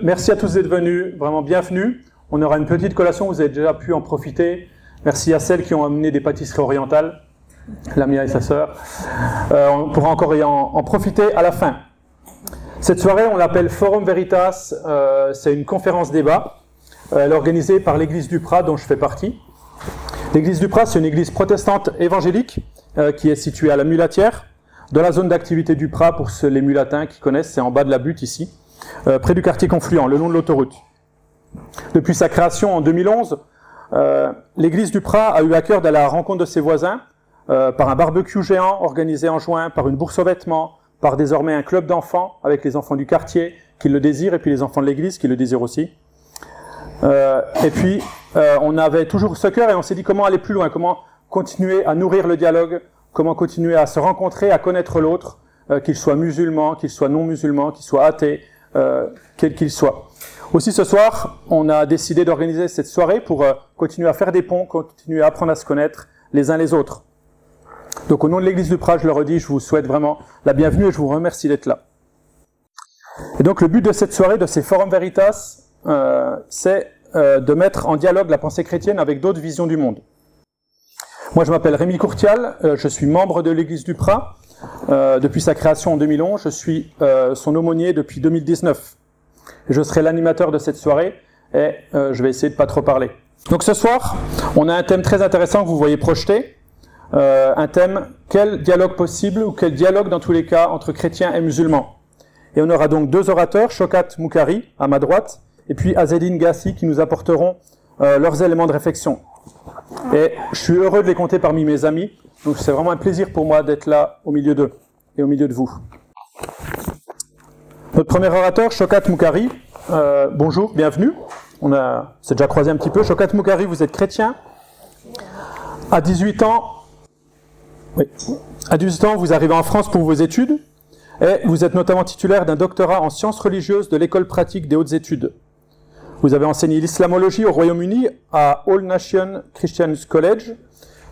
Merci à tous d'être venus, vraiment bienvenue. On aura une petite collation, vous avez déjà pu en profiter. Merci à celles qui ont amené des pâtisseries orientales, Lamia et sa sœur. On pourra encore en profiter à la fin. Cette soirée, on l'appelle Forum Veritas, c'est une conférence débat. Elle est organisée par l'église du Prat, dont je fais partie. L'église du Prat, c'est une église protestante évangélique qui est située à la Mulatière, dans la zone d'activité du Prat, pour les mulatins qui connaissent, c'est en bas de la butte ici, près du quartier Confluent, le long de l'autoroute. Depuis sa création en 2011, l'église du Prat a eu à cœur d'aller à la rencontre de ses voisins par un barbecue géant organisé en juin, par une bourse aux vêtements, par désormais un club d'enfants avec les enfants du quartier qui le désirent et puis les enfants de l'église qui le désirent aussi. Et puis, on avait toujours ce cœur et on s'est dit comment aller plus loin, comment continuer à nourrir le dialogue, comment continuer à se rencontrer, à connaître l'autre, qu'il soit musulman, qu'il soit non musulman, qu'il soit athée, quel qu'il soit. Aussi ce soir, on a décidé d'organiser cette soirée pour continuer à faire des ponts, continuer à apprendre à se connaître les uns les autres. Donc au nom de l'église du Prat, je le redis, je vous souhaite vraiment la bienvenue et je vous remercie d'être là. Et donc le but de cette soirée, de ces Forums Veritas, c'est de mettre en dialogue la pensée chrétienne avec d'autres visions du monde. Moi je m'appelle Rémi Courtial, je suis membre de l'église du Prat depuis sa création en 2011, je suis son aumônier depuis 2019. Je serai l'animateur de cette soirée et je vais essayer de pas trop parler. Donc ce soir, on a un thème très intéressant que vous voyez projeté, un thème, quel dialogue possible ou quel dialogue dans tous les cas entre chrétiens et musulmans. Et on aura donc deux orateurs, Shaukat Moukari à ma droite et puis Azzedine Gassi qui nous apporteront leurs éléments de réflexion. Et je suis heureux de les compter parmi mes amis, donc c'est vraiment un plaisir pour moi d'être là au milieu d'eux et au milieu de vous. Notre premier orateur, Shaukat Moukari, bonjour, bienvenue. On s'est déjà croisé un petit peu. Shaukat Moukari, vous êtes chrétien. À 18 ans, vous arrivez en France pour vos études et vous êtes notamment titulaire d'un doctorat en sciences religieuses de l'école pratique des hautes études. Vous avez enseigné l'islamologie au Royaume-Uni à All Nation Christian College,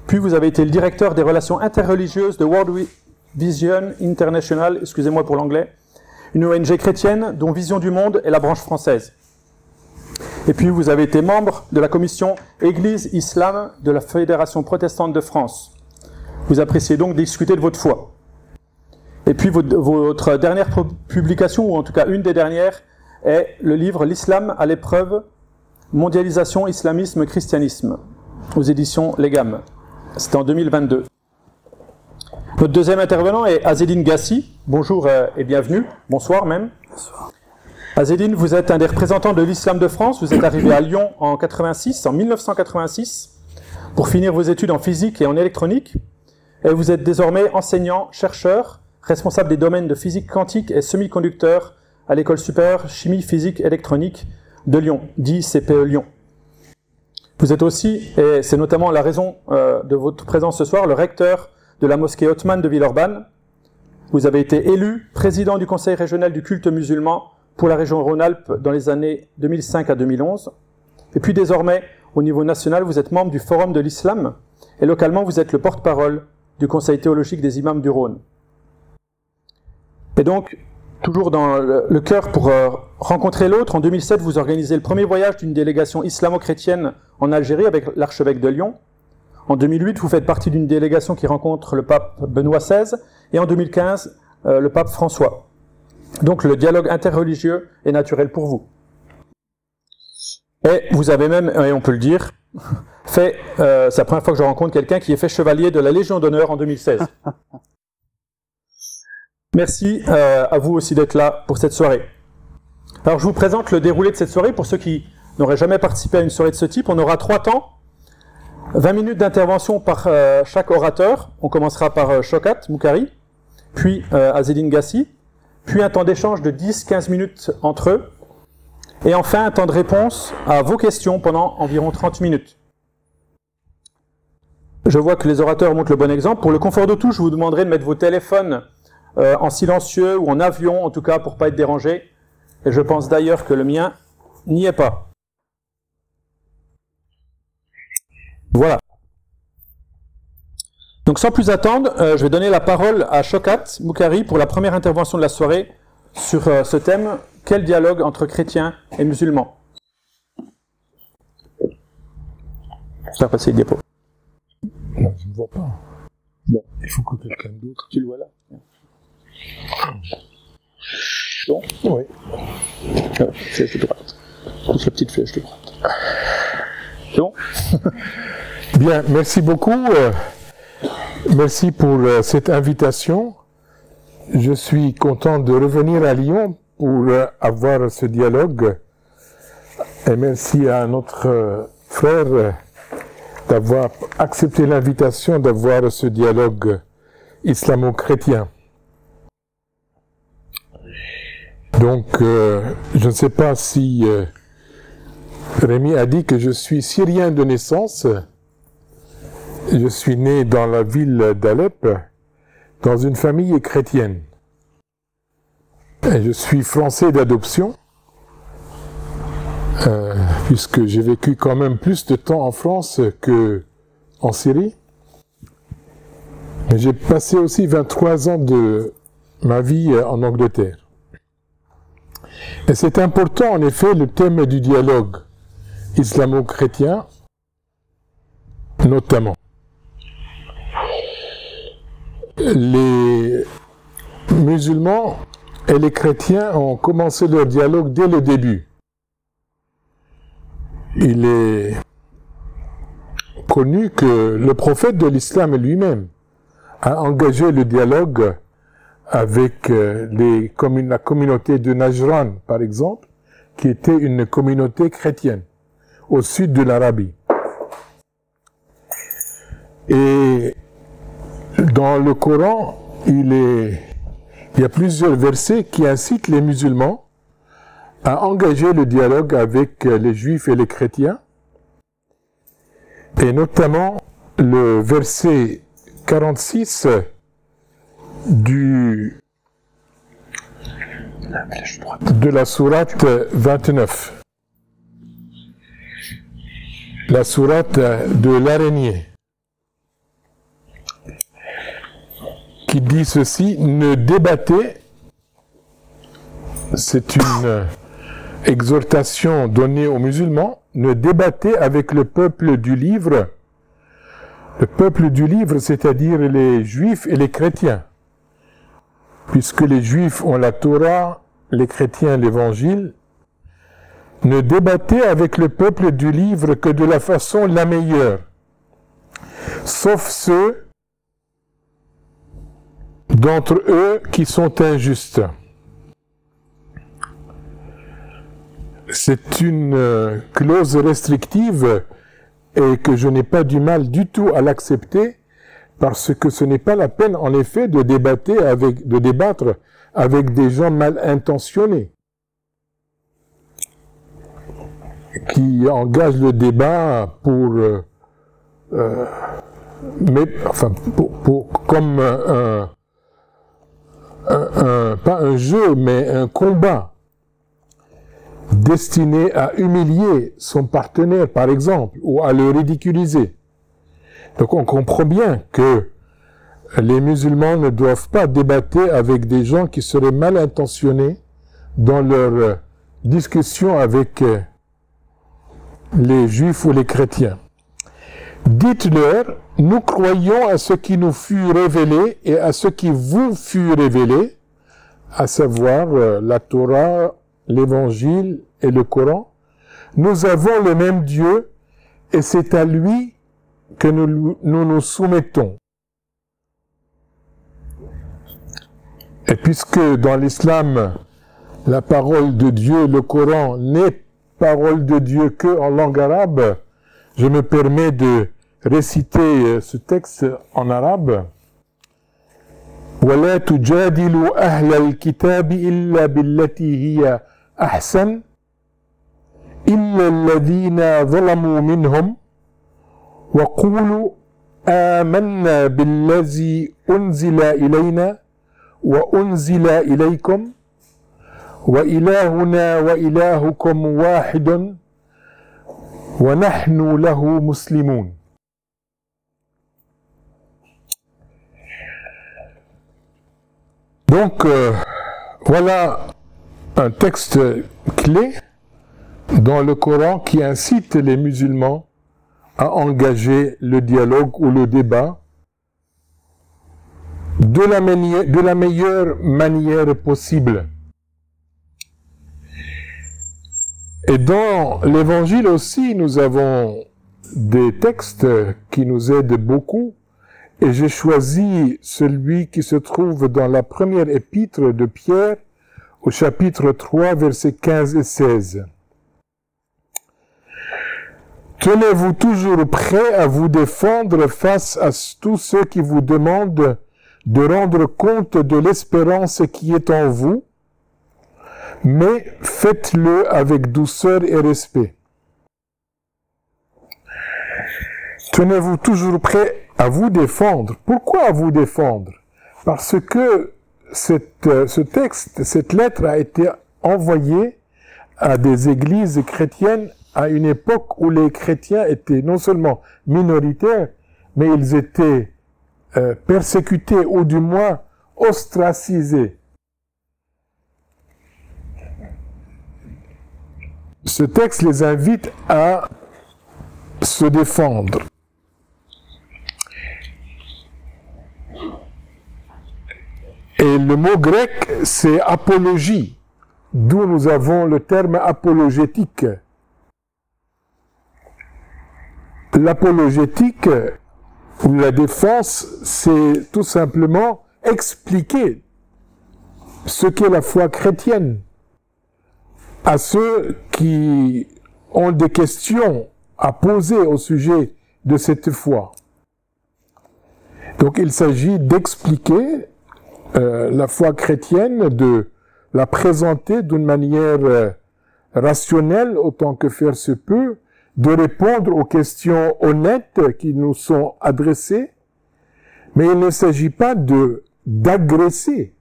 puis vous avez été le directeur des relations interreligieuses de World Vision International, excusez-moi pour l'anglais, une ONG chrétienne dont Vision du Monde est la branche française. Et puis vous avez été membre de la commission Église Islam de la Fédération protestante de France. Vous appréciez donc discuter de votre foi. Et puis votre dernière publication, ou en tout cas une des dernières, est le livre L'Islam à l'épreuve, mondialisation, islamisme, christianisme, aux éditions Legam. C'était en 2022. Notre deuxième intervenant est Azzedine Gassi. Bonjour et bienvenue. Bonsoir même. Bonsoir. Azzedine, vous êtes un des représentants de l'islam de France. Vous êtes arrivé à Lyon en 1986, pour finir vos études en physique et en électronique. Et vous êtes désormais enseignant, chercheur, responsable des domaines de physique quantique et semi-conducteur à l'école supérieure chimie, physique, électronique de Lyon, dit CPE Lyon. Vous êtes aussi, et c'est notamment la raison de votre présence ce soir, le recteur de la mosquée Othman de Villeurbanne. Vous avez été élu président du conseil régional du culte musulman pour la région Rhône-Alpes dans les années 2005 à 2011. Et puis désormais, au niveau national, vous êtes membre du Forum de l'Islam et localement, vous êtes le porte-parole du conseil théologique des imams du Rhône. Et donc, toujours dans le cœur pour rencontrer l'autre, en 2007, vous organisez le premier voyage d'une délégation islamo-chrétienne en Algérie avec l'archevêque de Lyon. En 2008, vous faites partie d'une délégation qui rencontre le pape Benoît XVI et en 2015, le pape François. Donc le dialogue interreligieux est naturel pour vous. Et vous avez même, et on peut le dire, c'est la première fois que je rencontre quelqu'un qui est fait chevalier de la Légion d'honneur en 2016. Merci à vous aussi d'être là pour cette soirée. Alors je vous présente le déroulé de cette soirée. Pour ceux qui n'auraient jamais participé à une soirée de ce type, on aura 3 temps. 20 minutes d'intervention par chaque orateur. On commencera par Shaukat Moukari, puis Azzedine Gassi, puis un temps d'échange de 10-15 minutes entre eux, et enfin un temps de réponse à vos questions pendant environ 30 minutes. Je vois que les orateurs montrent le bon exemple. Pour le confort de tous, je vous demanderai de mettre vos téléphones en silencieux ou en avion, en tout cas pour ne pas être dérangé. Et je pense d'ailleurs que le mien n'y est pas. Voilà. Donc sans plus attendre, je vais donner la parole à Shaukat Moukari pour la première intervention de la soirée sur ce thème, quel dialogue entre chrétiens et musulmans? Je vais passer le diapo. Non, je ne vois pas. Bon, il faut que quelqu'un d'autre. Tu le vois là? Bon, oui. Flèche de droite. Pousse la petite flèche de droite. C'est bon? Bien, merci beaucoup. Merci pour cette invitation. Je suis content de revenir à Lyon pour avoir ce dialogue. Et merci à notre frère d'avoir accepté l'invitation d'avoir ce dialogue islamo-chrétien. Donc, je ne sais pas si Rémi a dit que je suis syrien de naissance. Je suis né dans la ville d'Alep, dans une famille chrétienne. Et je suis français d'adoption, puisque j'ai vécu quand même plus de temps en France qu'en Syrie. Mais j'ai passé aussi 23 ans de ma vie en Angleterre. Et c'est important, en effet, le thème du dialogue islamo-chrétien, notamment. Les musulmans et les chrétiens ont commencé leur dialogue dès le début. Il est connu que le prophète de l'islam lui-même a engagé le dialogue avec la communauté de Najran, par exemple, qui était une communauté chrétienne au sud de l'Arabie. Et dans le Coran, il y a plusieurs versets qui incitent les musulmans à engager le dialogue avec les juifs et les chrétiens, et notamment le verset 46 de la sourate 29, la sourate de l'araignée, qui dit ceci: ne débattez, c'est une exhortation donnée aux musulmans, ne débattez avec le peuple du livre. Le peuple du livre, c'est-à-dire les juifs et les chrétiens, puisque les juifs ont la Torah, les chrétiens l'évangile. Ne débattez avec le peuple du livre que de la façon la meilleure, sauf ceux d'entre eux qui sont injustes. C'est une clause restrictive et que je n'ai pas du mal du tout à l'accepter, parce que ce n'est pas la peine, en effet, de débattre avec des gens mal intentionnés, qui engagent le débat comme pas un jeu, mais un combat destiné à humilier son partenaire, par exemple, ou à le ridiculiser. Donc on comprend bien que les musulmans ne doivent pas débattre avec des gens qui seraient mal intentionnés dans leur discussion avec les juifs ou les chrétiens. Dites-leur: nous croyons à ce qui nous fut révélé et à ce qui vous fut révélé, à savoir la Torah, l'Évangile et le Coran. Nous avons le même Dieu et c'est à lui que nous soumettons. Et puisque dans l'islam, la parole de Dieu, le Coran, n'est parole de Dieu que en langue arabe, je me permets de réciter ce texte en arabe. وَلَا تُجَادِلُوا أَهْلَ الْكِتَابِ إِلَّا بِالَّتِي هِيَ أَحْسَنُ إِلَّا الَّذِينَ ظَلَمُوا مِنْهُمْ وَقُولُوا آمَنَّا بِالَّذِي أُنْزِلَ إِلَيْنَا وَأُنْزِلَ إِلَيْكُمْ وَإِلَهُنَا وَإِلَهُكُمْ وَاحِدٌ وَنَحْنُ لَهُ مُسْلِمُونَ. Donc, voilà un texte clé dans le Coran qui incite les musulmans à engager le dialogue ou le débat de la meilleure manière possible. Et dans l'Évangile aussi, nous avons des textes qui nous aident beaucoup. Et j'ai choisi celui qui se trouve dans la première épître de Pierre, au chapitre 3, versets 15 et 16. Tenez-vous toujours prêts à vous défendre face à tous ceux qui vous demandent de rendre compte de l'espérance qui est en vous, mais faites-le avec douceur et respect. Tenez-vous toujours prêts à vous défendre. Pourquoi à vous défendre? Parce que ce texte, cette lettre a été envoyée à des églises chrétiennes à une époque où les chrétiens étaient non seulement minoritaires, mais ils étaient persécutés ou du moins ostracisés. Ce texte les invite à se défendre. Et le mot grec, c'est apologie, d'où nous avons le terme apologétique. L'apologétique, ou la défense, c'est tout simplement expliquer ce qu'est la foi chrétienne à ceux qui ont des questions à poser au sujet de cette foi. Donc il s'agit d'expliquer la foi chrétienne, de la présenter d'une manière rationnelle autant que faire se peut, de répondre aux questions honnêtes qui nous sont adressées, mais il ne s'agit pas d'agresser.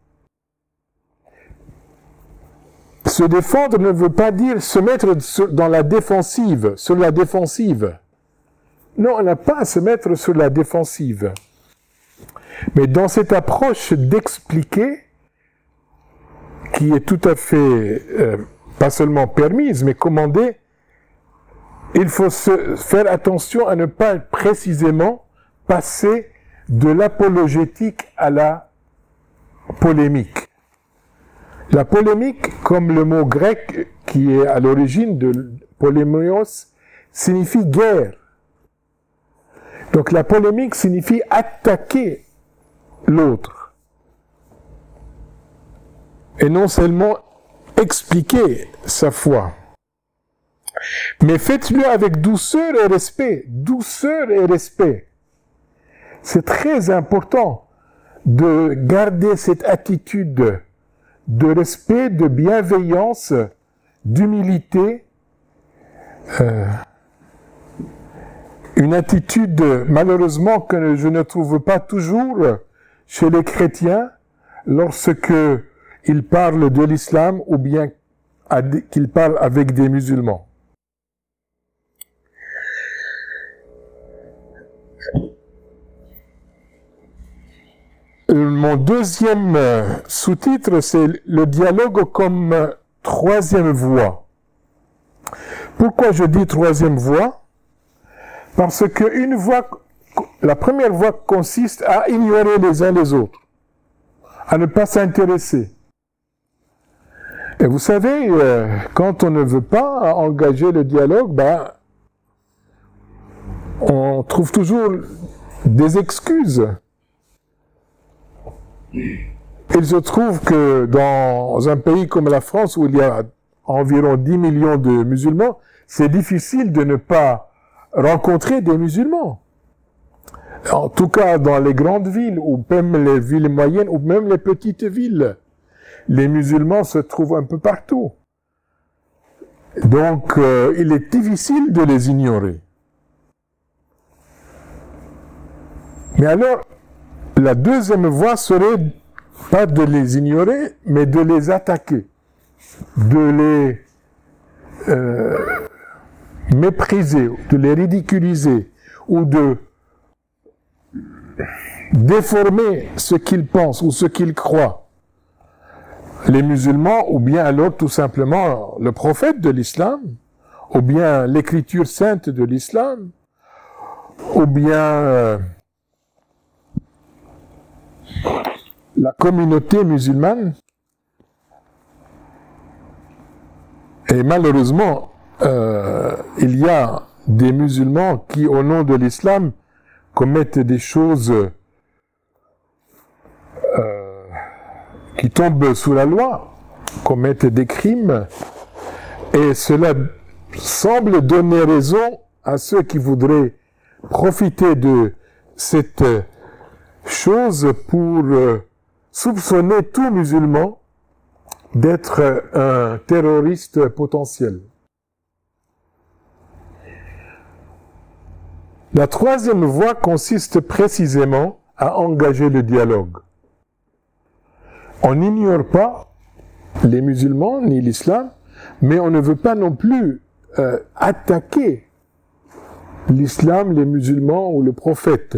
Se défendre ne veut pas dire se mettre dans la défensive, sur la défensive. Non, on n'a pas à se mettre sur la défensive. Mais dans cette approche d'expliquer, qui est tout à fait, pas seulement permise, mais commandée, il faut faire attention à ne pas précisément passer de l'apologétique à la polémique. La polémique, comme le mot grec qui est à l'origine de polémios, signifie guerre. Donc la polémique signifie attaquer l'autre. Et non seulement expliquer sa foi. Mais faites-le avec douceur et respect. Douceur et respect. C'est très important de garder cette attitude de respect, de bienveillance, d'humilité. Une attitude, malheureusement, que je ne trouve pas toujours chez les chrétiens lorsque ils parlent de l'islam ou bien qu'ils parlent avec des musulmans. Mon deuxième sous-titre, c'est le dialogue comme troisième voie. Pourquoi je dis troisième voie? Parce que la première voie consiste à ignorer les uns les autres, à ne pas s'intéresser. Et vous savez, quand on ne veut pas engager le dialogue, on trouve toujours des excuses. Il se trouve que dans un pays comme la France, où il y a environ 10 millions de musulmans, c'est difficile de ne pas rencontrer des musulmans. En tout cas, dans les grandes villes, ou même les villes moyennes, ou même les petites villes, les musulmans se trouvent un peu partout. Donc, il est difficile de les ignorer. Mais alors, la deuxième voie serait pas de les ignorer, mais de les attaquer, de les mépriser, de les ridiculiser, ou de déformer ce qu'ils pensent ou ce qu'ils croient. les musulmans, ou bien alors tout simplement le prophète de l'islam, ou bien l'écriture sainte de l'islam, ou bien la communauté musulmane. Et malheureusement, il y a des musulmans qui, au nom de l'islam, commettent des choses qui tombent sous la loi, commettent des crimes, et cela semble donner raison à ceux qui voudraient profiter de cette chose pour soupçonner tout musulman d'être un terroriste potentiel. La troisième voie consiste précisément à engager le dialogue. On n'ignore pas les musulmans ni l'islam, mais on ne veut pas non plus attaquer l'islam, les musulmans ou le prophète.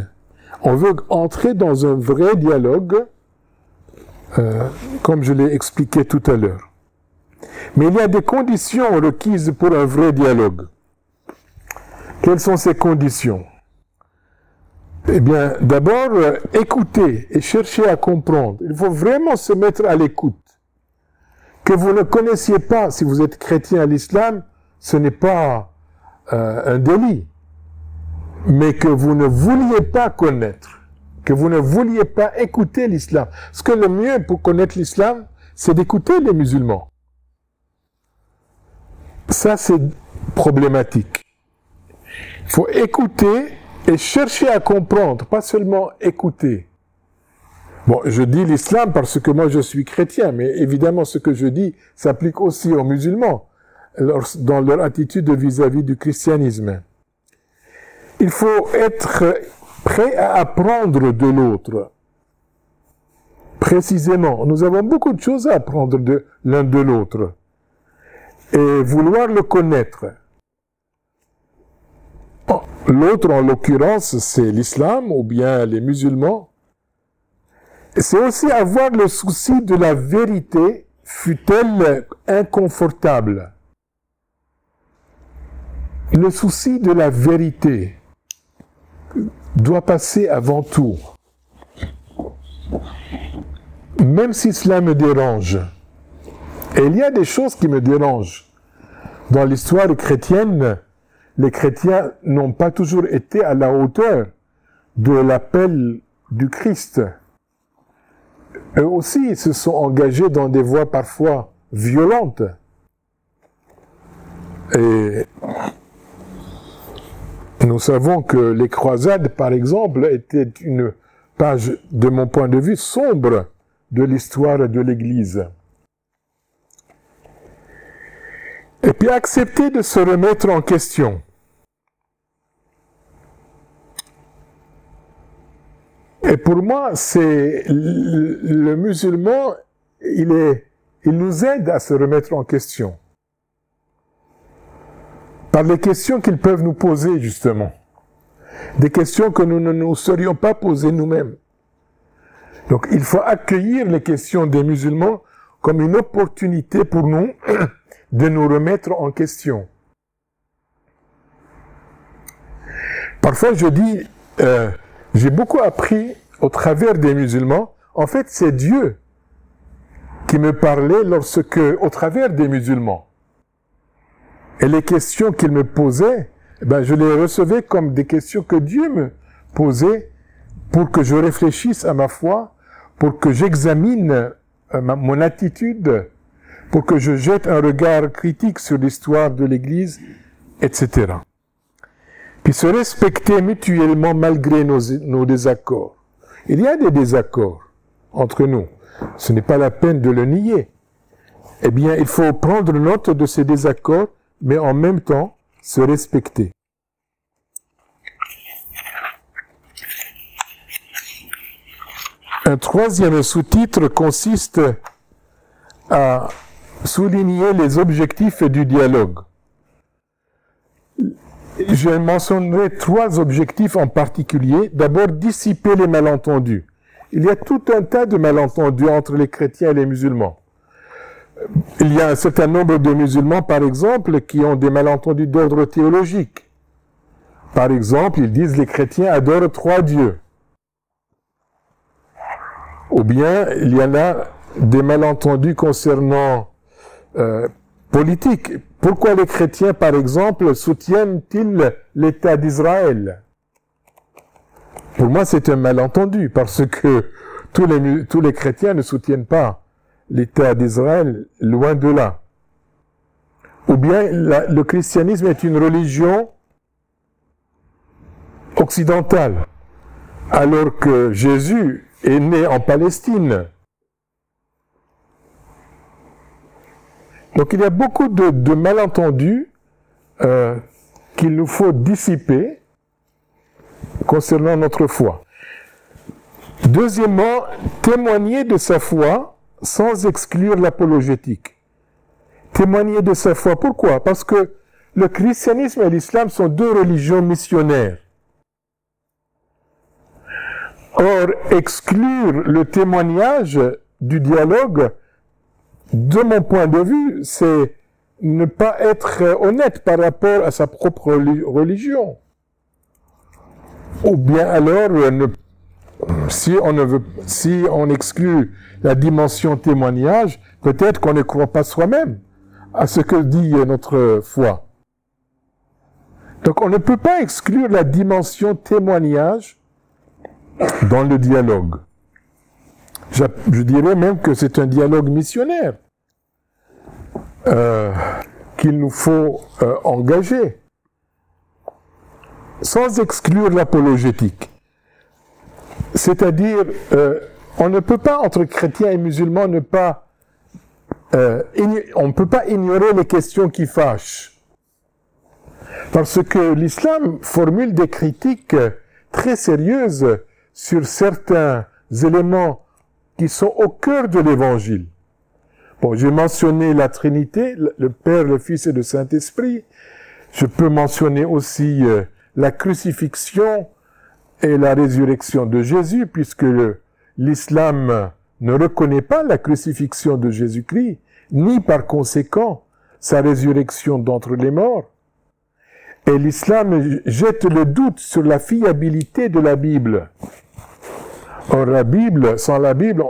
On veut entrer dans un vrai dialogue, comme je l'ai expliqué tout à l'heure. Mais il y a des conditions requises pour un vrai dialogue. Quelles sont ces conditions? Eh bien, d'abord, écouter et chercher à comprendre. Il faut vraiment se mettre à l'écoute. Que vous ne connaissiez pas, si vous êtes chrétien à l'islam, ce n'est pas un délit. Mais que vous ne vouliez pas connaître, que vous ne vouliez pas écouter l'islam. Parce que le mieux pour connaître l'islam, c'est d'écouter les musulmans. Ça, c'est problématique. Il faut écouter et chercher à comprendre, pas seulement écouter. Bon, je dis l'islam parce que moi je suis chrétien, mais évidemment ce que je dis s'applique aussi aux musulmans dans leur attitude vis-à-vis du christianisme. Il faut être prêt à apprendre de l'autre. Précisément, nous avons beaucoup de choses à apprendre de l'un de l'autre. Et vouloir le connaître. L'autre, en l'occurrence, c'est l'islam ou bien les musulmans. C'est aussi avoir le souci de la vérité, fût-elle inconfortable. Le souci de la vérité doit passer avant tout. Même si cela me dérange. Et il y a des choses qui me dérangent. Dans l'histoire chrétienne, les chrétiens n'ont pas toujours été à la hauteur de l'appel du Christ. Eux aussi se sont engagés dans des voies parfois violentes. Et nous savons que les croisades, par exemple, étaient une page, de mon point de vue, sombre de l'histoire de l'Église. Et puis accepter de se remettre en question. Et pour moi, c'est le musulman, il nous aide à se remettre en question. Par les questions qu'ils peuvent nous poser, justement. Des questions que nous ne nous serions pas posées nous-mêmes. Donc, il faut accueillir les questions des musulmans comme une opportunité pour nous de nous remettre en question. Parfois, je dis, j'ai beaucoup appris au travers des musulmans. En fait, c'est Dieu qui me parlait au travers des musulmans. Et les questions qu'il me posait, je les recevais comme des questions que Dieu me posait pour que je réfléchisse à ma foi, pour que j'examine mon attitude, pour que je jette un regard critique sur l'histoire de l'Église, etc. Puis se respecter mutuellement malgré nos désaccords. Il y a des désaccords entre nous. Ce n'est pas la peine de le nier. Eh bien, il faut prendre note de ces désaccords, mais en même temps, se respecter. Un troisième sous-titre consiste à souligner les objectifs du dialogue. Je mentionnerai 3 objectifs en particulier. D'abord, dissiper les malentendus. Il y a tout un tas de malentendus entre les chrétiens et les musulmans. il y a un certain nombre de musulmans, par exemple, qui ont des malentendus d'ordre théologique. Par exemple, ils disent que les chrétiens adorent 3 dieux. Ou bien, il y en a des malentendus concernant politique. Pourquoi les chrétiens, par exemple, soutiennent-ils l'État d'Israël? Pour moi, c'est un malentendu, parce que tous les chrétiens ne soutiennent pas l'État d'Israël, loin de là. Ou bien, le christianisme est une religion occidentale, alors que Jésus est né en Palestine. Donc il y a beaucoup de malentendus qu'il nous faut dissiper concernant notre foi. Deuxièmement, témoigner de sa foi sans exclure l'apologétique. Témoigner de sa foi, pourquoi? Parce que le christianisme et l'islam sont 2 religions missionnaires. Or, exclure le témoignage du dialogue, de mon point de vue, c'est ne pas être honnête par rapport à sa propre religion. Ou bien alors, si on exclut la dimension témoignage, peut-être qu'on ne croit pas soi-même à ce que dit notre foi. Donc on ne peut pas exclure la dimension témoignage dans le dialogue. Je dirais même que c'est un dialogue missionnaire qu'il nous faut engager, sans exclure l'apologétique. C'est-à-dire, on ne peut pas, entre chrétiens et musulmans, on ne peut pas ignorer les questions qui fâchent. Parce que l'islam formule des critiques très sérieuses sur certains éléments qui sont au cœur de l'évangile. Bon, j'ai mentionné la Trinité, le Père, le Fils et le Saint-Esprit. Je peux mentionner aussi la crucifixion et la résurrection de Jésus, puisque l'islam ne reconnaît pas la crucifixion de Jésus-Christ, ni par conséquent sa résurrection d'entre les morts. Et l'islam jette le doute sur la fiabilité de la Bible. Or, sans la Bible,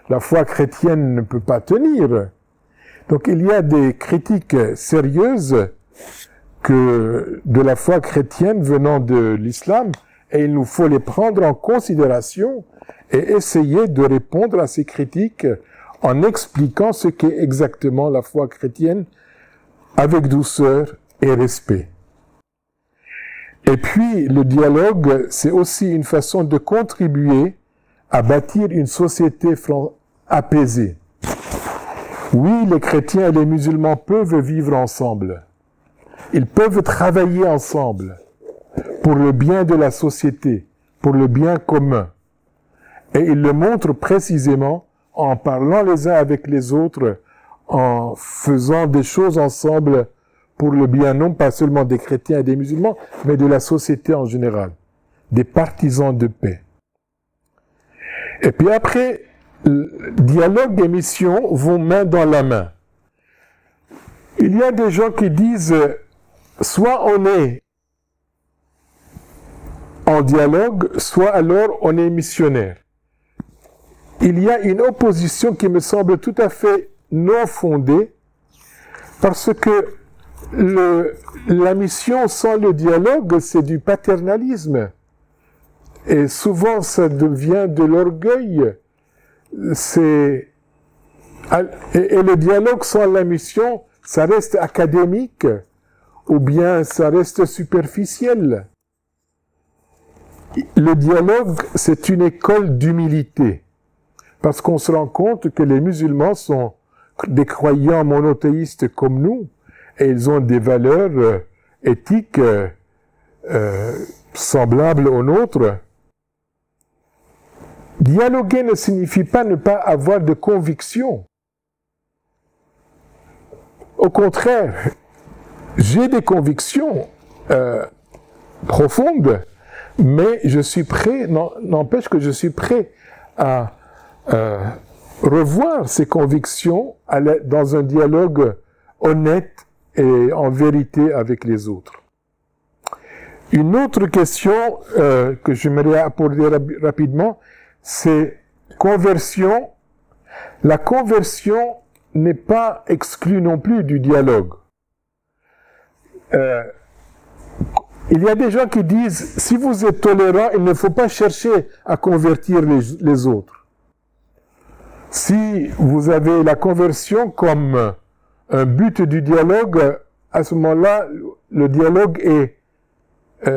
la foi chrétienne ne peut pas tenir. Donc, il y a des critiques sérieuses de la foi chrétienne venant de l'islam, et il nous faut les prendre en considération et essayer de répondre à ces critiques en expliquant ce qu'est exactement la foi chrétienne avec douceur et respect. Et puis, le dialogue, c'est aussi une façon de contribuer à bâtir une société apaisée. Oui, les chrétiens et les musulmans peuvent vivre ensemble. Ils peuvent travailler ensemble pour le bien de la société, pour le bien commun. Et ils le montrent précisément en parlant les uns avec les autres, en faisant des choses ensemble pour le bien non pas seulement des chrétiens et des musulmans, mais de la société en général, des partisans de paix. Et puis après, dialogue et mission vont main dans la main. Il y a des gens qui disent, soit on est en dialogue, soit alors on est missionnaire. Il y a une opposition qui me semble tout à fait non fondée, parce que la mission sans le dialogue, c'est du paternalisme. Et souvent, ça devient de l'orgueil. Et le dialogue sans la mission, ça reste académique, ou bien ça reste superficiel. Le dialogue, c'est une école d'humilité. Parce qu'on se rend compte que les musulmans sont des croyants monothéistes comme nous, et ils ont des valeurs éthiques semblables aux nôtres. Dialoguer ne signifie pas ne pas avoir de conviction. Au contraire, j'ai des convictions profondes, mais je suis prêt, n'empêche que je suis prêt à revoir ses convictions dans un dialogue honnête et en vérité avec les autres. Une autre question que j'aimerais aborder rapidement, c'est conversion. La conversion n'est pas exclue non plus du dialogue. Il y a des gens qui disent, si vous êtes tolérant, il ne faut pas chercher à convertir les autres. Si vous avez la conversion comme un but du dialogue, à ce moment-là, le dialogue est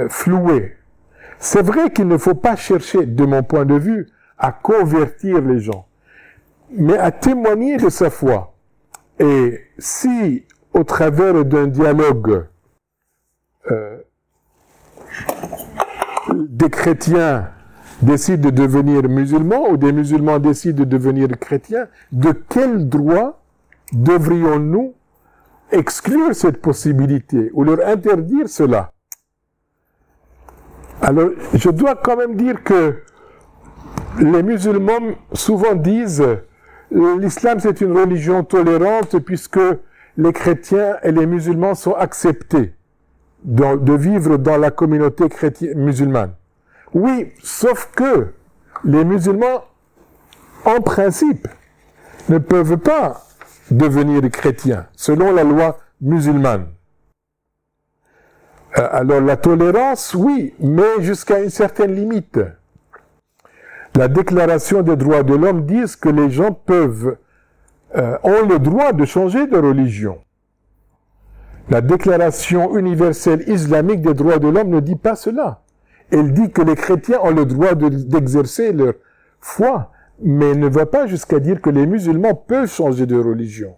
floué. C'est vrai qu'il ne faut pas chercher, de mon point de vue, à convertir les gens, mais à témoigner de sa foi. Et si, au travers d'un dialogue, des chrétiens décident de devenir musulmans ou des musulmans décident de devenir chrétiens, de quel droit devrions-nous exclure cette possibilité ou leur interdire cela? Alors, je dois quand même dire que les musulmans souvent disent l'islam c'est une religion tolérante puisque les chrétiens et les musulmans sont acceptés de vivre dans la communauté chrétienne musulmane. Oui, sauf que les musulmans, en principe, ne peuvent pas devenir chrétiens, selon la loi musulmane. Alors la tolérance, oui, mais jusqu'à une certaine limite. La Déclaration des droits de l'homme dit que les gens ont le droit de changer de religion. La Déclaration universelle islamique des droits de l'homme ne dit pas cela. Elle dit que les chrétiens ont le droit d'exercer leur foi, mais ne va pas jusqu'à dire que les musulmans peuvent changer de religion.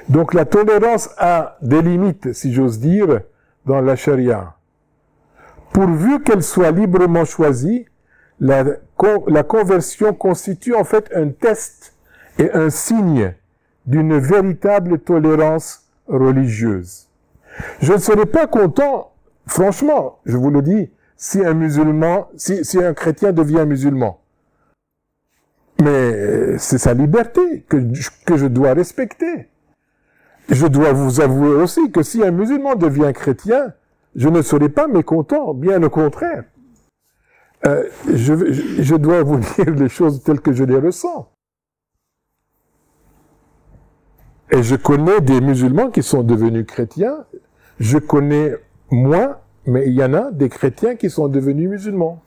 Donc la tolérance a des limites, si j'ose dire, dans la charia. Pourvu qu'elle soit librement choisie, la conversion constitue en fait un test et un signe d'une véritable tolérance religieuse. Je ne serais pas content, franchement, je vous le dis, si un musulman, si un chrétien devient musulman. Mais c'est sa liberté que je dois respecter. Je dois vous avouer aussi que si un musulman devient chrétien, je ne serai pas mécontent, bien au contraire. Je dois vous dire les choses telles que je les ressens. Et je connais des musulmans qui sont devenus chrétiens. Je connais moins, mais il y en a des chrétiens qui sont devenus musulmans.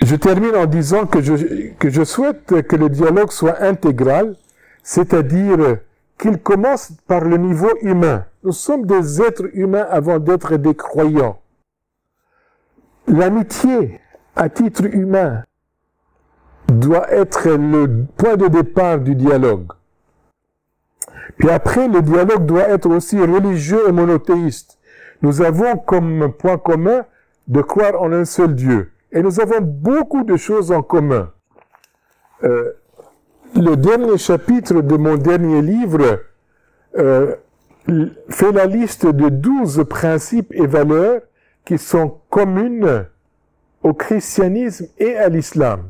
Je termine en disant que je souhaite que le dialogue soit intégral, c'est-à-dire qu'il commence par le niveau humain. Nous sommes des êtres humains avant d'être des croyants. L'amitié, à titre humain, doit être le point de départ du dialogue. Puis après, le dialogue doit être aussi religieux et monothéiste. Nous avons comme point commun de croire en un seul Dieu. Et nous avons beaucoup de choses en commun. Le dernier chapitre de mon dernier livre fait la liste de 12 principes et valeurs qui sont communes au christianisme et à l'islam.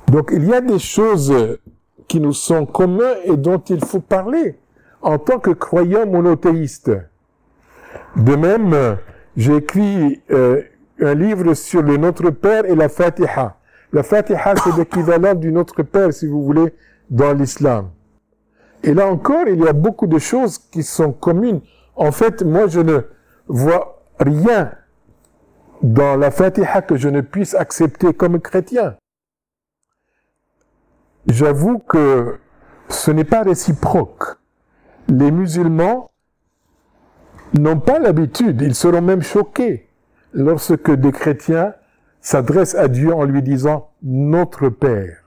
Donc il y a des choses qui nous sont communes et dont il faut parler en tant que croyants monothéistes. De même, j'ai écrit un livre sur le Notre Père et la Fatiha. La Fatiha, c'est l'équivalent du Notre Père, si vous voulez, dans l'islam. Et là encore, il y a beaucoup de choses qui sont communes. En fait, moi, je ne vois rien dans la Fatiha que je ne puisse accepter comme chrétien. J'avoue que ce n'est pas réciproque. Les musulmans n'ont pas l'habitude, ils seront même choqués lorsque des chrétiens s'adressent à Dieu en lui disant « Notre Père ».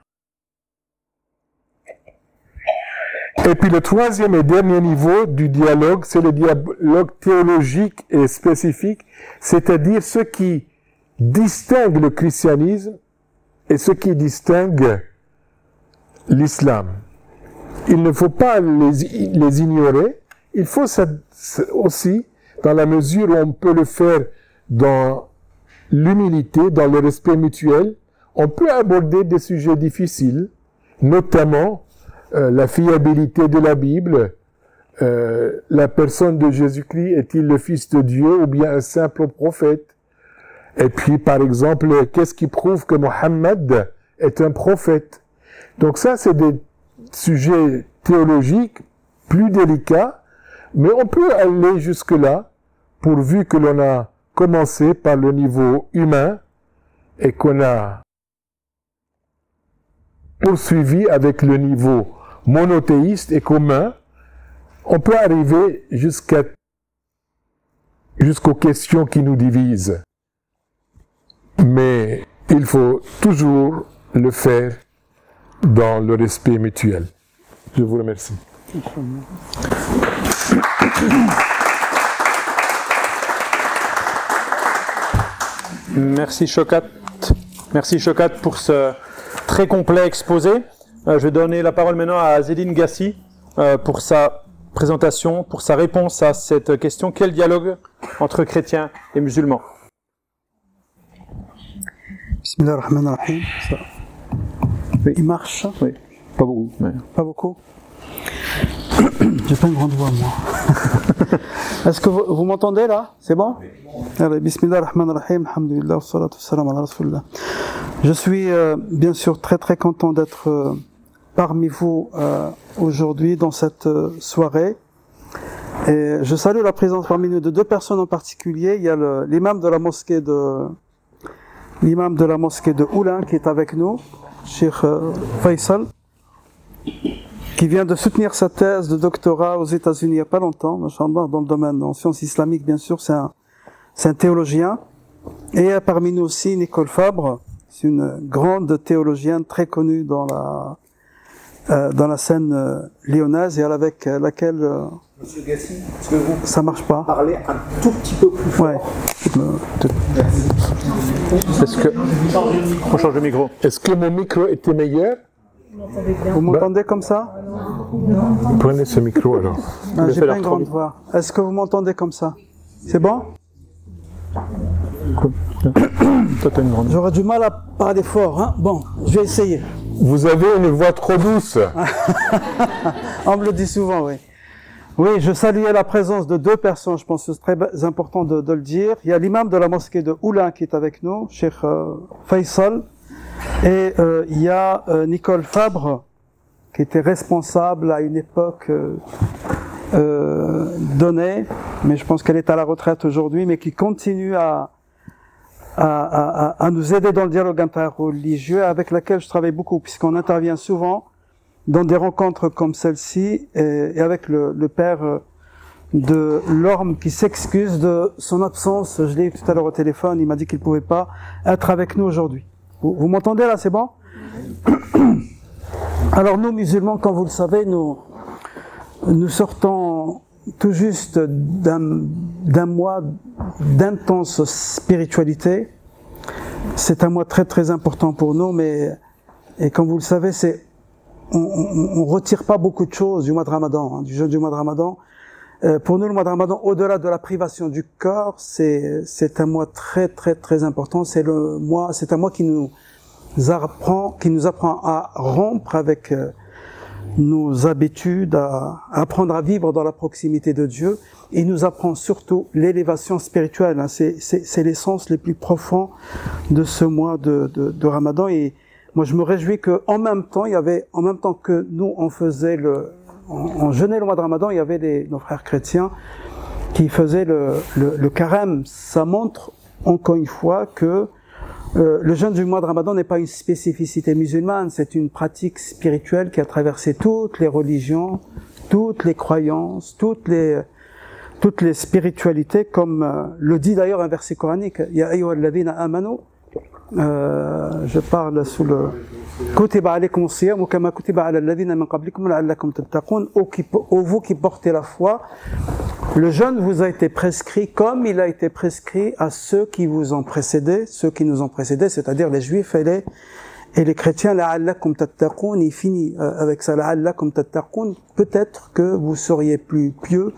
Et puis le troisième et dernier niveau du dialogue, c'est le dialogue théologique et spécifique, c'est-à-dire ce qui distingue le christianisme et ce qui distingue l'islam. Il ne faut pas les ignorer, il faut aussi, dans la mesure où on peut le faire dans l'humilité, dans le respect mutuel, on peut aborder des sujets difficiles, notamment la fiabilité de la Bible, la personne de Jésus-Christ, est-il le Fils de Dieu ou bien un simple prophète? Et puis, par exemple, qu'est-ce qui prouve que Mohammed est un prophète? Donc ça, c'est des sujets théologiques plus délicats, mais on peut aller jusque-là, pourvu que l'on a commencé par le niveau humain et qu'on a poursuivi avec le niveau monothéiste et commun. On peut arriver jusqu'aux questions qui nous divisent. Mais il faut toujours le faire dans le respect mutuel. Je vous remercie. Merci Chocat. Merci Chocat pour ce très complet exposé. Je vais donner la parole maintenant à Zéline Gassi pour sa présentation, pour sa réponse à cette question. Quel dialogue entre chrétiens et musulmans? Bismillahirrahmanirrahim. Oui, il marche? Oui, pas beaucoup. Mais... Pas beaucoup? J'ai pas une grande voix, moi. Est-ce que vous m'entendez là? C'est bon? Allez, Bismillahirrahmanirrahim. Alhamdulillah, wa salatu wa salam ala rasulillah. Je suis bien sûr très très content d'être parmi vous aujourd'hui dans cette soirée. Et je salue la présence parmi nous de deux personnes en particulier. Il y a l'imam de la mosquée de Oulin qui est avec nous, Cheikh Faisal, qui vient de soutenir sa thèse de doctorat aux États-Unis il n'y a pas longtemps, machallah, dans le domaine en sciences islamiques, bien sûr, c'est un théologien. Et parmi nous aussi Nicole Fabre, c'est une grande théologienne très connue dans la scène lyonnaise et avec laquelle Monsieur Gassi, est-ce que vous ça marche pas. Parlez un tout petit peu plus fort. Ouais. Est-ce que... On change de micro. Est-ce que mon micro était meilleur? Vous m'entendez comme ça? Prenez ce micro alors. Ah, j'ai pas une grande voix. Est-ce que vous m'entendez comme ça? C'est bon? J'aurais du mal à parler fort, hein? Bon, je vais essayer. Vous avez une voix trop douce. On me le dit souvent, oui. Oui, je saluais la présence de deux personnes, je pense que c'est très important de le dire. Il y a l'imam de la mosquée de Oulin qui est avec nous, Cheikh Faisal, et il y a Nicole Fabre, qui était responsable à une époque donnée, mais je pense qu'elle est à la retraite aujourd'hui, mais qui continue à nous aider dans le dialogue interreligieux, avec laquelle je travaille beaucoup, puisqu'on intervient souvent dans des rencontres comme celle-ci, et avec le père de Lorme qui s'excuse de son absence. Je l'ai eu tout à l'heure au téléphone, il m'a dit qu'il ne pouvait pas être avec nous aujourd'hui. Vous m'entendez là, c'est bon? Alors nous, musulmans, comme vous le savez, nous sortons tout juste d'un mois d'intense spiritualité. C'est un mois très très important pour nous, et comme vous le savez, on retire pas beaucoup de choses du mois de Ramadan, hein, du jeûne du mois de Ramadan. Pour nous, le mois de Ramadan, au-delà de la privation du corps, c'est un mois très très très important. C'est un mois qui nous apprend à rompre avec nos habitudes, à apprendre à vivre dans la proximité de Dieu. Et il nous apprend surtout l'élévation spirituelle. Hein. C'est l'essence les plus profonds de ce mois de Ramadan. Et moi, je me réjouis que, en même temps que nous, on jeûnait le mois de Ramadan, il y avait nos frères chrétiens qui faisaient le carême. Ça montre, encore une fois, que le jeûne du mois de Ramadan n'est pas une spécificité musulmane, c'est une pratique spirituelle qui a traversé toutes les religions, toutes les croyances, toutes les spiritualités, comme le dit d'ailleurs un verset coranique, « Ya ayyuhalladhina amanu » je parle sous le Kutiba alaykum as-siyam wa kama kutiba ala alladhina min qablikum la'allakum tattaqun. Ô vous qui portez la foi, le jeûne vous a été prescrit comme il a été prescrit à ceux qui vous ont précédés, c'est-à-dire les juifs et les chrétiens. La'allakum tattaqun, il finit avec ça, la'allakum tattaqun, peut-être que vous seriez plus pieux,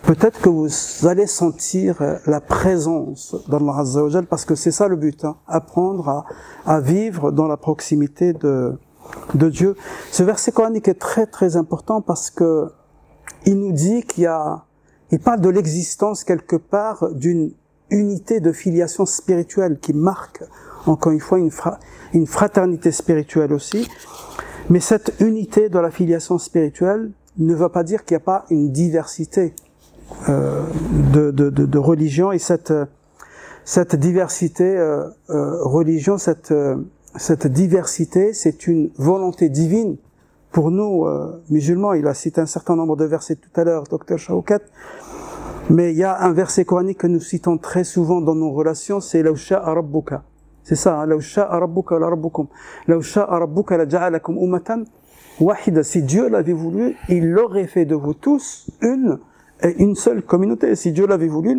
peut-être que vous allez sentir la présence d'Allah Azza wa Jal, parce que c'est ça le but, hein, apprendre à vivre dans la proximité de Dieu. Ce verset coranique est très très important parce que il nous dit il parle de l'existence quelque part d'une unité de filiation spirituelle qui marque encore une fois une fraternité spirituelle aussi. Mais cette unité de la filiation spirituelle ne veut pas dire qu'il n'y a pas une diversité de religions, et cette diversité religion, cette diversité, c'est une volonté divine pour nous musulmans. Il a cité un certain nombre de versets tout à l'heure, Dr Shawkat, mais il y a un verset coranique que nous citons très souvent dans nos relations, c'est Law sha'a rabbuka. C'est ça, hein, Law sha'a rabbuka la rabbukum. Law sha'a rabbuka la ja'alakum ummatan wahida. Si Dieu l'avait voulu, il aurait fait de vous tous une seule communauté. Si Dieu l'avait voulu,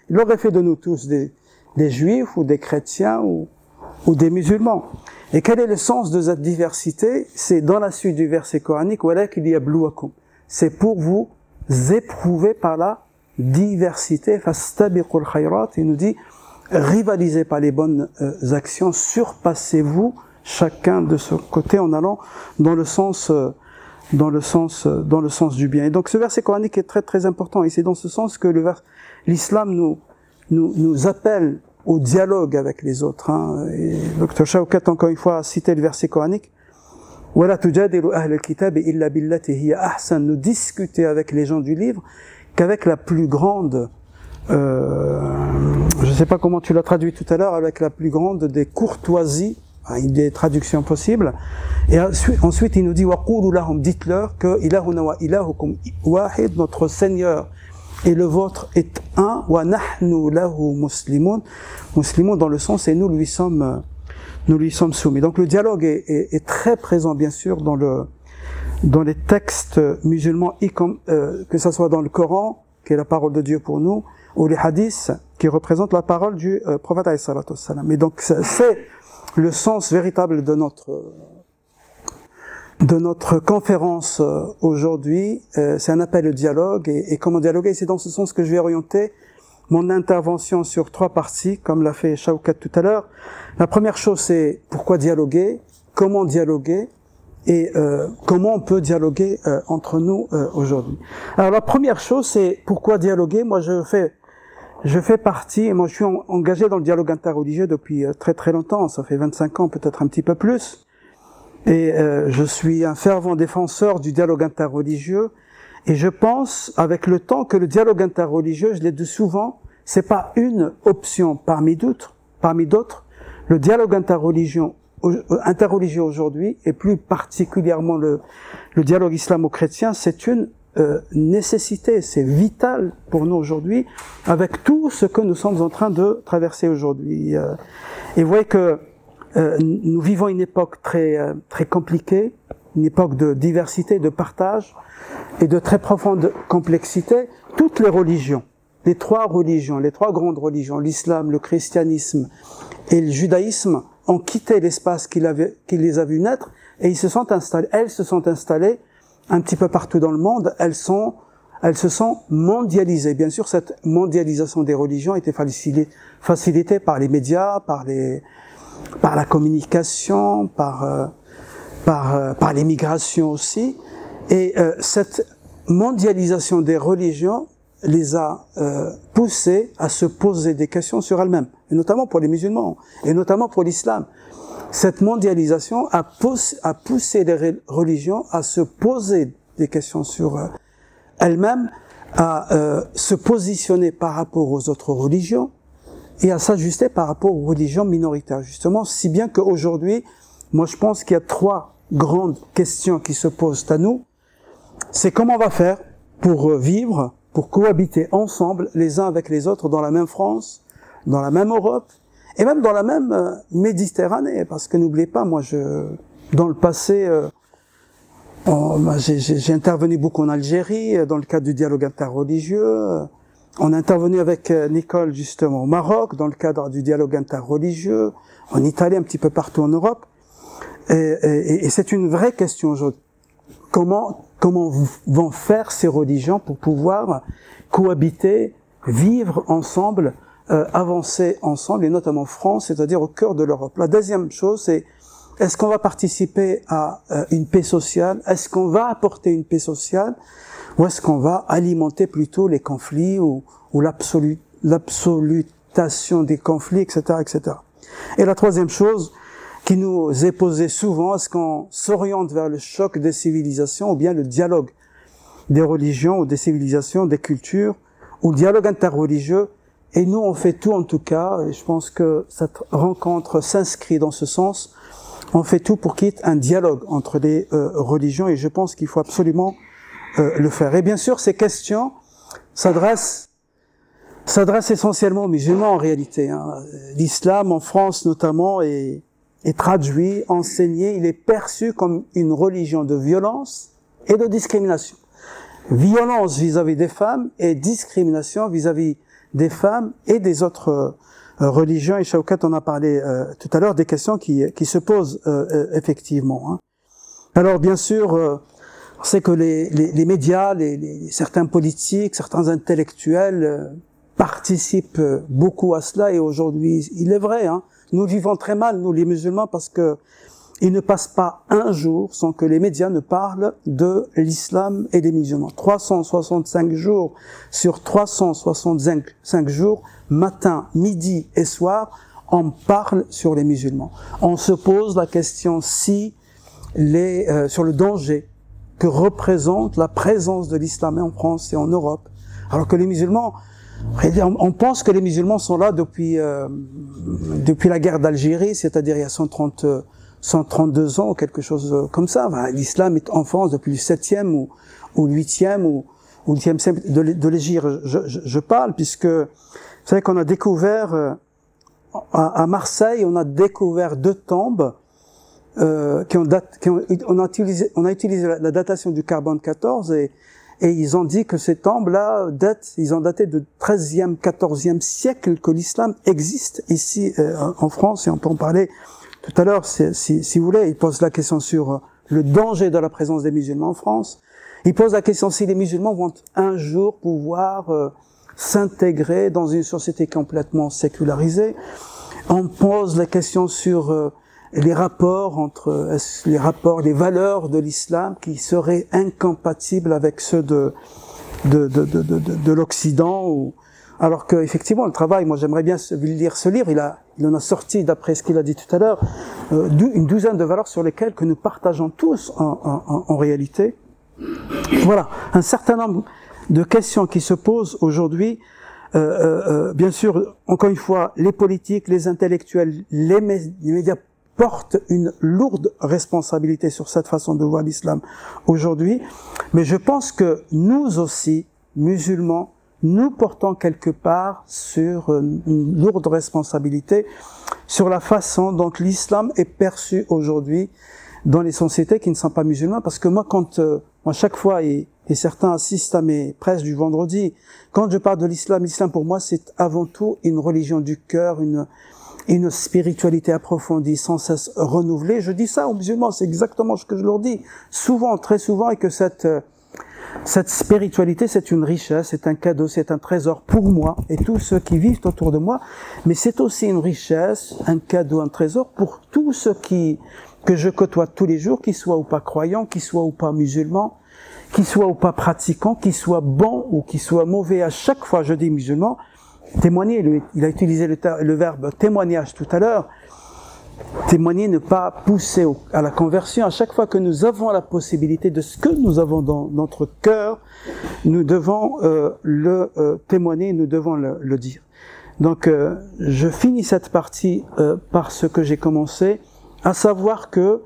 il aurait fait de nous tous des juifs ou des chrétiens ou des musulmans. Et quel est le sens de cette diversité? C'est dans la suite du verset coranique, walakin liyabluwakum. C'est pour vous éprouver par la diversité. Fastabiqul khayrat. Il nous dit, rivalisez par les bonnes actions, surpassez-vous chacun de son côté en allant dans le sens du bien. Et donc ce verset coranique est très très important, et c'est dans ce sens que l'islam nous appelle au dialogue avec les autres. Hein. Et Dr Shawkat encore une fois a cité le verset coranique. وَلَا تُجَادِلُوا أَهْلَ الْكِتَابِ إِلَّا بِالَّتِي هِيَ أَحْسَنُ. Nous discuter avec les gens du livre qu'avec la plus grande, je ne sais pas comment tu l'as traduit tout à l'heure, avec la plus grande des courtoisies, des traductions possibles. Et ensuite il nous dit وَقُولُوا لَهُمْ, dites-leur que إِلَهُنَا وَإِلَهُكُمْ وَاحِدٌ, notre Seigneur et le vôtre est un, وَنَحْنُ لَهُ مُسْلِمُونَ, muslimon dans le sens et nous lui sommes soumis. Donc le dialogue est très présent bien sûr dans les textes musulmans, que ce soit dans le Coran, qui est la parole de Dieu pour nous, ou les hadiths, qui représentent la parole du prophète alayhi salatu wassalam. Et donc c'est le sens véritable de notre conférence aujourd'hui. C'est un appel au dialogue, et comment dialoguer. C'est dans ce sens que je vais orienter mon intervention sur 3 parties, comme l'a fait Shawkat tout à l'heure. La première chose, c'est pourquoi dialoguer, comment dialoguer, et comment on peut dialoguer entre nous aujourd'hui. Alors la première chose, c'est pourquoi dialoguer. Moi, je fais partie, et moi je suis engagé dans le dialogue interreligieux depuis très très longtemps, ça fait 25 ans, peut-être un petit peu plus, et je suis un fervent défenseur du dialogue interreligieux, et je pense avec le temps que le dialogue interreligieux, je l'ai dit souvent, c'est pas une option parmi d'autres. Le dialogue interreligieux aujourd'hui, et plus particulièrement le dialogue islamo-chrétien, c'est une nécessité, c'est vital pour nous aujourd'hui, avec tout ce que nous sommes en train de traverser aujourd'hui. Et vous voyez que nous vivons une époque très très compliquée, une époque de diversité, de partage et de très profonde complexité. Toutes les religions, les 3 grandes religions, l'islam, le christianisme et le judaïsme, ont quitté l'espace qui les a vus naître, et elles se sont installées un petit peu partout dans le monde. Elles se sont mondialisées. Bien sûr, cette mondialisation des religions était facilitée par les médias, par la communication, par l'immigration aussi. Et cette mondialisation des religions les a poussées à se poser des questions sur elles-mêmes, et notamment pour les musulmans, et notamment pour l'islam. Cette mondialisation a poussé les religions à se poser des questions sur elles-mêmes, à se positionner par rapport aux autres religions, et à s'ajuster par rapport aux religions minoritaires, justement, si bien qu'aujourd'hui, moi je pense qu'il y a 3 grandes questions qui se posent à nous. C'est comment on va faire pour vivre, pour cohabiter ensemble les uns avec les autres dans la même France, dans la même Europe, et même dans la même Méditerranée, parce que n'oubliez pas, moi dans le passé, j'ai intervenu beaucoup en Algérie, dans le cadre du dialogue interreligieux. On a intervenu avec Nicole justement au Maroc, dans le cadre du dialogue interreligieux, en Italie, un petit peu partout en Europe. Et c'est une vraie question aujourd'hui. comment vont faire ces religions pour pouvoir cohabiter, vivre ensemble, avancer ensemble, et notamment France, c'est-à-dire au cœur de l'Europe. La deuxième chose, c'est est-ce qu'on va participer à une paix sociale? Est-ce qu'on va apporter une paix sociale? Ou est-ce qu'on va alimenter plutôt les conflits ou l'absolutation des conflits, etc., etc. Et la troisième chose qui nous est posée souvent, est-ce qu'on s'oriente vers le choc des civilisations ou bien le dialogue des religions ou des civilisations, des cultures, ou le dialogue interreligieux? Et nous, on fait tout en tout cas, et je pense que cette rencontre s'inscrit dans ce sens, on fait tout pour qu'il y ait un dialogue entre les religions, et je pense qu'il faut absolument le faire. Et bien sûr, ces questions s'adressent essentiellement aux musulmans en réalité. L'islam, en France notamment, est traduit, enseigné, il est perçu comme une religion de violence et de discrimination. Violence vis-à-vis des femmes et discrimination vis-à-vis des femmes et des autres religions. Et Shaukat en a parlé tout à l'heure, des questions qui se posent effectivement. Alors bien sûr, on sait que les médias, certains politiques, certains intellectuels participent beaucoup à cela, et aujourd'hui, il est vrai, nous vivons très mal, nous les musulmans, parce que il ne passe pas un jour sans que les médias ne parlent de l'islam et des musulmans. 365 jours sur 365 jours, matin, midi et soir, on parle sur les musulmans. On se pose la question sur le danger que représente la présence de l'islam en France et en Europe. Alors que les musulmans, on pense que les musulmans sont là depuis la guerre d'Algérie, c'est-à-dire il y a 132 ans ou quelque chose comme ça. L'islam est en France depuis le 7e ou 8e ou 8e siècle de l'Égypte. Je parle puisque vous savez qu'on a découvert à Marseille, on a découvert 2 tombes on a utilisé la datation du carbone 14 et ils ont dit que ces tombes-là ils ont daté de 13e, 14e siècle que l'islam existe ici en France, et on peut en parler tout à l'heure si vous voulez. Ils posent la question sur le danger de la présence des musulmans en France. Ils posent la question si les musulmans vont un jour pouvoir s'intégrer dans une société complètement sécularisée. On pose la question sur les rapports les valeurs de l'islam qui seraient incompatibles avec ceux de l'Occident, alors que effectivement le travail, moi j'aimerais bien lire ce livre, il en a sorti, d'après ce qu'il a dit tout à l'heure, une douzaine de valeurs sur lesquelles que nous partageons tous en réalité. Voilà, un certain nombre de questions qui se posent aujourd'hui. Bien sûr, encore une fois, les politiques, les intellectuels, les médias portent une lourde responsabilité sur cette façon de voir l'islam aujourd'hui, mais je pense que nous aussi, musulmans, nous portons quelque part sur une lourde responsabilité sur la façon dont l'islam est perçu aujourd'hui dans les sociétés qui ne sont pas musulmanes, parce que moi, chaque fois, et certains assistent à mes prêches du vendredi, quand je parle de l'islam pour moi, c'est avant tout une religion du cœur, une spiritualité approfondie, sans cesse renouvelée. Je dis ça aux musulmans, c'est exactement ce que je leur dis, souvent, très souvent, et que cette spiritualité, c'est une richesse, c'est un cadeau, c'est un trésor pour moi et tous ceux qui vivent autour de moi, mais c'est aussi une richesse, un cadeau, un trésor pour tous ceux que je côtoie tous les jours, qu'ils soient ou pas croyants, qu'ils soient ou pas musulmans, qu'ils soient ou pas pratiquants, qu'ils soient bons ou qu'ils soient mauvais. À chaque fois, je dis musulmans, témoigner, il a utilisé le verbe témoignage tout à l'heure. Témoigner, ne pas pousser à la conversion. À chaque fois que nous avons la possibilité de ce que nous avons dans notre cœur, nous devons le témoigner, nous devons le dire. Donc, je finis cette partie par ce que j'ai commencé, à savoir que,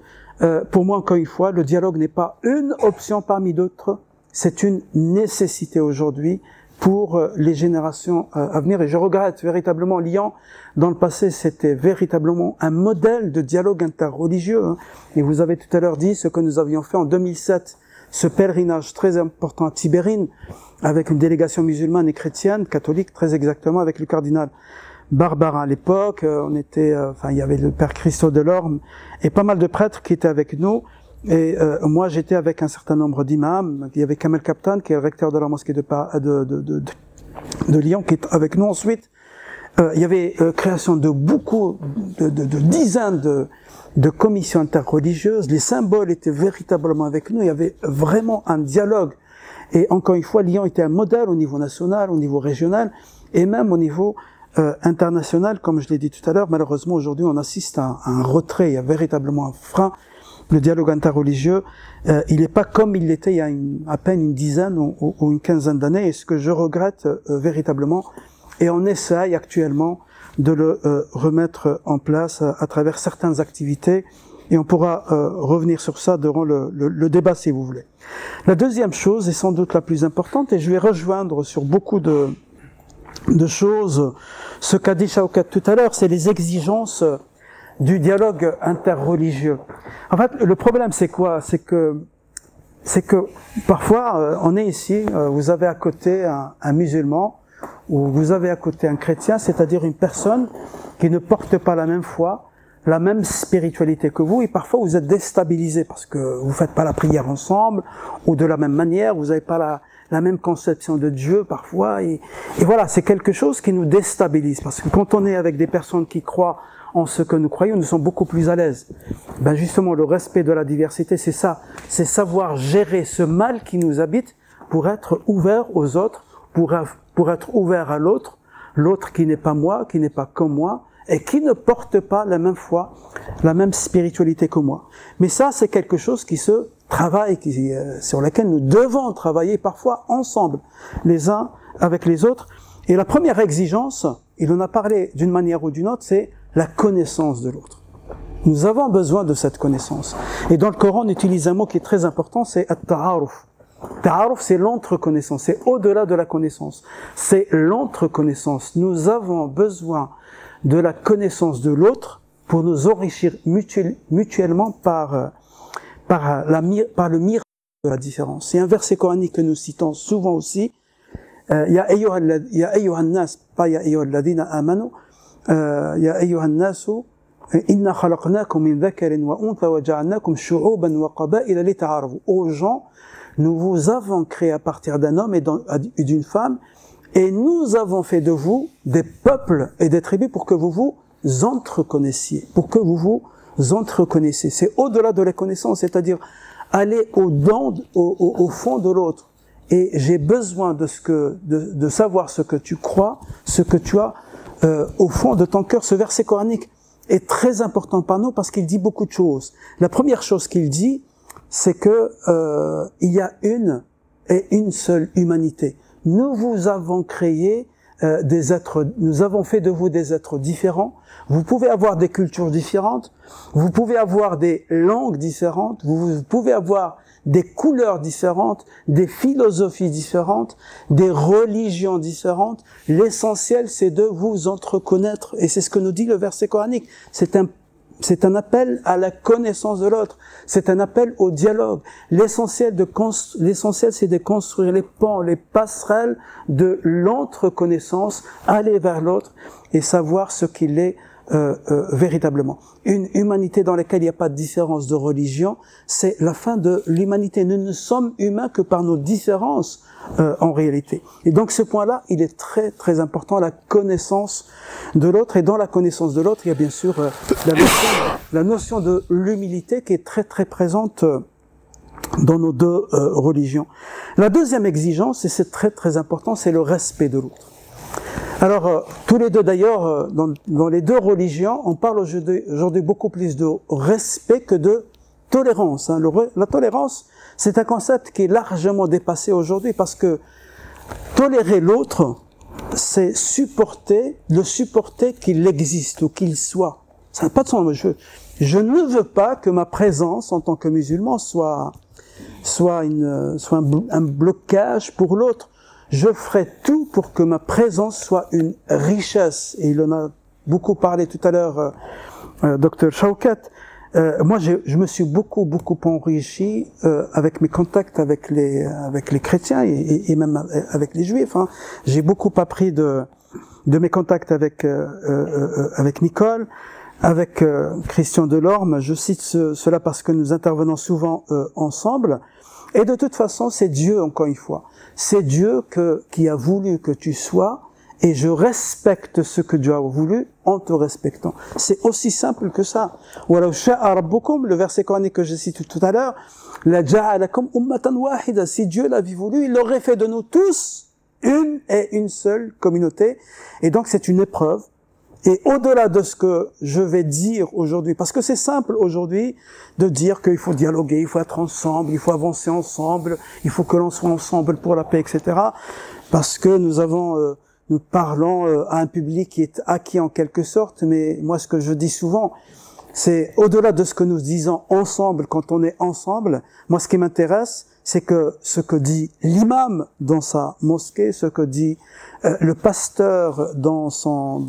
pour moi, encore une fois, le dialogue n'est pas une option parmi d'autres, c'est une nécessité aujourd'hui pour les générations à venir. Et je regrette véritablement, Lyon, dans le passé, c'était véritablement un modèle de dialogue interreligieux. Et vous avez tout à l'heure dit ce que nous avions fait en 2007, ce pèlerinage très important à Tibérine, avec une délégation musulmane et chrétienne, catholique très exactement, avec le cardinal Barbarin à l'époque. Il y avait le père Christophe Delorme et pas mal de prêtres qui étaient avec nous. Et moi, j'étais avec un certain nombre d'imams. Il y avait Kamel Kaptan, qui est le recteur de la mosquée de Lyon, qui est avec nous. Ensuite, il y avait création de beaucoup, de dizaines de commissions interreligieuses. Les symboles étaient véritablement avec nous. Il y avait vraiment un dialogue. Et encore une fois, Lyon était un modèle au niveau national, au niveau régional, et même au niveau international, comme je l'ai dit tout à l'heure. Malheureusement, aujourd'hui, on assiste à un retrait. Il y a véritablement un frein. Le dialogue interreligieux, il n'est pas comme il l'était il y a à peine une dizaine ou une quinzaine d'années. Et ce que je regrette véritablement, et on essaye actuellement de le remettre en place à travers certaines activités, et on pourra revenir sur ça durant le débat si vous voulez. La deuxième chose, et sans doute la plus importante, et je vais rejoindre sur beaucoup de choses ce qu'a dit Shawkat tout à l'heure, c'est les exigences du dialogue interreligieux. En fait, le problème c'est quoi? C'est que parfois on est ici, vous avez à côté un musulman, ou vous avez à côté un chrétien, c'est-à-dire une personne qui ne porte pas la même foi, la même spiritualité que vous, et parfois vous êtes déstabilisé parce que vous faites pas la prière ensemble, ou de la même manière, vous n'avez pas la même conception de Dieu parfois, et voilà, c'est quelque chose qui nous déstabilise, parce que quand on est avec des personnes qui croient en ce que nous croyons, nous sommes beaucoup plus à l'aise. Ben justement, le respect de la diversité, c'est ça, c'est savoir gérer ce mal qui nous habite pour être ouvert aux autres, pour être ouvert à l'autre qui n'est pas moi, qui n'est pas comme moi, et qui ne porte pas la même foi, la même spiritualité que moi. Mais ça, c'est quelque chose qui se travaille, sur lequel nous devons travailler parfois ensemble, les uns avec les autres. Et la première exigence, il en a parlé d'une manière ou d'une autre, c'est la connaissance de l'autre. Nous avons besoin de cette connaissance. Et dans le Coran, on utilise un mot qui est très important, c'est at-ta'aruf. Ta'aruf, c'est l'entreconnaissance, c'est au-delà de la connaissance. C'est l'entreconnaissance. Nous avons besoin de la connaissance de l'autre pour nous enrichir mutuellement par le miracle de la différence. Il y a un verset coranique que nous citons souvent aussi. Ya ayyuhan nas, pas ya ayyuhal ladina amanu. Ya ayyuhan nasu, inna khalaqnakum min dhakarin wa untha wa ja'alnakum shu'uban wa qaba'ila lita'arafu. Aux gens, nous vous avons créé à partir d'un homme et d'une femme, et nous avons fait de vous des peuples et des tribus pour que vous vous entreconnaissiez. C'est au-delà de la connaissance, c'est-à-dire aller au fond de l'autre. Et j'ai besoin de savoir ce que tu crois, ce que tu as au fond de ton cœur. Ce verset coranique est très important par nous parce qu'il dit beaucoup de choses. La première chose qu'il dit, c'est que il y a une et une seule humanité. Nous vous avons créé nous avons fait de vous des êtres différents. Vous pouvez avoir des cultures différentes, vous pouvez avoir des langues différentes, vous pouvez avoir des couleurs différentes, des philosophies différentes, des religions différentes. L'essentiel, c'est de vous entreconnaître. Et c'est ce que nous dit le verset coranique. C'est un appel à la connaissance de l'autre. C'est un appel au dialogue. L'essentiel, c'est de construire les ponts, les passerelles de l'entreconnaissance, aller vers l'autre et savoir ce qu'il est véritablement. Une humanité dans laquelle il n'y a pas de différence de religion, c'est la fin de l'humanité. Nous ne sommes humains que par nos différences en réalité. Et donc ce point-là, il est très très important, la connaissance de l'autre. Et dans la connaissance de l'autre, il y a bien sûr la notion de l'humilité qui est très très présente dans nos deux religions. La deuxième exigence, et c'est très très important, c'est le respect de l'autre. Alors, tous les deux d'ailleurs, dans les deux religions, on parle aujourd'hui beaucoup plus de respect que de tolérance. Hein. La tolérance, c'est un concept qui est largement dépassé aujourd'hui parce que tolérer l'autre, c'est le supporter qu'il existe ou qu'il soit. Ça n'a pas de sens. Je ne veux pas que ma présence en tant que musulman soit un blocage pour l'autre. Je ferai tout pour que ma présence soit une richesse. Et il en a beaucoup parlé tout à l'heure, Dr Shawkat. Moi, je me suis beaucoup enrichi avec mes contacts avec les chrétiens et même avec les juifs. Hein. J'ai beaucoup appris de mes contacts avec Nicole. avec Christian Delorme. Je cite cela parce que nous intervenons souvent ensemble. Et de toute façon, c'est Dieu, encore une fois. C'est Dieu qui a voulu que tu sois, et je respecte ce que Dieu a voulu en te respectant. C'est aussi simple que ça. Le verset coranique que j'ai cité tout à l'heure, si Dieu l'avait voulu, il aurait fait de nous tous une seule communauté. Et donc c'est une épreuve. Et au-delà de ce que je vais dire aujourd'hui, parce que c'est simple aujourd'hui de dire qu'il faut dialoguer, il faut être ensemble, il faut avancer ensemble, il faut que l'on soit ensemble pour la paix, etc. Parce que nous parlons à un public qui est acquis en quelque sorte, mais moi ce que je dis souvent, c'est au-delà de ce que nous disons ensemble quand on est ensemble, moi ce qui m'intéresse, c'est que ce que dit l'imam dans sa mosquée, ce que dit le pasteur dans son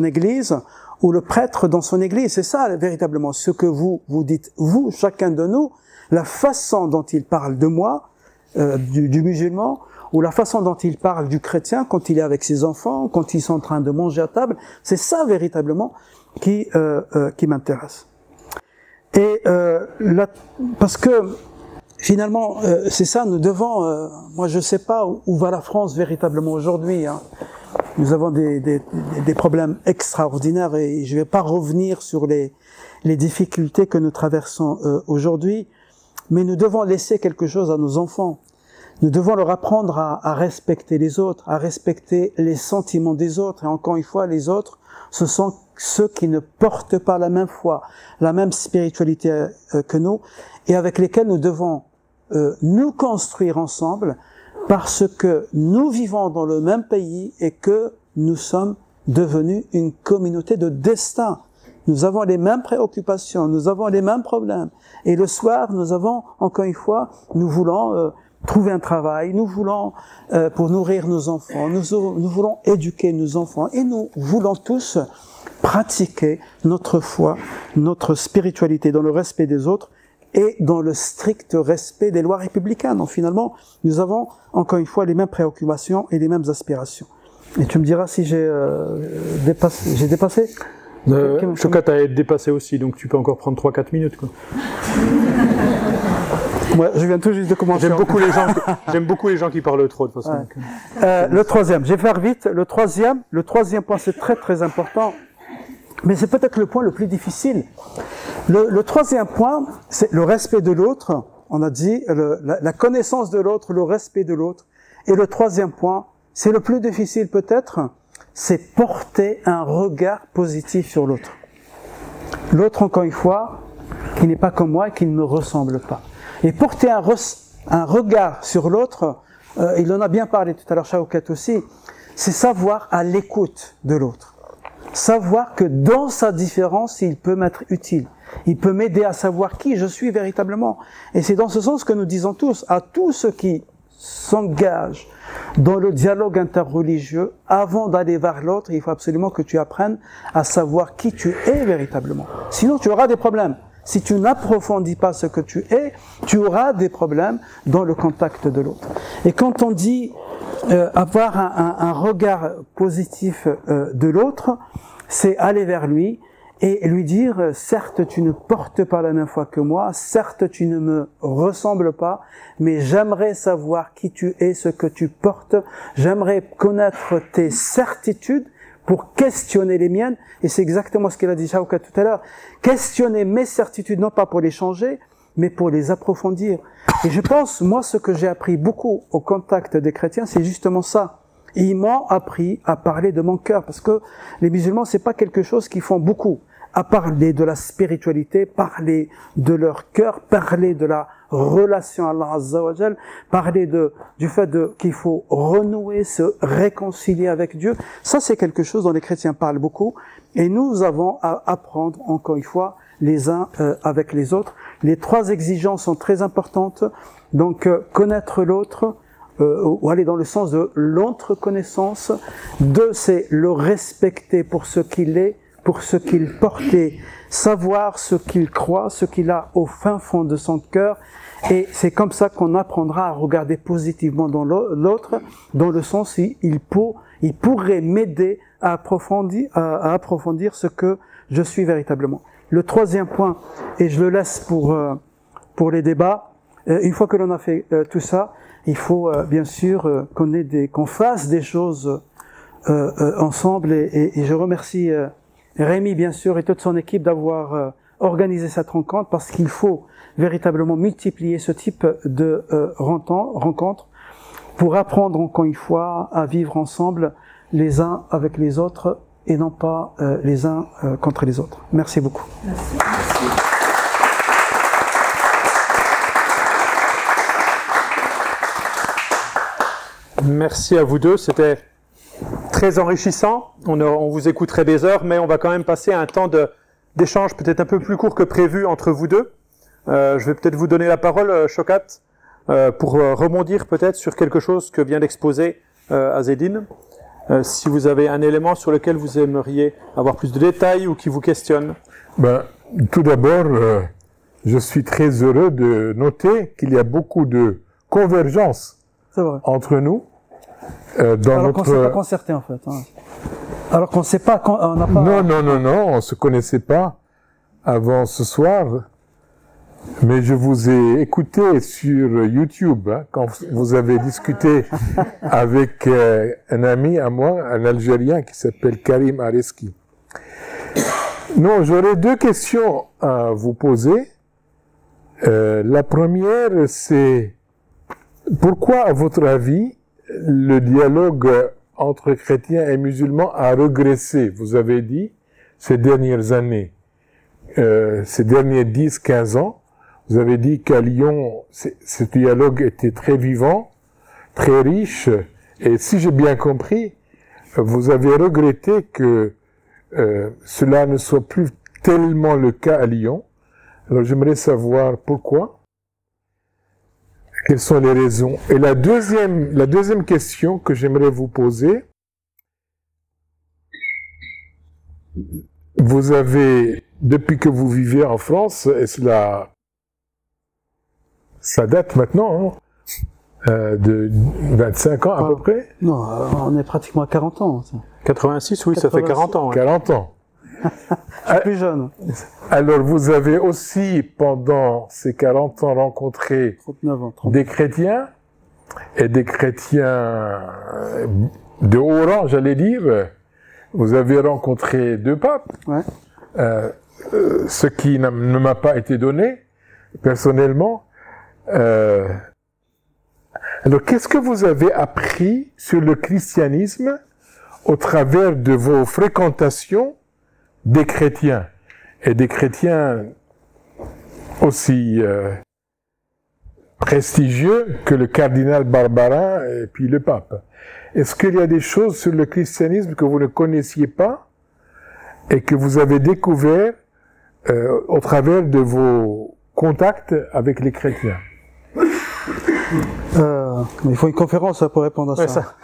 église, ou le prêtre dans son église, c'est ça véritablement ce que vous dites, vous, chacun de nous, la façon dont il parle de moi, du musulman, ou la façon dont il parle du chrétien quand il est avec ses enfants, quand ils sont en train de manger à table, c'est ça véritablement qui m'intéresse. Et parce que finalement, c'est ça, nous devons. Moi, je sais pas où va la France véritablement aujourd'hui. Hein. Nous avons des problèmes extraordinaires et je vais pas revenir sur les difficultés que nous traversons aujourd'hui, mais nous devons laisser quelque chose à nos enfants. Nous devons leur apprendre à respecter les autres, à respecter les sentiments des autres. Et encore une fois, les autres, ce sont ceux qui ne portent pas la même foi, la même spiritualité que nous, et avec lesquels nous devons nous construire ensemble, parce que nous vivons dans le même pays et que nous sommes devenus une communauté de destin. Nous avons les mêmes préoccupations, nous avons les mêmes problèmes. Et le soir, nous avons, encore une fois, nous voulons trouver un travail, nous voulons pour nourrir nos enfants, nous voulons éduquer nos enfants, et nous voulons tous pratiquer notre foi, notre spiritualité dans le respect des autres et dans le strict respect des lois républicaines. Donc finalement, nous avons encore une fois les mêmes préoccupations et les mêmes aspirations. Et tu me diras si j'ai dépassé Chocat a dépassé aussi, donc tu peux encore prendre 3-4 minutes. Quoi. Ouais, je viens tout juste de commencer. J'aime beaucoup les gens qui parlent trop de toute façon. Ouais. Le troisième, je vais faire vite. Le troisième point, c'est très très important, mais c'est peut-être le point le plus difficile. Le troisième point, c'est le respect de l'autre. On a dit la connaissance de l'autre, le respect de l'autre. Et le troisième point, c'est le plus difficile peut-être, c'est porter un regard positif sur l'autre. L'autre, encore une fois, qui n'est pas comme moi et qui ne me ressemble pas. Et porter un regard sur l'autre, il en a bien parlé tout à l'heure, Shawkat aussi, c'est savoir à l'écoute de l'autre. Savoir que dans sa différence, il peut m'être utile. Il peut m'aider à savoir qui je suis véritablement. Et c'est dans ce sens que nous disons tous, à tous ceux qui s'engagent dans le dialogue interreligieux, avant d'aller vers l'autre, il faut absolument que tu apprennes à savoir qui tu es véritablement. Sinon, tu auras des problèmes. Si tu n'approfondis pas ce que tu es, tu auras des problèmes dans le contact de l'autre. Et quand on dit avoir un regard positif de l'autre, c'est aller vers lui et lui dire, certes tu ne portes pas la même foi que moi, certes tu ne me ressembles pas, mais j'aimerais savoir qui tu es, ce que tu portes, j'aimerais connaître tes certitudes pour questionner les miennes, et c'est exactement ce qu'il a dit Shawkat tout à l'heure, questionner mes certitudes, non pas pour les changer, mais pour les approfondir. Et je pense, moi, ce que j'ai appris beaucoup au contact des chrétiens, c'est justement ça. Et ils m'ont appris à parler de mon cœur, parce que les musulmans, c'est pas quelque chose qu'ils font beaucoup, à parler de la spiritualité, parler de leur cœur, parler de la relation à Allah Azza wa Jal, parler du fait qu'il faut renouer, se réconcilier avec Dieu. Ça, c'est quelque chose dont les chrétiens parlent beaucoup, et nous avons à apprendre, encore une fois, les uns avec les autres. Les trois exigences sont très importantes. Donc, connaître l'autre, ou aller dans le sens de l'autre-connaissance. 2, c'est le respecter pour ce qu'il est, pour ce qu'il portait, savoir ce qu'il croit, ce qu'il a au fin fond de son cœur. Et c'est comme ça qu'on apprendra à regarder positivement dans l'autre, dans le sens où il pourrait m'aider à approfondir ce que je suis véritablement. Le troisième point, et je le laisse pour les débats, une fois que l'on a fait tout ça, il faut bien sûr qu'on fasse des choses ensemble, et je remercie Rémi bien sûr et toute son équipe d'avoir organisé cette rencontre, parce qu'il faut véritablement multiplier ce type de rencontres pour apprendre encore une fois à vivre ensemble les uns avec les autres et non pas les uns contre les autres. Merci beaucoup. Merci. Merci à vous deux, c'était très enrichissant. On vous écouterait des heures, mais on va quand même passer à un temps d'échange peut-être un peu plus court que prévu entre vous deux. Je vais peut-être vous donner la parole, Shokat, pour rebondir peut-être sur quelque chose que vient d'exposer Azzedine. Si vous avez un élément sur lequel vous aimeriez avoir plus de détails ou qui vous questionne. Tout d'abord, je suis très heureux de noter qu'il y a beaucoup de convergence entre nous. Alors qu'on ne s'est pas concerté en fait. Hein. Alors qu'on ne sait pas, on n'a pas... Non, on se connaissait pas avant ce soir. Mais je vous ai écouté sur YouTube, hein, quand vous avez discuté avec un ami à moi, un Algérien qui s'appelle Karim Areski. Non, j'aurais deux questions à vous poser. La première, c'est pourquoi, à votre avis, le dialogue entre chrétiens et musulmans a régressé, vous avez dit, ces dernières années, ces derniers 10-15 ans. Vous avez dit qu'à Lyon, ce dialogue était très vivant, très riche, et si j'ai bien compris, vous avez regretté que cela ne soit plus tellement le cas à Lyon. Alors j'aimerais savoir pourquoi, quelles sont les raisons. Et la deuxième question que j'aimerais vous poser, vous avez, depuis que vous vivez en France, et cela... Ça date maintenant, hein, de 25 ans à peu près. Non, on est pratiquement à 40 ans. 86, oui, 86. Ça fait 40 ans. Ouais. 40 ans. Je suis plus jeune. Alors, vous avez aussi, pendant ces 40 ans, rencontré 39 ans, des chrétiens, et des chrétiens de haut rang, j'allais dire. Vous avez rencontré deux papes, ouais. Ce qui ne m'a pas été donné, personnellement. Alors, qu'est-ce que vous avez appris sur le christianisme au travers de vos fréquentations des chrétiens, et des chrétiens aussi prestigieux que le cardinal Barbarin et puis le pape? Est-ce qu'il y a des choses sur le christianisme que vous ne connaissiez pas et que vous avez découvert au travers de vos contacts avec les chrétiens? Il faut une conférence pour répondre à ça.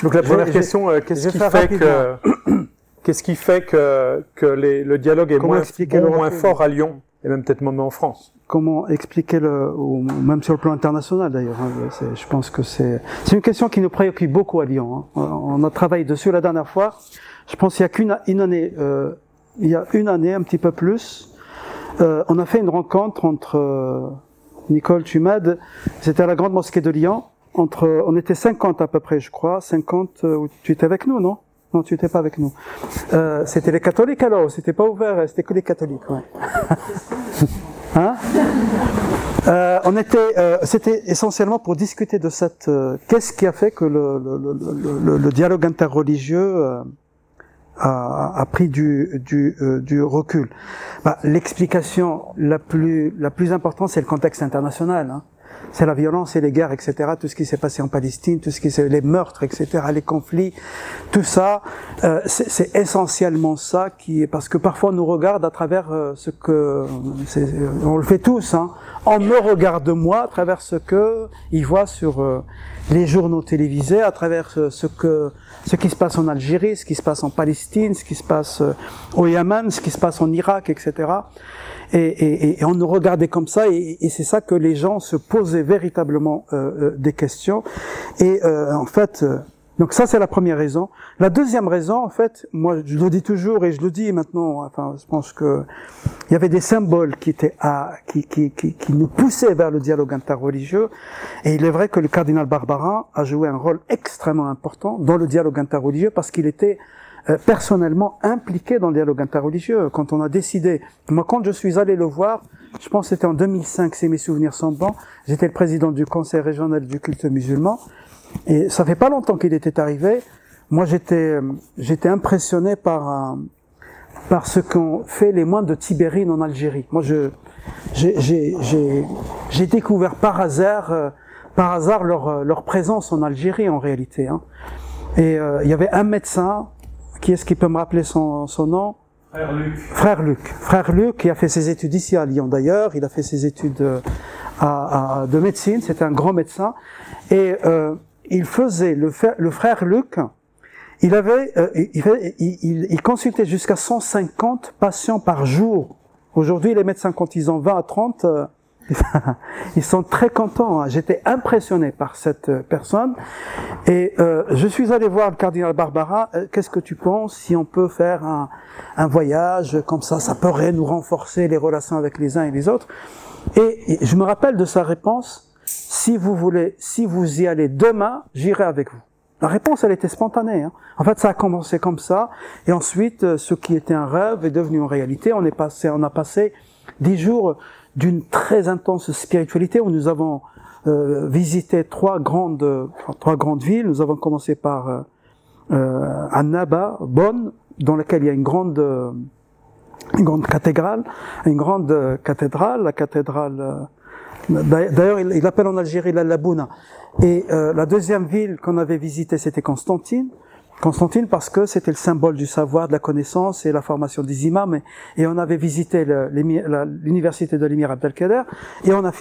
Donc la première question, qu'est-ce qui fait que le dialogue est moins fort à Lyon et même peut-être même en France? Comment expliquer ou même sur le plan international d'ailleurs. Hein, je pense que c'est une question qui nous préoccupe beaucoup à Lyon. Hein. On a travaillé dessus la dernière fois. Je pense qu'il y a qu'une année, il y a une année, un petit peu plus, on a fait une rencontre entre Nicole, tu m'aides, c'était à la Grande Mosquée de Lyon, on était 50 à peu près, je crois, 50, tu étais avec nous, non? Non, tu étais pas avec nous. C'était les catholiques alors, c'était pas ouvert, c'était que les catholiques, ouais. Hein? C'était essentiellement pour discuter de qu'est-ce qui a fait que le dialogue interreligieux a pris du recul. L'explication la plus importante, c'est le contexte international. Hein. C'est la violence et les guerres, etc. Tout ce qui s'est passé en Palestine, tout ce qui les meurtres, etc. Les conflits, tout ça, c'est essentiellement ça parce que parfois on nous regarde à travers on le fait tous, hein. On me regarde moi à travers ce que ils voient sur les journaux télévisés, à travers ce qui se passe en Algérie, ce qui se passe en Palestine, ce qui se passe au Yémen, ce qui se passe en Irak, etc. Et on nous regardait comme ça, et c'est ça que les gens se posaient véritablement des questions. Et en fait, Donc ça, c'est la première raison. La deuxième raison, en fait, moi, je le dis toujours et je le dis maintenant, enfin, je pense que il y avait des symboles qui étaient qui nous poussaient vers le dialogue interreligieux. Et il est vrai que le cardinal Barbarin a joué un rôle extrêmement important dans le dialogue interreligieux parce qu'il était personnellement impliqué dans le dialogue interreligieux. Quand on a décidé, moi, quand je suis allé le voir, je pense que c'était en 2005, si mes souvenirs sont bons, j'étais le président du conseil régional du culte musulman. Et ça fait pas longtemps qu'il était arrivé. Moi, j'étais impressionné par ce qu'ont fait les moines de Tibérine en Algérie. Moi, j'ai découvert par hasard leur présence en Algérie en réalité. Hein. Et il y avait un médecin, qui est-ce qui peut me rappeler son nom? Frère Luc. Frère Luc, qui a fait ses études ici à Lyon d'ailleurs. Il a fait ses études de médecine. C'était un grand médecin. Et il faisait le frère Luc. Il consultait jusqu'à 150 patients par jour. Aujourd'hui, les médecins, quand ils ont 20 à 30, ils sont très contents. J'étais impressionné par cette personne. Et je suis allé voir le cardinal Barbarin. Qu'est-ce que tu penses si on peut faire un voyage comme ça? Ça pourrait nous renforcer les relations avec les uns et les autres. Et je me rappelle de sa réponse. Si vous y allez demain, j'irai avec vous. La réponse, elle était spontanée. Hein. En fait, ça a commencé comme ça. Et ensuite, ce qui était un rêve est devenu une réalité. On a passé 10 jours d'une très intense spiritualité où nous avons visité trois grandes villes. Nous avons commencé par Annaba, Bonn, dans laquelle il y a une grande cathédrale, la cathédrale. D'ailleurs, il appelle en Algérie la Labouna. Et la deuxième ville qu'on avait visitée, c'était Constantine. Constantine parce que c'était le symbole du savoir, de la connaissance et la formation des imams. Et on avait visité l'université de l'émir Abdelkader. Et on a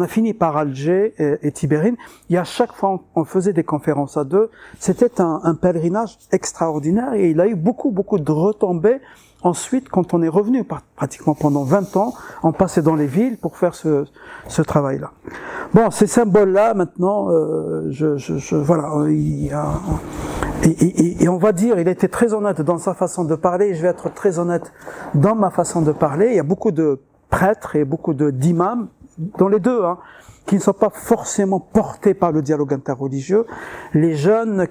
fini par Alger et Tibérine. Et à chaque fois, on faisait des conférences à deux. C'était un pèlerinage extraordinaire et il a eu beaucoup de retombées. Ensuite, quand on est revenu, pratiquement pendant 20 ans, on passait dans les villes pour faire ce travail-là. Bon, ces symboles-là, maintenant, voilà, et on va dire, il était très honnête dans sa façon de parler, et je vais être très honnête dans ma façon de parler. Il y a beaucoup de prêtres et beaucoup d'imams, dans les deux, hein, qui ne sont pas forcément portés par le dialogue interreligieux. Les jeunes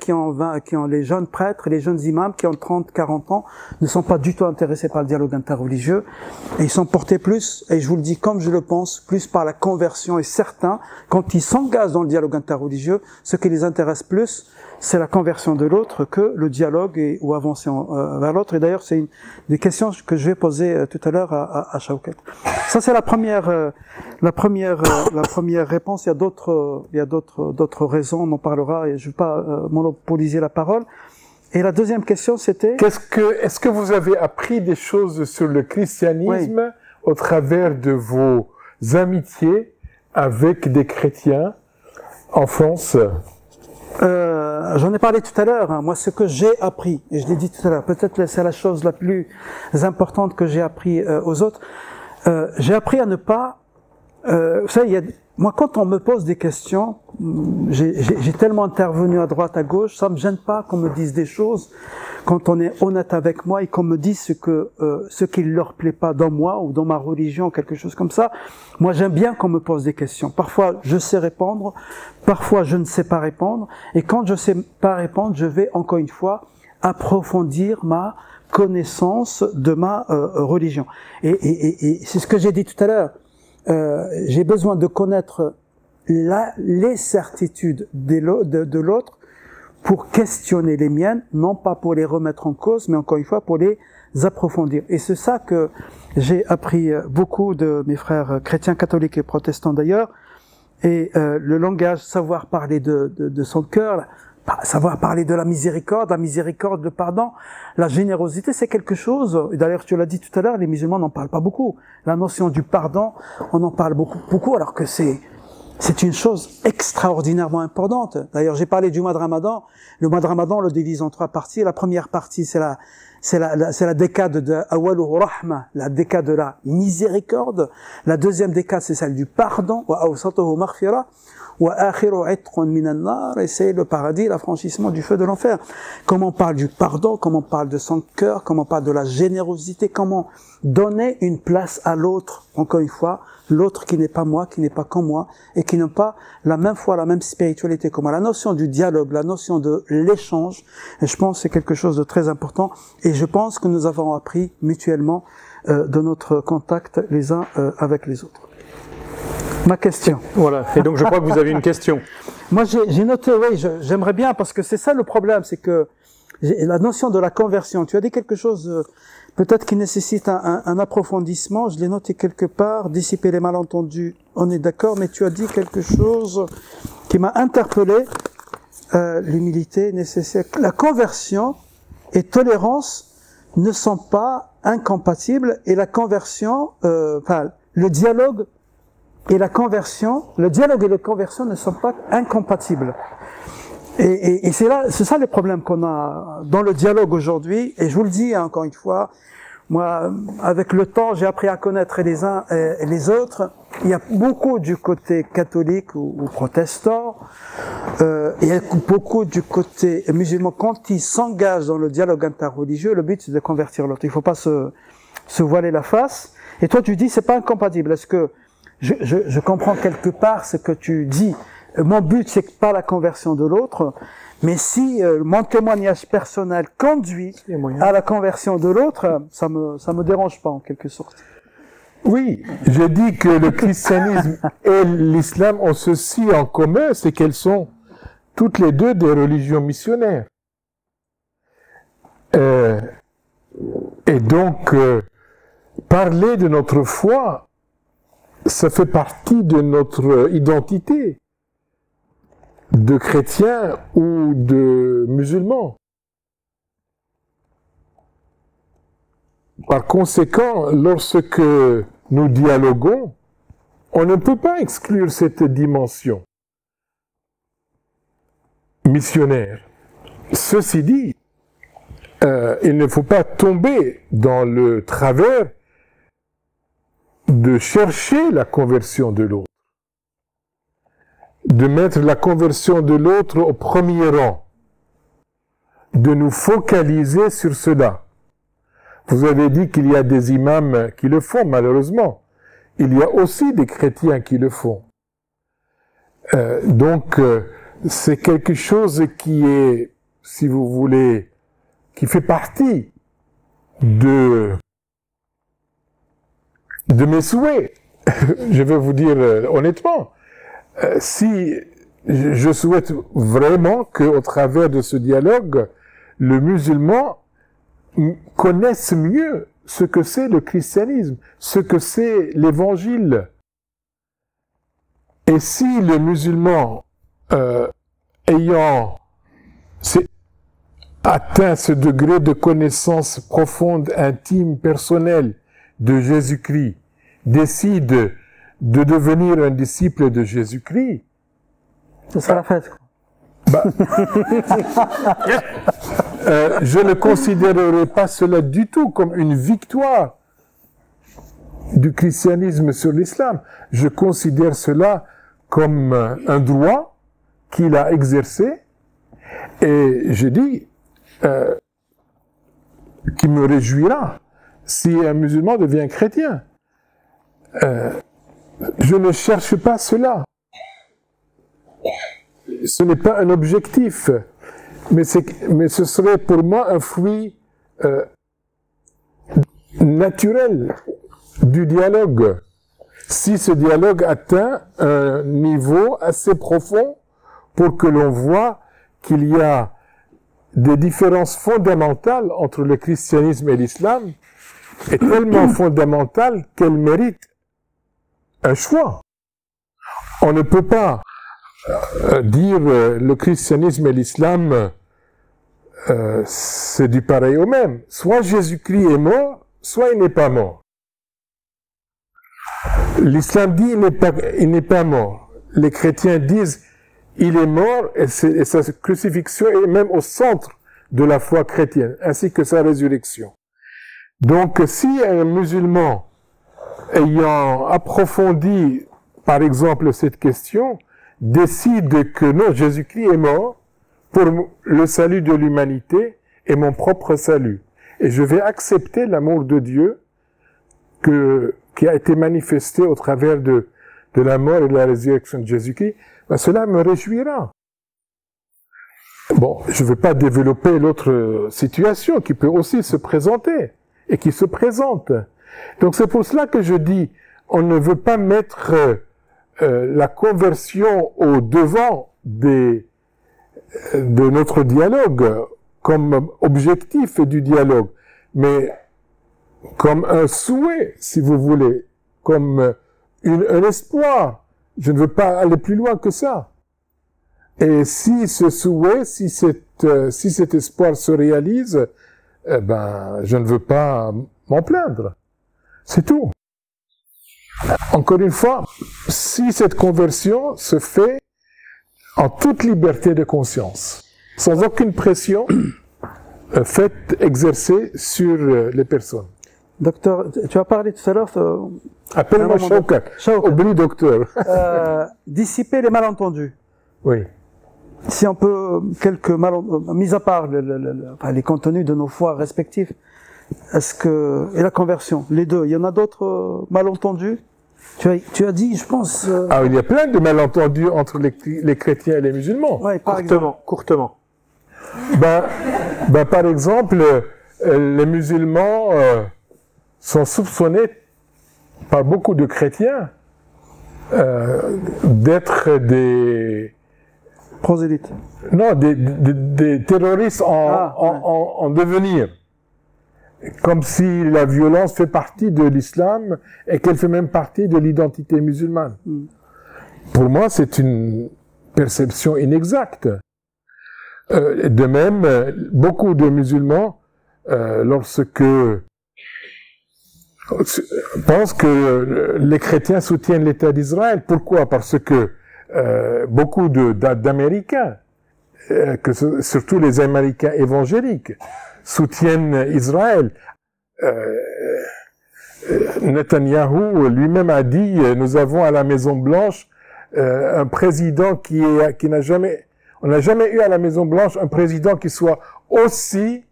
les jeunes prêtres, les jeunes imams qui ont 30, 40 ans ne sont pas du tout intéressés par le dialogue interreligieux. Et ils sont portés plus, et je vous le dis comme je le pense, plus par la conversion. Et certains, quand ils s'engagent dans le dialogue interreligieux, ce qui les intéresse plus, c'est la conversion de l'autre que le dialogue ou avancer vers l'autre. Et d'ailleurs, c'est une des questions que je vais poser tout à l'heure à Chauket. Ça, c'est la première réponse. Il y a d'autres raisons, on en parlera et je ne vais pas monopoliser la parole. Et la deuxième question, c'était... Est-ce que vous avez appris des choses sur le christianisme au travers de vos amitiés avec des chrétiens en France? J'en ai parlé tout à l'heure. Hein. Moi, ce que j'ai appris, et je l'ai dit tout à l'heure, peut-être c'est la chose la plus importante que j'ai appris aux autres. J'ai appris à ne pas... vous savez, moi, quand on me pose des questions, j'ai tellement intervenu à droite, à gauche, ça me gêne pas qu'on me dise des choses quand on est honnête avec moi et qu'on me dise ce qui leur plaît pas dans moi ou dans ma religion, quelque chose comme ça. Moi, j'aime bien qu'on me pose des questions. Parfois, je sais répondre, parfois, je ne sais pas répondre. Et quand je sais pas répondre, je vais encore une fois approfondir ma connaissance de ma religion. Et c'est ce que j'ai dit tout à l'heure. J'ai besoin de connaître les certitudes de l'autre pour questionner les miennes, non pas pour les remettre en cause, mais encore une fois pour les approfondir. Et c'est ça que j'ai appris beaucoup de mes frères chrétiens, catholiques et protestants d'ailleurs. Et le langage, savoir parler de son cœur, savoir parler de la miséricorde, le pardon, la générosité, c'est quelque chose. D'ailleurs, tu l'as dit tout à l'heure, les musulmans n'en parlent pas beaucoup. La notion du pardon, on en parle beaucoup, alors que c'est une chose extraordinairement importante. D'ailleurs, j'ai parlé du mois de Ramadan. Le mois de Ramadan, on le divise en 3 parties. La première partie, c'est c'est la décade de Awaluhu Rahma, la décade de la miséricorde. La deuxième décade, c'est celle du pardon. Wa awsatuhu maghfira. Wa akhiru itqun minan nar. Et c'est le paradis, l'affranchissement du feu de l'enfer. Comment on parle du pardon, comment on parle de son cœur, comment on parle de la générosité, comment donner une place à l'autre, encore une fois, l'autre qui n'est pas moi, qui n'est pas comme moi, et qui n'a pas la même foi, la même spiritualité que moi. La notion du dialogue, la notion de l'échange, je pense que c'est quelque chose de très important, et je pense que nous avons appris mutuellement de notre contact les uns avec les autres. Ma question. Voilà, et donc je crois que vous avez une question. Moi j'ai noté, oui, j'aimerais bien, parce que c'est ça le problème, c'est que la notion de la conversion, tu as dit quelque chose peut-être qui nécessite un approfondissement, je l'ai noté quelque part, dissiper les malentendus, on est d'accord, mais tu as dit quelque chose qui m'a interpellé, l'humilité nécessaire. La conversion et tolérance ne sont pas incompatibles, et la conversion, le dialogue et la conversion ne sont pas incompatibles. Et c'est ça le problème qu'on a dans le dialogue aujourd'hui. Et je vous le dis encore une fois, moi, avec le temps, j'ai appris à connaître les uns et les autres. Il y a beaucoup du côté catholique ou protestant, il y a beaucoup du côté musulman. Quand ils s'engagent dans le dialogue interreligieux, le but c'est de convertir l'autre. Il ne faut pas se voiler la face. Et toi, tu dis c'est pas incompatible. Est-ce que je comprends quelque part ce que tu dis? Mon but, c'est pas la conversion de l'autre, mais si mon témoignage personnel conduit à la conversion de l'autre, ça me dérange pas en quelque sorte. Oui, j'ai dit que le christianisme et l'islam ont ceci en commun, c'est qu'elles sont toutes les deux des religions missionnaires. Et donc, parler de notre foi, ça fait partie de notre identité de chrétiens ou de musulmans. Par conséquent, lorsque nous dialoguons, on ne peut pas exclure cette dimension missionnaire. Ceci dit, il ne faut pas tomber dans le travers de chercher la conversion de l'autre, de mettre la conversion de l'autre au premier rang, de nous focaliser sur cela. Vous avez dit qu'il y a des imams qui le font, malheureusement. Il y a aussi des chrétiens qui le font. Donc, c'est quelque chose qui est, si vous voulez, qui fait partie de mes souhaits. Je vais vous dire honnêtement, si je souhaite vraiment qu'au travers de ce dialogue, le musulman connaisse mieux ce que c'est le christianisme, ce que c'est l'évangile. Et si le musulman, ayant atteint ce degré de connaissance profonde, intime, personnelle de Jésus-Christ, décide de devenir un disciple de Jésus-Christ, ce sera la fête. Je ne considérerai pas cela du tout comme une victoire du christianisme sur l'islam. Je considère cela comme un droit qu'il a exercé, et je dis qu'il me réjouira si un musulman devient chrétien. Je ne cherche pas cela. Ce n'est pas un objectif, mais ce serait pour moi un fruit naturel du dialogue. Si ce dialogue atteint un niveau assez profond pour que l'on voit qu'il y a des différences fondamentales entre le christianisme et l'islam, est tellement fondamentale qu'elle mérite un choix. On ne peut pas dire le christianisme et l'islam c'est du pareil au même. Soit Jésus-Christ est mort, soit il n'est pas mort. L'islam dit il n'est pas mort. Les chrétiens disent il est mort, et sa crucifixion est même au centre de la foi chrétienne, ainsi que sa résurrection. Donc, si un musulman ayant approfondi, par exemple, cette question, décide que non, Jésus-Christ est mort pour le salut de l'humanité et mon propre salut, et je vais accepter l'amour de Dieu qui a été manifesté au travers de la mort et de la résurrection de Jésus-Christ, ben cela me réjouira. Bon, je ne veux pas développer l'autre situation qui peut aussi se présenter et qui se présente. Donc c'est pour cela que je dis, on ne veut pas mettre la conversion au devant de notre dialogue comme objectif du dialogue, mais comme un souhait, si vous voulez, comme un espoir. Je ne veux pas aller plus loin que ça. Et si ce souhait, si cet espoir se réalise, ben, je ne veux pas m'en plaindre. C'est tout. Encore une fois, si cette conversion se fait en toute liberté de conscience, sans aucune pression faite, exercée sur les personnes. Docteur, tu as parlé tout à l'heure... Appelle-moi Shaukat. Oublie docteur. Dissiper les malentendus. Oui. Si on peut, mis à part les contenus de nos foi respectifs, et la conversion, les deux, il y en a d'autres malentendus? Tu as dit, je pense... Ah, il y a plein de malentendus entre les chrétiens et les musulmans. Ouais, Courtement. Par exemple, les musulmans sont soupçonnés par beaucoup de chrétiens d'être des... Prosélytes. Non, des terroristes en devenir. Comme si la violence fait partie de l'islam et qu'elle fait même partie de l'identité musulmane. Pour moi, c'est une perception inexacte. De même, beaucoup de musulmans, lorsque pensent que les chrétiens soutiennent l'État d'Israël. Pourquoi? Parce que beaucoup d'Américains, surtout les Américains évangéliques, soutiennent Israël. Netanyahou lui-même a dit, nous avons à la Maison Blanche un président on n'a jamais eu à la Maison Blanche un président qui soit aussi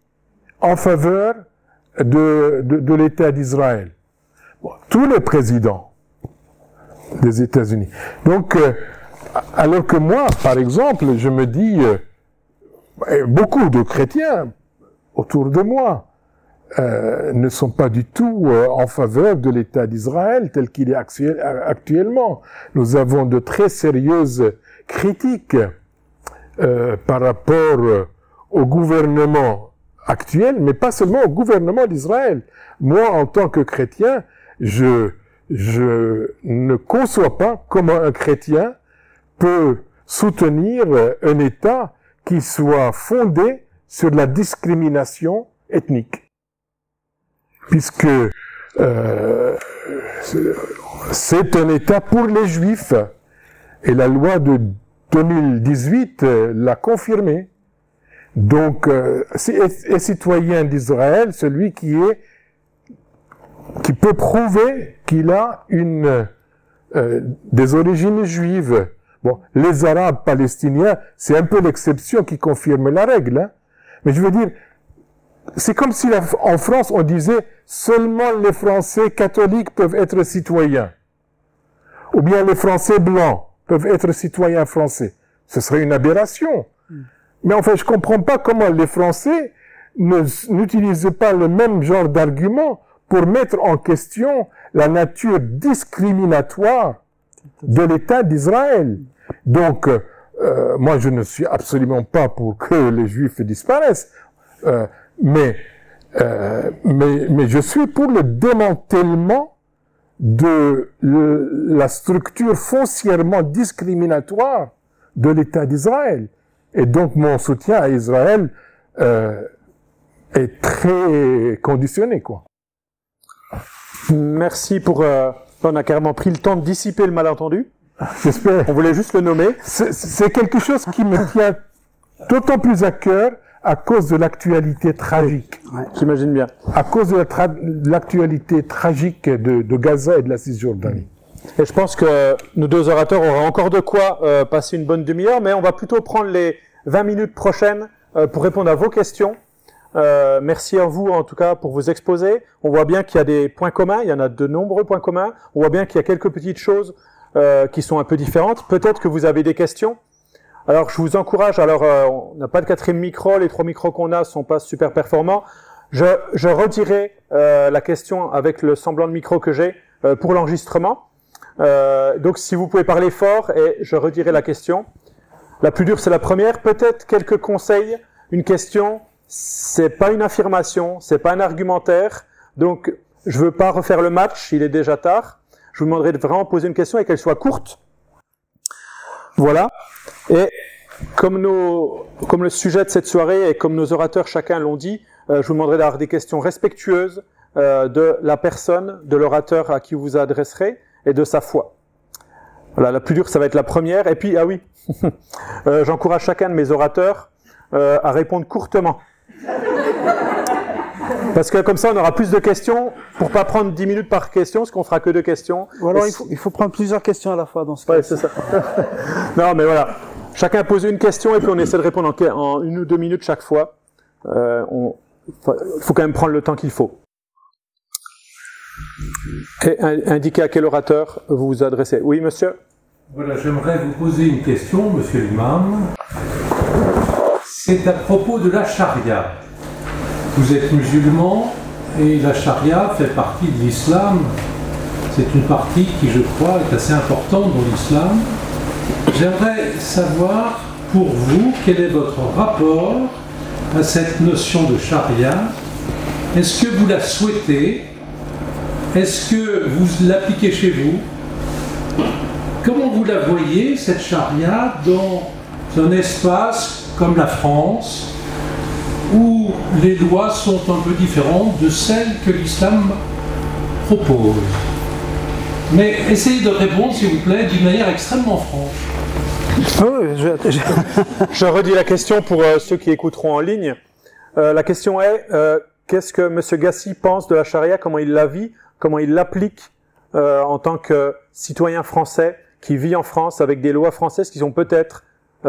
en faveur de l'État d'Israël. Bon, tous les présidents des États-Unis. Donc, alors que moi, par exemple, je me dis, beaucoup de chrétiens autour de moi ne sont pas du tout en faveur de l'État d'Israël tel qu'il est actuellement. Nous avons de très sérieuses critiques par rapport au gouvernement actuel, mais pas seulement au gouvernement d'Israël. Moi, en tant que chrétien, je ne conçois pas comment un chrétien peut soutenir un État qui soit fondé sur la discrimination ethnique. Puisque c'est un État pour les Juifs, et la loi de 2018 l'a confirmé. Donc, est citoyen d'Israël celui qui peut prouver qu'il a des origines juives. Bon, les Arabes palestiniens, c'est un peu l'exception qui confirme la règle, hein. Mais je veux dire, c'est comme si en France on disait seulement les Français catholiques peuvent être citoyens, ou bien les Français blancs peuvent être citoyens français. Ce serait une aberration. Mais en fait, je comprends pas comment les Français n'utilisent pas le même genre d'argument pour mettre en question la nature discriminatoire de l'État d'Israël. Donc, moi, je ne suis absolument pas pour que les Juifs disparaissent, mais je suis pour le démantèlement de la structure foncièrement discriminatoire de l'État d'Israël. Et donc, mon soutien à Israël est très conditionné, quoi. Merci pour... on a carrément pris le temps de dissiper le malentendu. J'espère. On voulait juste le nommer. C'est quelque chose qui me tient d'autant plus à cœur à cause de l'actualité tragique. Ouais. J'imagine bien. À cause de l'actualité tragique de Gaza et de la Cisjordanie. Et je pense que nos deux orateurs auront encore de quoi passer une bonne demi-heure, mais on va plutôt prendre les 20 minutes prochaines pour répondre à vos questions. Merci à vous en tout cas pour vos exposés. On voit bien qu'il y a des points communs, il y en a de nombreux points communs. On voit bien qu'il y a quelques petites choses qui sont un peu différentes. Peut-être que vous avez des questions. Alors je vous encourage, alors on n'a pas de quatrième micro, les 3 micros qu'on a sont pas super performants. Je redirai la question avec le semblant de micro que j'ai pour l'enregistrement. Donc si vous pouvez parler fort et je redirai la question. La plus dure c'est la première. Peut-être quelques conseils, une question. C'est pas une affirmation, c'est pas un argumentaire. Donc je veux pas refaire le match, il est déjà tard. Je vous demanderai de vraiment poser une question et qu'elle soit courte. Voilà. Et comme le sujet de cette soirée et comme nos orateurs chacun l'ont dit, je vous demanderai d'avoir des questions respectueuses de la personne, de l'orateur à qui vous vous adresserez et de sa foi. Voilà, la plus dure, ça va être la première. Et puis, ah oui, j'encourage chacun de mes orateurs à répondre courtement. Parce que comme ça, on aura plus de questions pour pas prendre 10 minutes par question, parce qu'on fera que 2 questions. Ou alors il faut prendre plusieurs questions à la fois dans ce cas. Ouais, c'est ça. Non, mais voilà. Chacun pose une question et puis on essaie de répondre en 1 ou 2 minutes chaque fois. Il faut quand même prendre le temps qu'il faut. Et indiquez à quel orateur vous vous adressez. Oui, monsieur? Voilà, j'aimerais vous poser une question, monsieur l'imam. C'est à propos de la charia. Vous êtes musulman et la charia fait partie de l'islam. C'est une partie qui, je crois, est assez importante dans l'islam. J'aimerais savoir, pour vous, quel est votre rapport à cette notion de charia. Est-ce que vous la souhaitez? Est-ce que vous l'appliquez chez vous? Comment vous la voyez, cette charia, dans un espace comme la France, où les lois sont un peu différentes de celles que l'islam propose? Mais essayez de répondre, s'il vous plaît, d'une manière extrêmement franche. Je redis la question pour ceux qui écouteront en ligne. La question est, qu'est-ce que M. Gassi pense de la charia, comment il la vit, comment il l'applique en tant que citoyen français qui vit en France avec des lois françaises qui sont peut-être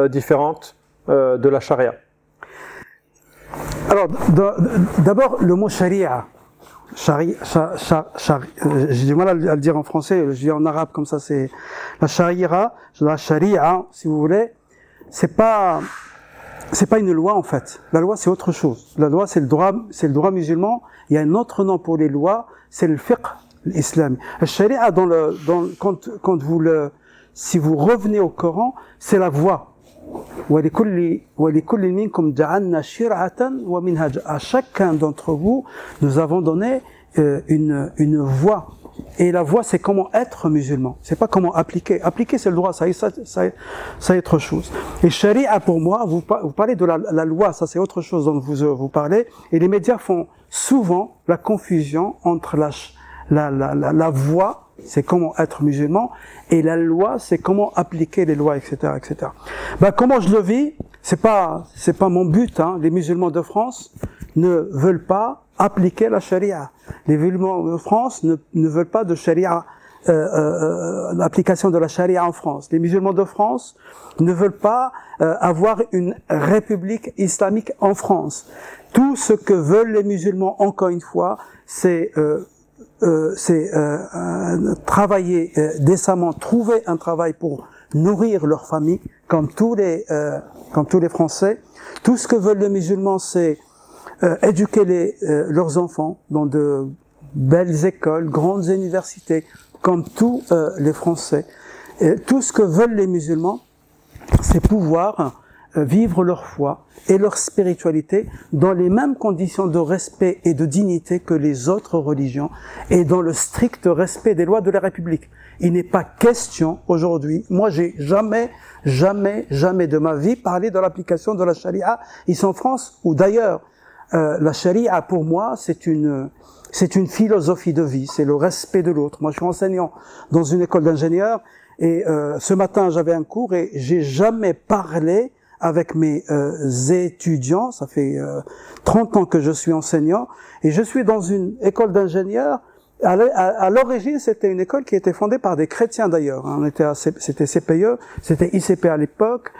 différentes de la charia. Alors, d'abord, le mot sharia. J'ai du mal à le dire en français, je dis en arabe comme ça, c'est la sharia, si vous voulez, c'est pas une loi en fait. La loi c'est autre chose. La loi c'est le droit musulman. Il y a un autre nom pour les lois, c'est le fiqh islamique. La sharia si vous revenez au Coran, c'est la voie. À chacun d'entre vous, nous avons donné une voie. Et la voie, c'est comment être musulman. C'est pas comment appliquer. Appliquer, c'est le droit. Ça est autre chose. Et sharia, pour moi, vous parlez de la loi. Ça, c'est autre chose dont vous parlez. Et les médias font souvent la confusion entre la voie, c'est comment être musulman, et la loi, c'est comment appliquer les lois, etc., etc. Comment je le vis, c'est pas mon but, hein. Les musulmans de France ne veulent pas appliquer la charia. Les musulmans de France ne veulent pas de charia, l'application de la charia en France. Les musulmans de France ne veulent pas avoir une république islamique en France. Tout ce que veulent les musulmans, encore une fois, c'est travailler décemment, trouver un travail pour nourrir leur famille, comme tous les Français. Tout ce que veulent les musulmans, c'est éduquer leurs enfants dans de belles écoles, grandes universités, comme tous les Français. Et tout ce que veulent les musulmans, c'est pouvoir vivre leur foi et leur spiritualité dans les mêmes conditions de respect et de dignité que les autres religions et dans le strict respect des lois de la République. Il n'est pas question aujourd'hui, moi j'ai jamais de ma vie parlé de l'application de la charia ici en France ou d'ailleurs. La charia pour moi c'est une philosophie de vie, c'est le respect de l'autre. Moi je suis enseignant dans une école d'ingénieurs et ce matin j'avais un cours et j'ai jamais parlé avec mes étudiants. Ça fait 30 ans que je suis enseignant et je suis dans une école d'ingénieurs. À l'origine, c'était une école qui était fondée par des chrétiens d'ailleurs. C'était CPE, c'était ICP à l'époque.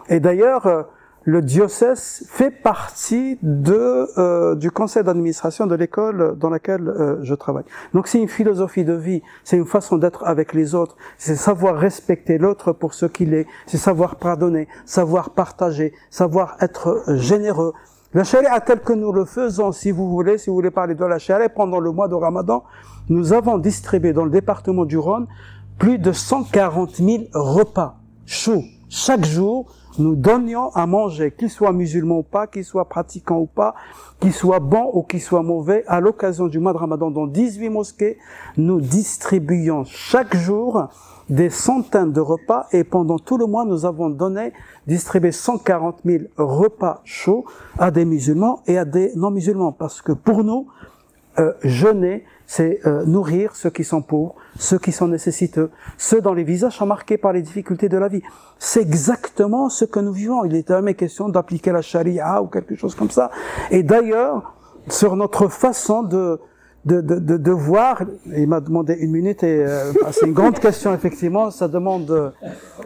Et d'ailleurs, le diocèse fait partie du conseil d'administration de l'école dans laquelle je travaille. Donc c'est une philosophie de vie, c'est une façon d'être avec les autres, c'est savoir respecter l'autre pour ce qu'il est, c'est savoir pardonner, savoir partager, savoir être généreux. La charia telle que nous le faisons, si vous voulez parler de la charia, pendant le mois de Ramadan, nous avons distribué dans le département du Rhône plus de 140 000 repas chauds chaque jour. Nous donnions à manger, qu'ils soient musulmans ou pas, qu'ils soient pratiquants ou pas, qu'ils soient bons ou qu'ils soient mauvais. À l'occasion du mois de Ramadan, dans 18 mosquées, nous distribuions chaque jour des centaines de repas et pendant tout le mois, nous avons distribué 140 000 repas chauds à des musulmans et à des non-musulmans. Parce que pour nous, jeûner, c'est nourrir ceux qui sont pauvres, ceux qui sont nécessiteux, ceux dont les visages sont marqués par les difficultés de la vie. C'est exactement ce que nous vivons. Il n'est jamais question d'appliquer la charia ou quelque chose comme ça. Et d'ailleurs, sur notre façon de voir, il m'a demandé 1 minute et c'est une grande question effectivement, ça demande...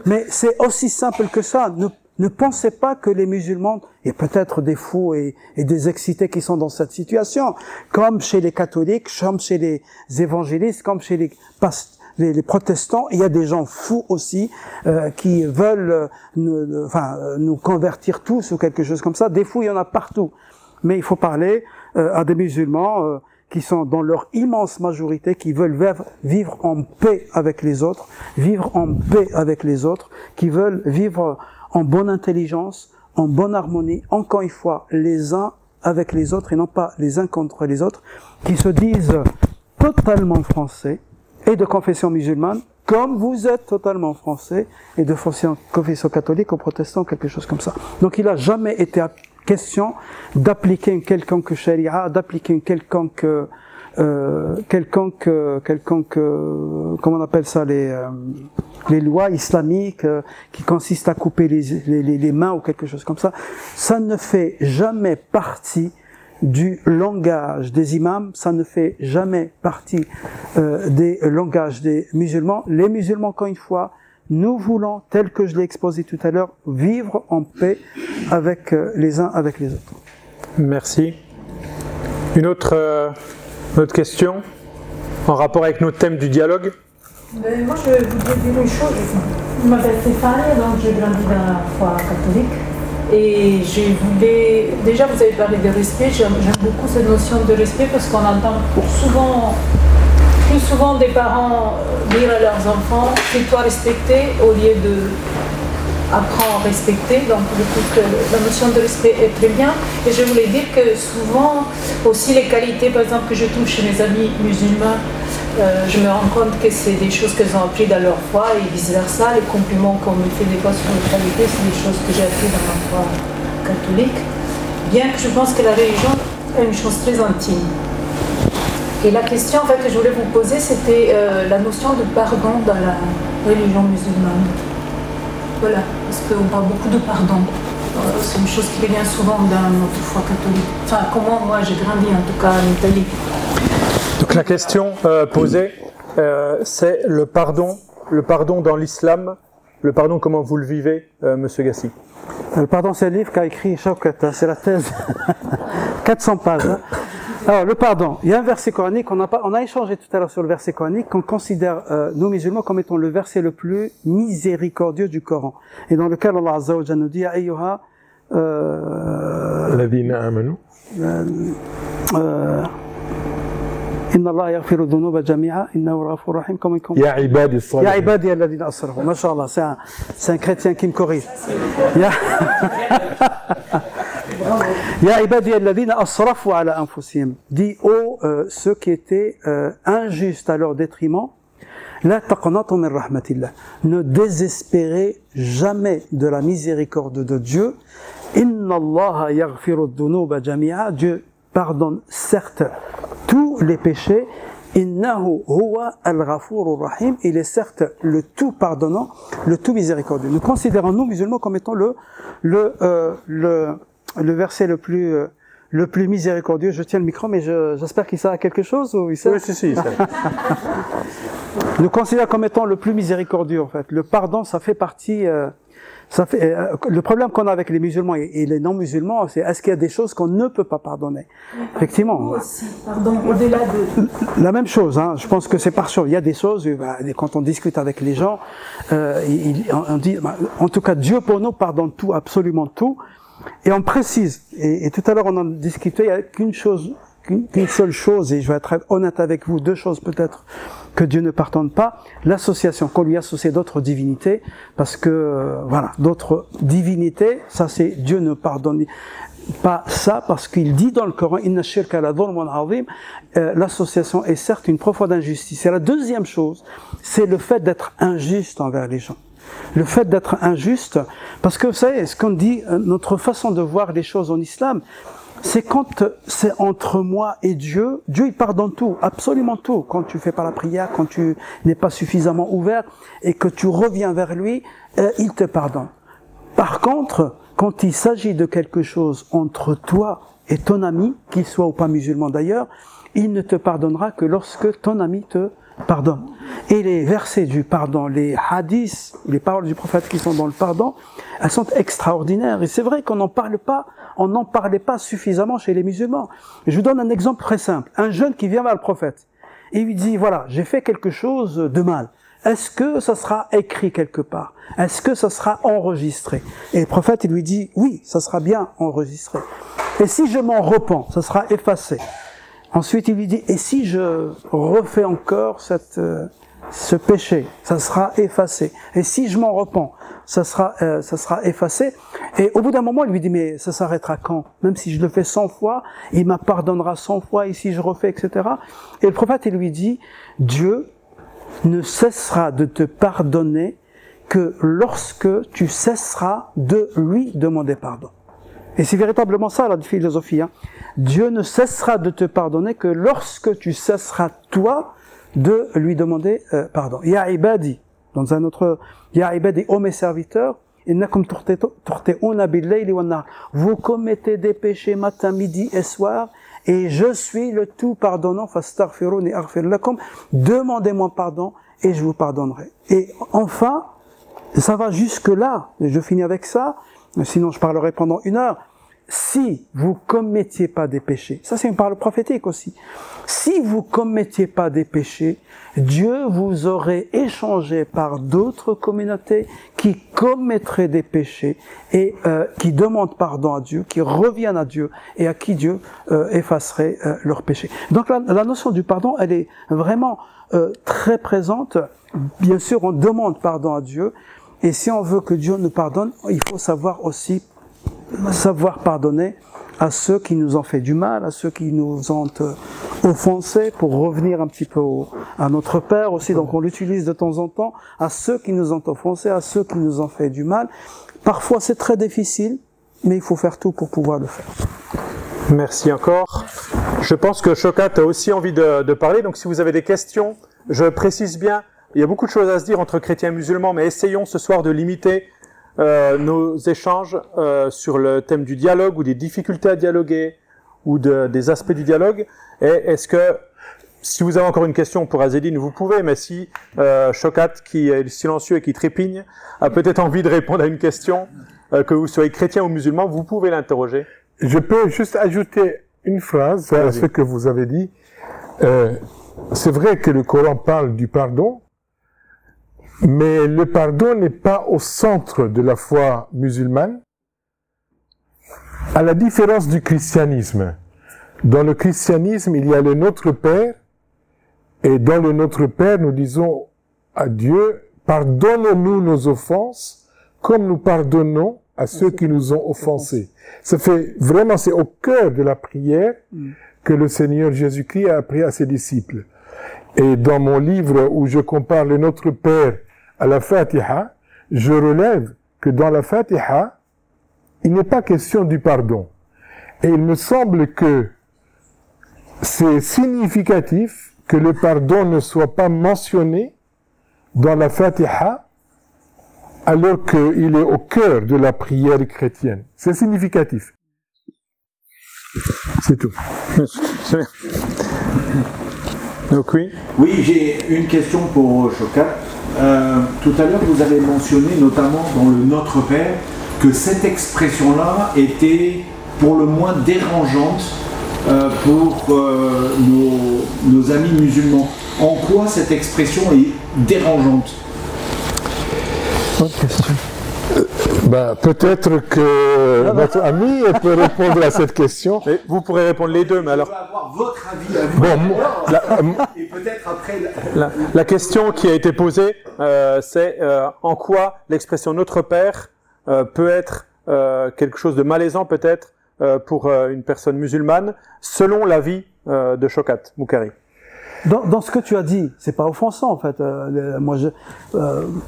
mais c'est aussi simple que ça. Ne pensez pas que les musulmans, et peut-être des fous et des excités qui sont dans cette situation, comme chez les catholiques, comme chez les évangélistes, comme chez les protestants, il y a des gens fous aussi qui veulent nous convertir tous ou quelque chose comme ça. Des fous, il y en a partout. Mais il faut parler à des musulmans qui sont dans leur immense majorité, qui veulent vivre en paix avec les autres, qui veulent vivre en bonne intelligence, en bonne harmonie, encore une fois, les uns avec les autres et non pas les uns contre les autres, qui se disent totalement français et de confession musulmane, comme vous êtes totalement français et de confession catholique ou protestant, quelque chose comme ça. Donc il n'a jamais été question d'appliquer une quelconque charia, d'appliquer une quelconque comment on appelle ça, les lois islamiques qui consistent à couper les mains ou quelque chose comme ça. Ça ne fait jamais partie du langage des imams, ça ne fait jamais partie des langages des musulmans. Les musulmans, encore une fois, nous voulons, tel que je l'ai exposé tout à l'heure, vivre en paix avec les uns avec les autres. Merci. Une autre question en rapport avec notre thème du dialogue? Moi, je voudrais dire une chose. Je m'appelle Stéphane, donc j'ai grandi dans la foi catholique. Et je voulais... Déjà, vous avez parlé de respect. J'aime beaucoup cette notion de respect parce qu'on entend plus souvent des parents dire à leurs enfants « fais-toi respecter » au lieu de apprendre à respecter. Donc je trouve que la notion de respect est très bien. Et je voulais dire que souvent aussi les qualités, par exemple, que je trouve chez mes amis musulmans, je me rends compte que c'est des choses qu'elles ont appris dans leur foi et vice-versa. Les compliments qu'on me fait des fois sur les qualités, c'est des choses que j'ai appris dans ma foi catholique. Bien que je pense que la religion est une chose très intime. Et la question en fait, que je voulais vous poser, c'était la notion de pardon dans la religion musulmane. Voilà, parce qu'on parle beaucoup de pardon. C'est une chose qui revient souvent dans notre foi catholique. Enfin, comment moi j'ai grandi en tout cas en Italie. Donc la question posée, c'est le pardon dans l'islam. Le pardon, comment vous le vivez, Monsieur Gassi? Le pardon, c'est un livre qu'a écrit Shaukat, c'est la thèse, 400 pages. Hein. Alors, le pardon, il y a un verset coranique, on a échangé tout à l'heure sur le verset coranique, qu'on considère, nous musulmans, comme étant le verset le plus miséricordieux du Coran. Et dans lequel Allah Azza wa Jalla nous dit, Ayyuha, Ladina amanu. Inna Allah yaghfiru dhunuba jami'a, innahu ghafurur rahim, comme il dit. Ya ibadi salihin. Ya ibadi alladhina asrafu. Masha'Allah, c'est un chrétien qui me corrige. Ya ibadi alladhina asrafu ala anfusihim. Dit ceux qui étaient injustes à leur détriment, la taqnatu min rahmatillah. Ne désespérez jamais de la miséricorde de Dieu. Inna Allah yaghfiru dhunuba jami'a. Dieu pardonne certes tous les péchés, Innahu huwa al-ghafurur rahim. Il est certes le tout pardonnant, le tout miséricordieux. Nous considérons nous musulmans comme étant le verset le plus miséricordieux. Je tiens le micro, mais j'espère qu'il sert à quelque chose ou il sert? Oui, si. Nous considérons comme étant le plus miséricordieux, en fait. Le pardon, ça fait partie. Le problème qu'on a avec les musulmans et les non-musulmans, c'est est-ce qu'il y a des choses qu'on ne peut pas pardonner? Effectivement. Aussi, pardon, au-delà de... La même chose, hein, je pense que c'est par chose. Il y a des choses, quand on discute avec les gens, on dit, en tout cas, Dieu pour nous pardonne tout, absolument tout. Et on précise, et tout à l'heure on en discutait, il n'y a qu'une seule chose, et je vais être honnête avec vous, deux choses peut-être que Dieu ne pardonne pas, l'association, qu'on lui associe d'autres divinités, parce que, d'autres divinités, ça c'est, Dieu ne pardonne pas ça, parce qu'il dit dans le Coran, Inna shirka la dhulmun azim, l'association est certes une profonde injustice. Et la deuxième chose, c'est le fait d'être injuste envers les gens. Le fait d'être injuste, parce que vous savez, ce qu'on dit, notre façon de voir les choses en islam, c'est quand c'est entre moi et Dieu, Dieu il pardonne tout, absolument tout. Quand tu fais pas la prière, quand tu n'es pas suffisamment ouvert et que tu reviens vers lui, il te pardonne. Par contre, quand il s'agit de quelque chose entre toi et ton ami, qu'il soit ou pas musulman d'ailleurs, il ne te pardonnera que lorsque ton ami te pardonne. Et les versets du pardon, les hadiths, les paroles du prophète qui sont dans le pardon, elles sont extraordinaires. Et c'est vrai qu'on n'en parlait pas suffisamment chez les musulmans. Je vous donne un exemple très simple. Un jeune qui vient vers le prophète et lui dit, voilà, j'ai fait quelque chose de mal. Est-ce que ça sera écrit quelque part? Est-ce que ça sera enregistré? Et le prophète, il lui dit, oui, ça sera bien enregistré. Et si je m'en repens, ça sera effacé. Ensuite, il lui dit, et si je refais encore ce péché, ça sera effacé. Et si je m'en repens, ça sera effacé. Et au bout d'un moment, il lui dit, mais ça s'arrêtera quand? Même si je le fais 100 fois, il m'a pardonnera 100 fois, et si je refais, etc. Et le prophète, il lui dit, Dieu ne cessera de te pardonner que lorsque tu cesseras de lui demander pardon. Et c'est véritablement ça la philosophie. Hein. Dieu ne cessera de te pardonner que lorsque tu cesseras toi de lui demander pardon. Ya ibadi, dans un autre, Ya ibadi, ô mes serviteurs, innakum turte'una bil-layli wan-nahar. Vous commettez des péchés matin, midi et soir, et je suis le tout pardonnant. Fastaghfiruni aghfir lakum. Demandez-moi pardon et je vous pardonnerai. Et enfin, ça va jusque là. Je finis avec ça. Sinon, je parlerai pendant 1 heure. Si vous commettiez pas des péchés, ça c'est une parole prophétique aussi. Si vous commettiez pas des péchés, Dieu vous aurait échangé par d'autres communautés qui commettraient des péchés et qui demandent pardon à Dieu, qui reviennent à Dieu et à qui Dieu effacerait leurs péchés. Donc la notion du pardon, elle est vraiment très présente. Bien sûr, on demande pardon à Dieu. Et si on veut que Dieu nous pardonne, il faut savoir aussi pardonner à ceux qui nous ont fait du mal, à ceux qui nous ont offensés, pour revenir un petit peu à notre Père aussi, donc on l'utilise de temps en temps, à ceux qui nous ont offensés, à ceux qui nous ont fait du mal. Parfois c'est très difficile, mais il faut faire tout pour pouvoir le faire. Merci encore. Je pense que Shokat a aussi envie de parler, donc si vous avez des questions, je précise bien, il y a beaucoup de choses à se dire entre chrétiens et musulmans, mais essayons ce soir de limiter nos échanges sur le thème du dialogue ou des difficultés à dialoguer ou des aspects du dialogue. Et est-ce que, si vous avez encore une question pour Azedine, vous pouvez, mais si Shokat, qui est silencieux et qui trépigne, a peut-être envie de répondre à une question, que vous soyez chrétien ou musulman, vous pouvez l'interroger. Je peux juste ajouter une phrase à ce que vous avez dit. C'est vrai que le Coran parle du pardon, mais le pardon n'est pas au centre de la foi musulmane, à la différence du christianisme. Dans le christianisme, il y a le Notre Père, et dans le Notre Père, nous disons à Dieu, pardonne-nous nos offenses, comme nous pardonnons à ceux qui nous ont offensés. Ça fait vraiment, c'est au cœur de la prière que le Seigneur Jésus-Christ a appris à ses disciples. Et dans mon livre où je compare le Notre Père à la Fatiha, je relève que dans la Fatiha, il n'est pas question du pardon. Et il me semble que c'est significatif que le pardon ne soit pas mentionné dans la Fatiha alors qu'il est au cœur de la prière chrétienne. C'est significatif. C'est tout. C'est bien. Donc oui. Oui, j'ai une question pour Shokat. Tout à l'heure, vous avez mentionné, notamment dans le Notre Père, que cette expression-là était pour le moins dérangeante pour nos amis musulmans. En quoi cette expression est dérangeante? Bonne question. Peut-être que notre ami peut répondre à cette question. Mais vous pourrez répondre les deux, mais alors... Je veux avoir votre avis à vous. Et peut-être après... La question qui a été posée, c'est en quoi l'expression Notre Père peut être quelque chose de malaisant peut-être pour une personne musulmane, selon l'avis de Shokat Moukari. Dans ce que tu as dit, c'est pas offensant en fait. Moi, je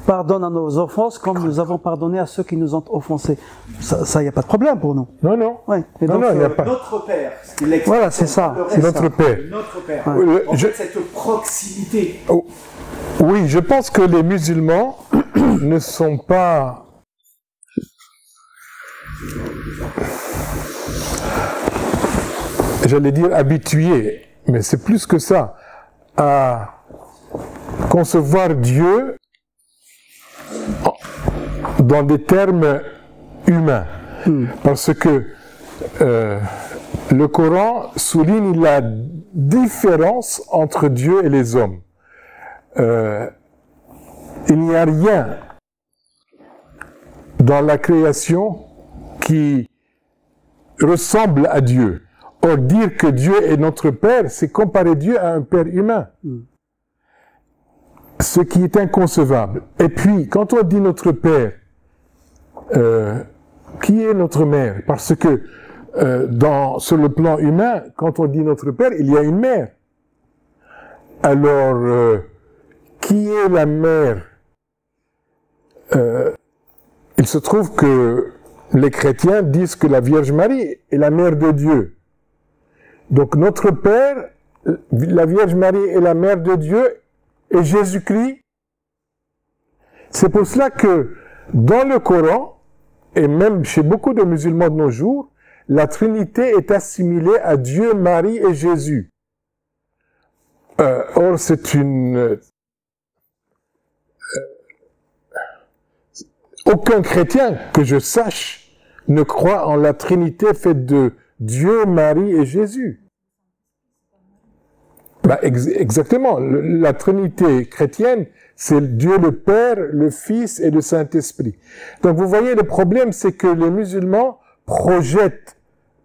pardonne à nos offenses comme nous avons pardonné à ceux qui nous ont offensés. Ça, y a pas de problème pour nous. Non, non. Ouais. Et Non, donc, non, il n'y a pas. Notre Père. Voilà, c'est ça. C'est notre Père. Notre Père. Ouais. En fait, cette proximité. Oh, oui, je pense que les musulmans ne sont pas... J'allais dire habitués, mais c'est plus que ça, à concevoir Dieu dans des termes humains. Parce que le Coran souligne la différence entre Dieu et les hommes. Il n'y a rien dans la création qui ressemble à Dieu. Or, dire que Dieu est notre Père, c'est comparer Dieu à un Père humain. Ce qui est inconcevable. Et puis, quand on dit notre Père, qui est notre mère? Parce que sur le plan humain, quand on dit notre Père, il y a une mère. Alors, qui est la mère? Il se trouve que les chrétiens disent que la Vierge Marie est la mère de Dieu. Donc notre Père, la Vierge Marie est la mère de Dieu et Jésus-Christ. C'est pour cela que dans le Coran, et même chez beaucoup de musulmans de nos jours, la Trinité est assimilée à Dieu, Marie et Jésus. Or, c'est une... aucun chrétien que je sache ne croit en la Trinité faite de Dieu, Marie et Jésus. Exactement. La Trinité chrétienne, c'est Dieu le Père, le Fils et le Saint-Esprit. Donc vous voyez, le problème, c'est que les musulmans projettent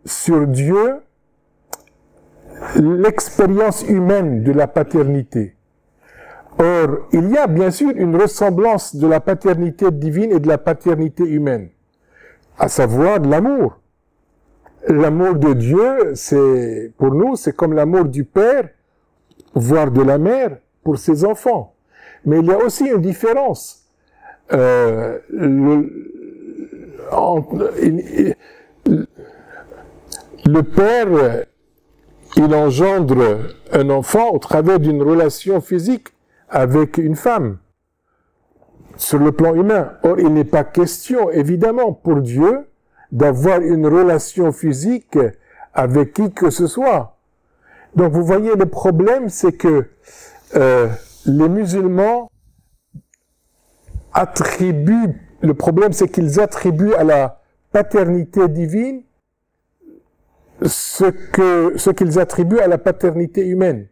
sur Dieu l'expérience humaine de la paternité. Or, il y a bien sûr une ressemblance de la paternité divine et de la paternité humaine, à savoir l'amour. L'amour de Dieu, c'est, pour nous, c'est comme l'amour du Père, voire de la mère, pour ses enfants. Mais il y a aussi une différence. Le Père, il engendre un enfant au travers d'une relation physique avec une femme, sur le plan humain. Or, il n'est pas question, évidemment, pour Dieu, d'avoir une relation physique avec qui que ce soit. Donc, vous voyez, le problème, c'est que les musulmans attribuent, le problème, c'est qu'ils attribuent à la paternité divine ce qu'ils attribuent à la paternité humaine.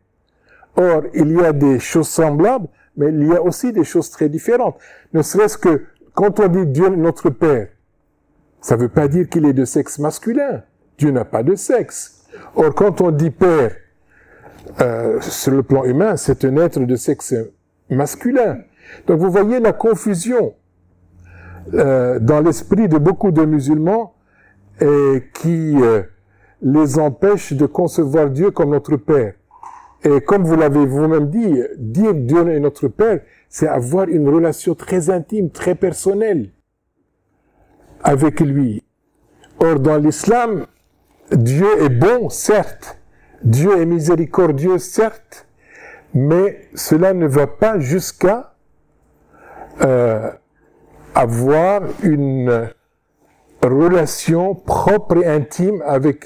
Or, il y a des choses semblables, mais il y a aussi des choses très différentes. Ne serait-ce que, quand on dit Dieu notre Père, ça ne veut pas dire qu'il est de sexe masculin. Dieu n'a pas de sexe. Or, quand on dit Père, sur le plan humain, c'est un être de sexe masculin. Donc, vous voyez la confusion dans l'esprit de beaucoup de musulmans qui les empêche de concevoir Dieu comme notre Père. Et comme vous l'avez vous-même dit, dire Dieu est notre Père, c'est avoir une relation très intime, très personnelle avec lui. Or, dans l'islam, Dieu est bon, certes. Dieu est miséricordieux, certes. mais cela ne va pas jusqu'à avoir une relation propre et intime avec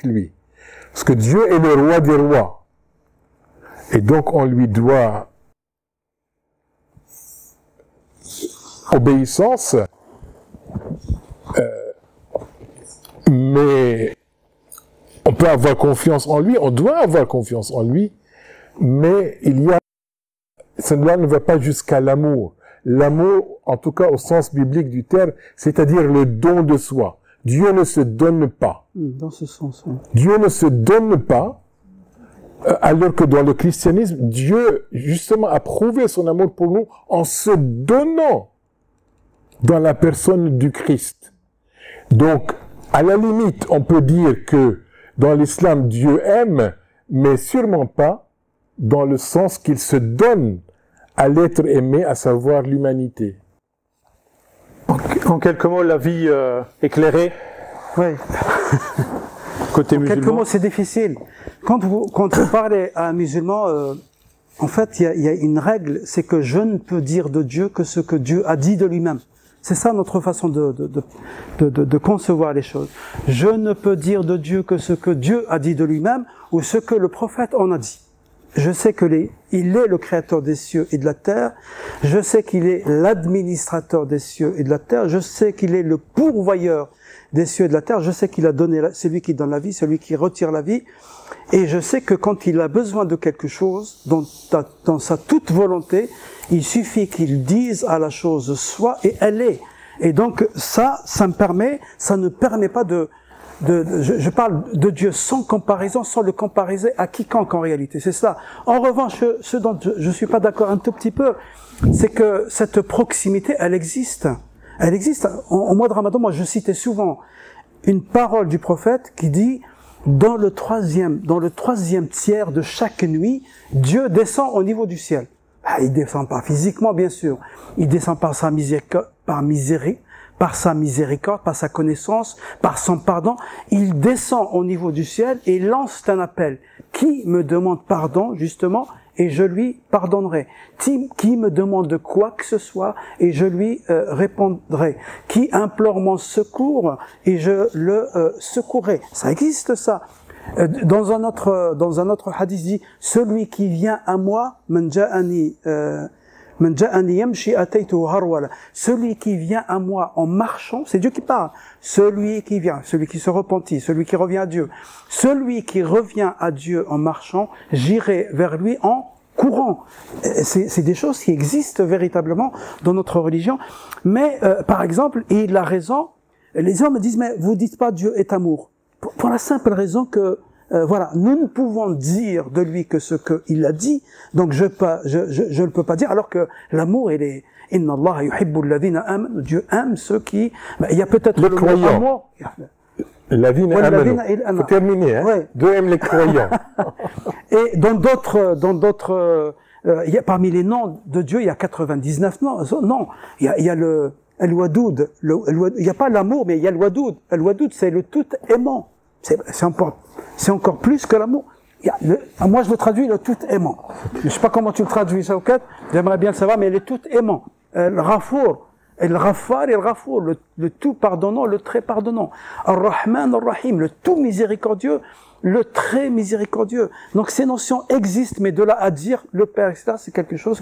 lui. Parce que Dieu est le roi des rois. Et donc on lui doit obéissance, mais on peut avoir confiance en lui, on doit avoir confiance en lui, mais cela ne va pas jusqu'à l'amour. L'amour, en tout cas au sens biblique du terme, c'est-à-dire le don de soi. Dieu ne se donne pas. Dans ce sens, oui. Dieu ne se donne pas, alors que dans le christianisme, Dieu, justement, a prouvé son amour pour nous en se donnant dans la personne du Christ. Donc, à la limite, on peut dire que dans l'islam, Dieu aime, mais sûrement pas dans le sens qu'il se donne à l'être aimé, à savoir l'humanité. En quelques mots, la vie éclairée. Oui. Côté En musulman. quelques mots, c'est difficile. Quand vous parlez à un musulman, en fait, il y a une règle, c'est que je ne peux dire de Dieu que ce que Dieu a dit de lui-même. C'est ça notre façon de concevoir les choses. Je ne peux dire de Dieu que ce que Dieu a dit de lui-même ou ce que le prophète en a dit. Je sais il est le créateur des cieux et de la terre. Je sais qu'il est l'administrateur des cieux et de la terre. Je sais qu'il est le pourvoyeur des cieux et de la terre. Je sais qu'il a donné, c'est lui qui donne la vie, c'est lui qui retire la vie. Et je sais que quand il a besoin de quelque chose, dans sa toute volonté, il suffit qu'il dise à la chose soit et elle est. Et donc ça ne permet pas je parle de Dieu sans comparaison, sans le compariser à quiconque en réalité. C'est ça. En revanche, ce dont je suis pas d'accord un tout petit peu, c'est que cette proximité, elle existe. Elle existe. Au mois de Ramadan, moi, je citais souvent une parole du prophète qui dit dans le troisième tiers de chaque nuit, Dieu descend au niveau du ciel. Il descend pas physiquement, bien sûr. Il descend par sa miséricorde, par sa connaissance, par son pardon. Il descend au niveau du ciel et lance un appel. Qui me demande pardon, justement, et je lui pardonnerai. Qui me demande quoi que ce soit, et je lui répondrai. Qui implore mon secours, et je le secourrai. Ça existe, ça. Dans un autre hadith dit, celui qui vient à moi, man ja'ani yamshi ataytuhu harwala. Celui qui vient à moi en marchant, c'est Dieu qui parle. Celui qui vient, celui qui se repentit, celui qui revient à Dieu. Celui qui revient à Dieu en marchant, j'irai vers lui en courant. C'est des choses qui existent véritablement dans notre religion. Mais, par exemple, et il a raison, les hommes disent, mais vous dites pas Dieu est amour. Pour la simple raison que, voilà, nous ne pouvons dire de lui que ce qu'il a dit, donc je ne peux pas dire, alors que l'amour, il est, inna Allah yuhibbu alladhina amanu, Dieu aime ceux qui, il y a peut-être le croyant. La vie n'est amanu. Faut terminer, hein. Ouais. Dieu aime les croyants. Et dans d'autres, parmi les noms de Dieu, il y a 99 noms. Non, il y a le Al-Wadoud. Il n'y a pas l'amour, mais il y a le Wadoud. Al-Wadoud, c'est le tout aimant. C'est encore plus que l'amour. Moi, je le traduis le tout aimant. Je ne sais pas comment tu le traduis, Shawkat. J'aimerais bien le savoir, mais le tout aimant. Al-Ghafour. Al-Ghaffar et Al-Ghafour, le tout pardonnant, le très pardonnant. Ar-Rahman, Ar-Rahim, le tout miséricordieux, le très miséricordieux. Donc ces notions existent, mais de là à dire le Père, etc., c'est quelque chose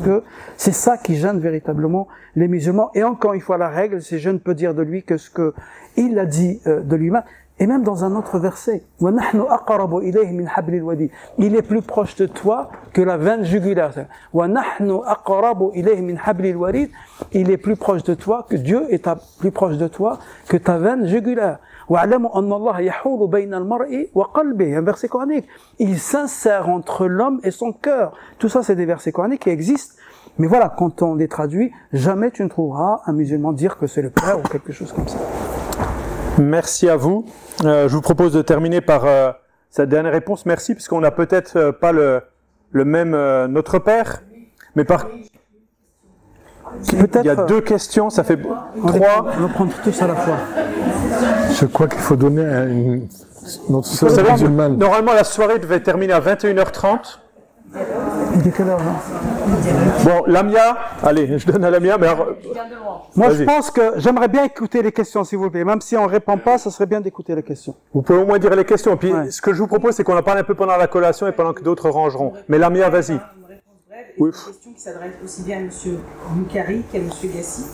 c'est ça qui gêne véritablement les musulmans. Et encore une fois, la règle, c'est je ne peux dire de lui que ce que il a dit de lui-même. Et même dans un autre verset, وَنَحْنُ أَقْرَبُ إِلَيْهِ مِنْ حَبْلِ الْوَدِيدِ. Il est plus proche de toi que la veine jugulaire. وَنَحْنُ أَقْرَبُ إِلَيْهِ مِنْ حَبْلِ الْوَرِيدِ. Il est plus proche de toi, que Dieu est plus proche de toi que ta veine jugulaire. وَاعْلَمُوا أَنَّ اللَّهَ يَحُولُ بَيْنَ الْمَرْءِ وَقَلْبِهِ. Un verset coranique. Il s'insère entre l'homme et son cœur. Tout ça, c'est des versets coraniques qui existent. Mais voilà, quand on les traduit, jamais tu ne trouveras un musulman dire que c'est le Père ou quelque chose comme ça. Merci à vous. Je vous propose de terminer par cette dernière réponse. Merci, puisqu'on n'a peut-être pas le même Notre Père, mais il y a deux questions, ça fait trois. On va prendre tous à la fois. Je crois qu'il faut donner à notre sœur musulmane. Normalement, la soirée devait terminer à 21h30. Il est quelle heure là? Bon, Lamia, allez, je donne à Lamia, mais alors, Moi, je vas-y. pense que j'aimerais bien écouter les questions, s'il vous plaît. Même si on ne répond pas, ça serait bien d'écouter les questions. Vous pouvez au moins dire les questions. Puis, Ouais. ce que je vous propose, c'est qu'on en parle un peu pendant la collation et pendant que d'autres rangeront. Mais Lamia, vas-y. Une réponse brève et Oui. une question qui s'adresse aussi bien à M. Boukari qu'à M. Gassi.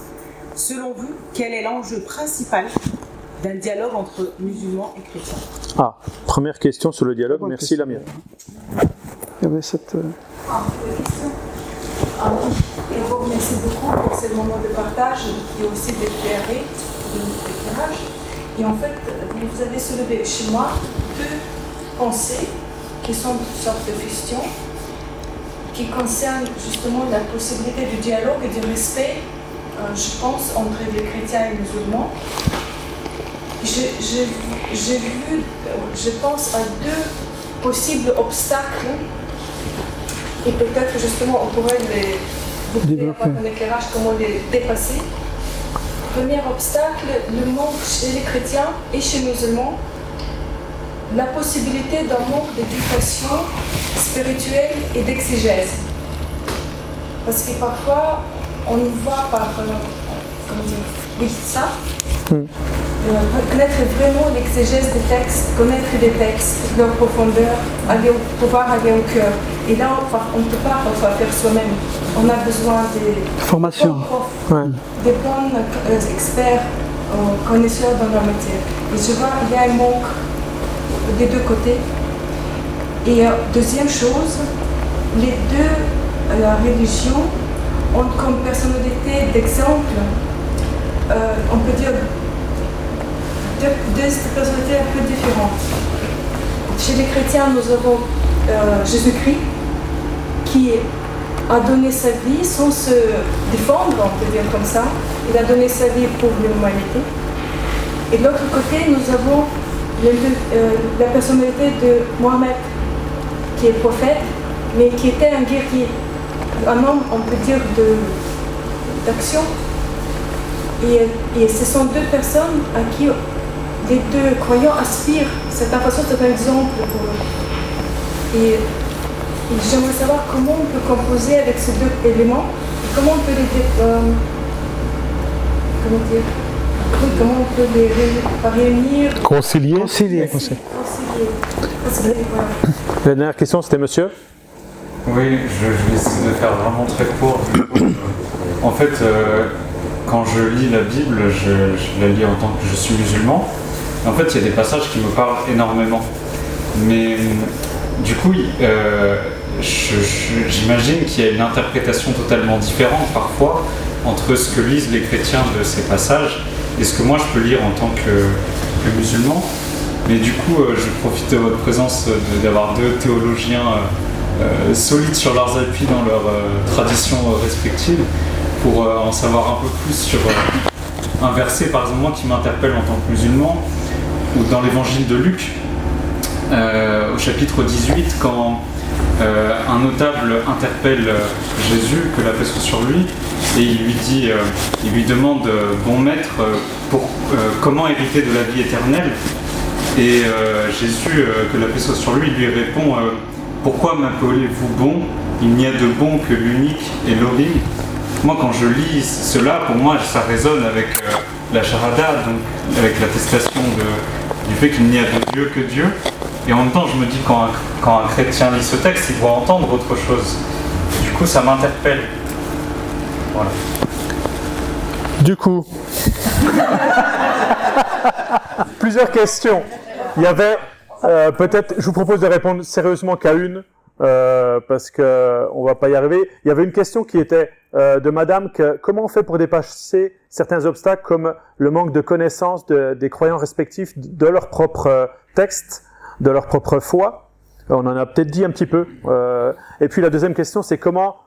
Selon vous, quel est l'enjeu principal d'un dialogue entre musulmans et chrétiens? Ah, première question sur le dialogue. Bonne Merci, question. Lamia. Il y avait cette... Et vous remercie beaucoup pour ce moment de partage et aussi d'éclairer, d'éclairage. Et en fait, vous avez soulevé chez moi deux pensées qui sont une sorte de questions qui concernent justement la possibilité du dialogue et du respect, je pense, entre les chrétiens et les musulmans. J'ai vu, je pense à deux possibles obstacles et peut-être justement on pourrait vous pouvez avoir un éclairage comment les dépasser. Premier obstacle, le manque chez les chrétiens et chez les musulmans, la possibilité d'un manque d'éducation spirituelle et d'exégèse. Parce que parfois on y voit par, comment dire, oui, ça. Connaître vraiment l'exégèse des textes, connaître les textes, leur profondeur, pouvoir aller au cœur. Et là, on ne peut pas parfois faire soi-même. On a besoin des Formation. bons profs, Ouais. des bons experts, connaisseurs dans leur métier. Et je vois qu'il y a un manque des deux côtés. Et deuxième chose, les deux religions ont comme personnalité d'exemple, on peut dire, deux personnalités un peu différentes. Chez les chrétiens, nous avons Jésus-Christ qui a donné sa vie sans se défendre, on peut dire comme ça. Il a donné sa vie pour l'humanité. Et de l'autre côté, nous avons la personnalité de Mohammed, qui est prophète, mais qui était un guerrier, un homme, on peut dire, d'action. Et ce sont deux personnes à qui les deux croyants aspirent. C'est un façon, c'est un exemple pour eux. Et j'aimerais savoir comment on peut composer avec ces deux éléments, et comment on peut les réunir. Concilier. Concilier. Parce que, voilà. La dernière question, c'était monsieur. Oui, je vais essayer de faire vraiment très court. En fait, quand je lis la Bible, je la lis en tant que je suis musulman. En fait, il y a des passages qui me parlent énormément. Mais du coup, j'imagine qu'il y a une interprétation totalement différente parfois entre ce que lisent les chrétiens de ces passages et ce que moi je peux lire en tant que musulman. Mais du coup, je profite de votre présence d'avoir deux théologiens solides sur leurs appuis dans leurs traditions respectives pour en savoir un peu plus sur un verset, par exemple, moi qui m'interpelle en tant que musulman, ou dans l'évangile de Luc, au chapitre 18, quand un notable interpelle Jésus, que la paix soit sur lui, et il lui demande, bon maître, comment hériter de la vie éternelle? Et Jésus, que la paix soit sur lui, lui répond, pourquoi m'appelez-vous bon? Il n'y a de bon que l'unique Elohim. Moi, quand je lis cela, pour moi, ça résonne avec la charada, donc avec l'attestation du fait qu'il n'y a de Dieu que Dieu. Et en même temps, je me dis, quand un chrétien lit ce texte, il doit entendre autre chose. Du coup, ça m'interpelle. Voilà. Du coup, plusieurs questions. Il y avait peut-être, je vous propose de répondre sérieusement qu'à une, parce que on va pas y arriver. Il y avait une question qui était de Madame comment on fait pour dépasser certains obstacles comme le manque de connaissance des croyants respectifs de leur propre texte, de leur propre foi. On en a peut-être dit un petit peu. Et puis la deuxième question, c'est comment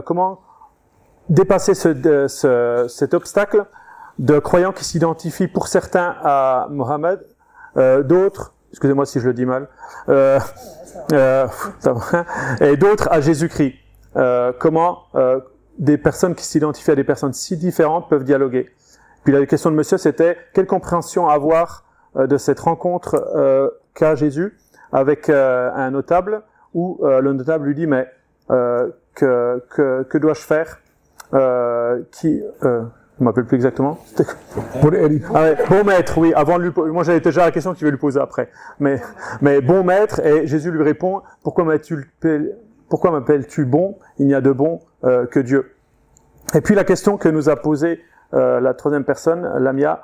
comment dépasser cet obstacle de croyants qui s'identifient pour certains à Mohammed, d'autres, excusez-moi si je le dis mal, et d'autres à Jésus-Christ. Comment des personnes qui s'identifient à des personnes si différentes peuvent dialoguer. Puis la question de monsieur, c'était quelle compréhension avoir de cette rencontre qu'a Jésus avec un notable, où le notable lui dit mais que dois-je faire je ne m'appelle plus exactement. Pour Eric. Ah ouais, bon maître, oui. Avant de lui, moi j'avais déjà la question qu'il vais lui poser après. Mais bon maître, et Jésus lui répond, pourquoi m'appelles-tu bon? Il n'y a de bon que Dieu. Et puis la question que nous a posée la troisième personne, Lamia,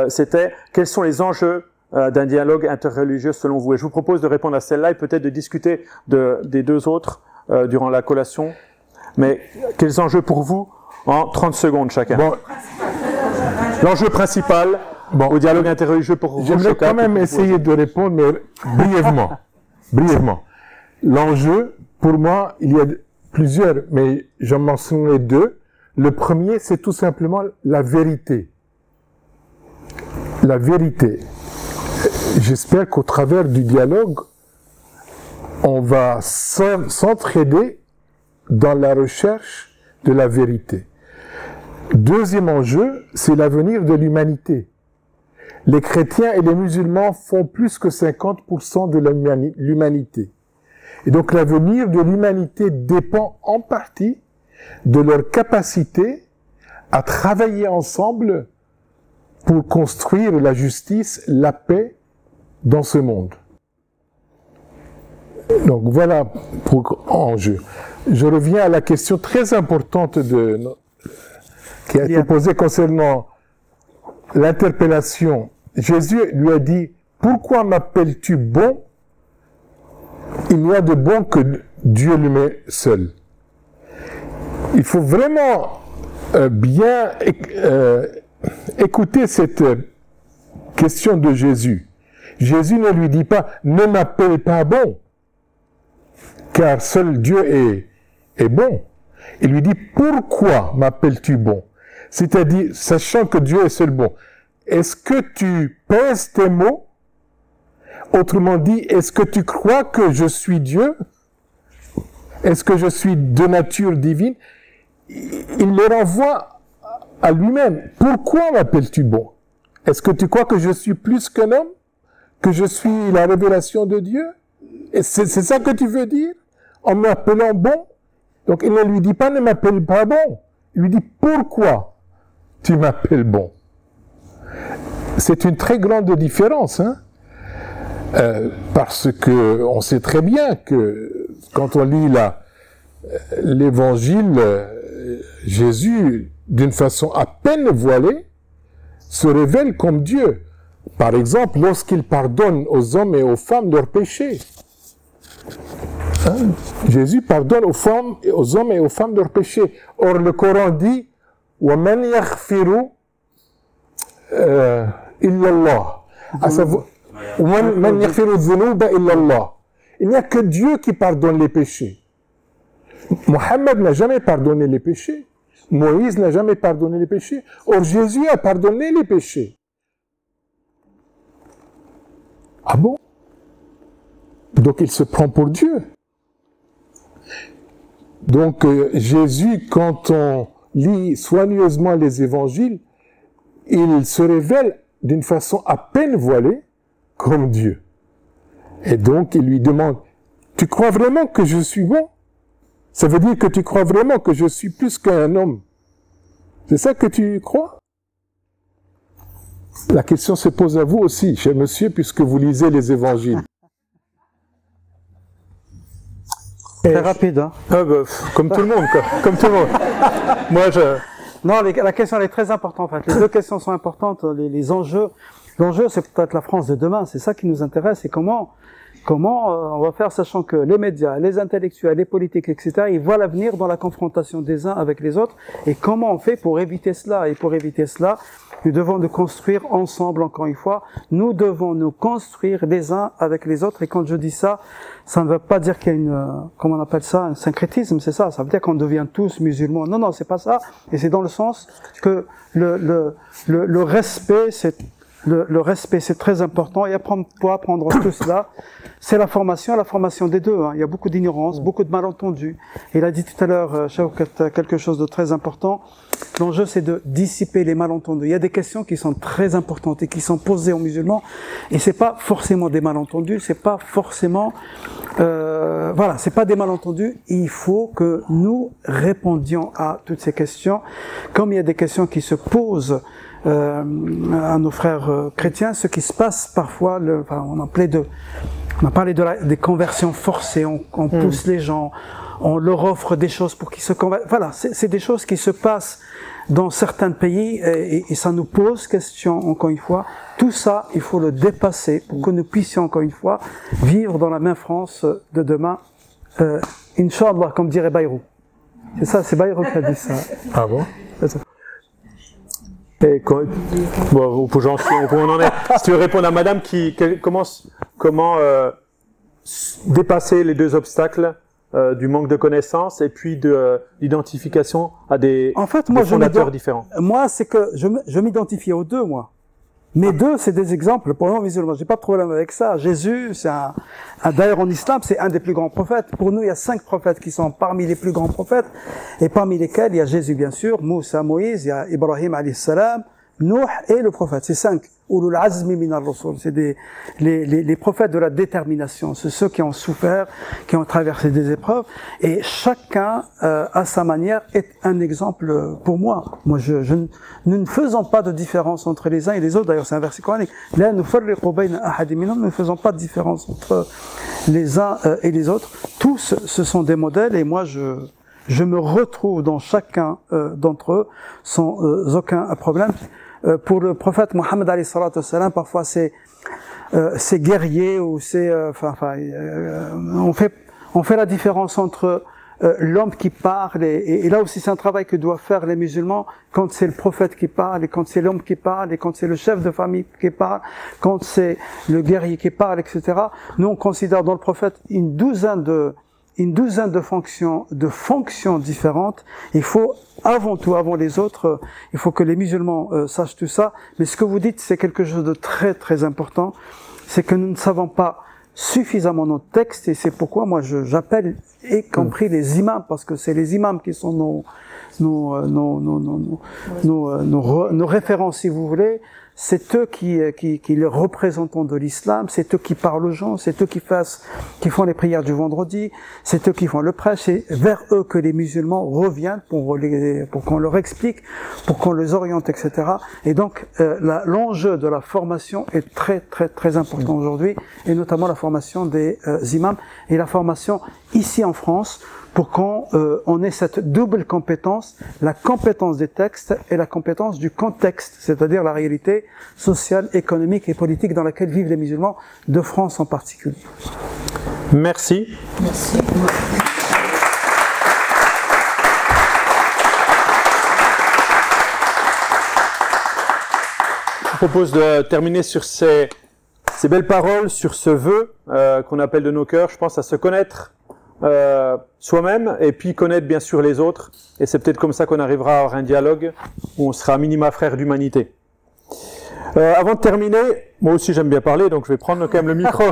c'était quels sont les enjeux d'un dialogue interreligieux selon vous? Et je vous propose de répondre à celle-là et peut-être de discuter des deux autres durant la collation. Mais quels enjeux pour vous en 30 secondes chacun? Bon. L'enjeu principal au dialogue interreligieux pour vous. J'aimerais quand même essayer de répondre, mais brièvement. Brièvement. L'enjeu, pour moi, il y a plusieurs, mais j'en mentionnerai deux. Le premier, c'est tout simplement la vérité. La vérité. J'espère qu'au travers du dialogue, on va s'entraider dans la recherche de la vérité. Deuxième enjeu, c'est l'avenir de l'humanité. Les chrétiens et les musulmans font plus que 50% de l'humanité. Et donc l'avenir de l'humanité dépend en partie de leur capacité à travailler ensemble pour construire la justice, la paix dans ce monde. Donc voilà pour enjeu. Je reviens à la question très importante qui a été posée concernant l'interpellation. Jésus lui a dit, pourquoi m'appelles-tu bon? Il n'y a de bon que Dieu lui-même seul. Il faut vraiment bien écouter cette question de Jésus. Jésus ne lui dit pas, ne m'appelle pas bon, car seul Dieu est bon. Il lui dit, pourquoi m'appelles-tu bon? C'est-à-dire, sachant que Dieu est seul bon, est-ce que tu pèses tes mots? Autrement dit, est-ce que tu crois que je suis Dieu? Est-ce que je suis de nature divine? Il le renvoie à lui-même. Pourquoi m'appelles-tu bon? Est-ce que tu crois que je suis plus qu'un homme? Que je suis la révélation de Dieu? C'est ça que tu veux dire? En m'appelant bon? Donc il ne lui dit pas, ne m'appelle pas bon. Il lui dit, pourquoi tu m'appelles bon? C'est une très grande différence, hein? Parce que on sait très bien que quand on lit l'évangile, Jésus, d'une façon à peine voilée, se révèle comme Dieu. Par exemple, lorsqu'il pardonne aux hommes et aux femmes leurs péchés. Hein? Jésus pardonne aux hommes et aux femmes leurs péchés. Or, le Coran dit وَمَنْ يَغْفِرُ إِلَّا اللَّهِ. À savoir, وَمَنْ يَغْفِرُ الذُّنُوبَ إِلَّا اللَّهِ. Il n'y a que Dieu qui pardonne les péchés. Mohammed n'a jamais pardonné les péchés. Moïse n'a jamais pardonné les péchés. Or, Jésus a pardonné les péchés. Ah bon? Donc il se prend pour Dieu. Donc Jésus, quand on lit soigneusement les évangiles, il se révèle d'une façon à peine voilée comme Dieu. Et donc il lui demande, tu crois vraiment que je suis bon? Ça veut dire que tu crois vraiment que je suis plus qu'un homme. C'est ça que tu crois? La question se pose à vous aussi, cher monsieur, puisque vous lisez les évangiles. Très rapide, hein? Comme tout le monde, quoi. Comme tout le monde. Moi, Non, la question elle est très importante, en fait. Les deux questions sont importantes, les enjeux. L'enjeu, c'est peut-être la France de demain. C'est ça qui nous intéresse. Et comment on va faire, sachant que les médias, les intellectuels, les politiques, etc., ils voient l'avenir dans la confrontation des uns avec les autres. Et comment on fait pour éviter cela? Et pour éviter cela, nous devons nous construire ensemble, encore une fois. Nous devons nous construire les uns avec les autres. Et quand je dis ça, ça ne veut pas dire qu'il y a une, comment on appelle ça, un syncrétisme, c'est ça. Ça veut dire qu'on devient tous musulmans. Non, c'est pas ça. Et c'est dans le sens que le respect, c'est le respect, c'est très important. Et pour apprendre tout cela, c'est la formation des deux. Hein. Il y a beaucoup d'ignorance, beaucoup de malentendus. Il a dit tout à l'heure, Shawkat, quelque chose de très important. L'enjeu, c'est de dissiper les malentendus. Il y a des questions qui sont très importantes et qui sont posées aux musulmans. Et c'est pas forcément des malentendus, c'est pas forcément, voilà, c'est pas des malentendus. Il faut que nous répondions à toutes ces questions. Comme il y a des questions qui se posent à nos frères chrétiens, ce qui se passe parfois, on a parlé des conversions forcées, on pousse les gens, on leur offre des choses pour qu'ils se convertissent. Voilà, c'est des choses qui se passent dans certains pays et ça nous pose question, encore une fois. Tout ça, il faut le dépasser pour que nous puissions, encore une fois, vivre dans la même France de demain. Inch'Allah, comme dirait Bayrou. C'est ça, c'est Bayrou qui a dit ça. Ah bon? Et bon, on en est. Si tu veux répondre à madame comment dépasser les deux obstacles du manque de connaissances et puis de l'identification à des fondateurs différents. Moi, c'est que je m'identifie aux deux, moi. Mais deux, c'est des exemples pour nous musulmans. J'ai pas de problème avec ça. Jésus, d'ailleurs en islam, c'est un des plus grands prophètes. Pour nous, il y a 5 prophètes qui sont parmi les plus grands prophètes. Et parmi lesquels, il y a Jésus, bien sûr, Moussa, Moïse, il y a Ibrahim, alayhi salam, Nuh et le prophète. C'est 5. Ulul azmi min ar-rusul. C'est les prophètes de la détermination. C'est ceux qui ont souffert, qui ont traversé des épreuves. Et chacun, à sa manière, est un exemple pour moi. Moi, nous ne faisons pas de différence entre les uns et les autres. D'ailleurs, c'est un verset coranique. Là, nous ne faisons pas de différence entre les uns et les autres. Tous, ce sont des modèles. Et moi, je me retrouve dans chacun d'entre eux sans aucun problème. Pour le prophète Mohammed alayhi salatu wassalam, parfois c'est guerrier ou c'est on fait la différence entre l'homme qui parle et là aussi c'est un travail que doivent faire les musulmans quand c'est le prophète qui parle et quand c'est l'homme qui parle et quand c'est le chef de famille qui parle, quand c'est le guerrier qui parle, etc. Nous on considère dans le prophète une douzaine de fonctions différentes. Il faut, avant tout, avant les autres, il faut que les musulmans sachent tout ça. Mais ce que vous dites, c'est quelque chose de très très important. C'est que nous ne savons pas suffisamment nos textes et c'est pourquoi moi j'appelle, y compris les imams, parce que c'est les imams qui sont nos références, si vous voulez. C'est eux qui les représentants de l'islam, c'est eux qui parlent aux gens, c'est eux qui font les prières du vendredi, c'est eux qui font le prêche, c'est vers eux que les musulmans reviennent pour qu'on leur explique, pour qu'on les oriente, etc. Et donc, l'enjeu de la formation est très, très, très important aujourd'hui, et notamment la formation des imams, et la formation ici en France, pour qu'on ait cette double compétence, la compétence des textes et la compétence du contexte, c'est-à-dire la réalité sociale, économique et politique dans laquelle vivent les musulmans de France en particulier. Merci. Merci. Je vous propose de terminer sur ces belles paroles, sur ce vœu qu'on appelle de nos cœurs, je pense à se connaître soi-même et puis connaître bien sûr les autres, et c'est peut-être comme ça qu'on arrivera à avoir un dialogue où on sera à minima frère d'humanité. Avant de terminer, moi aussi j'aime bien parler, donc je vais prendre quand même le micro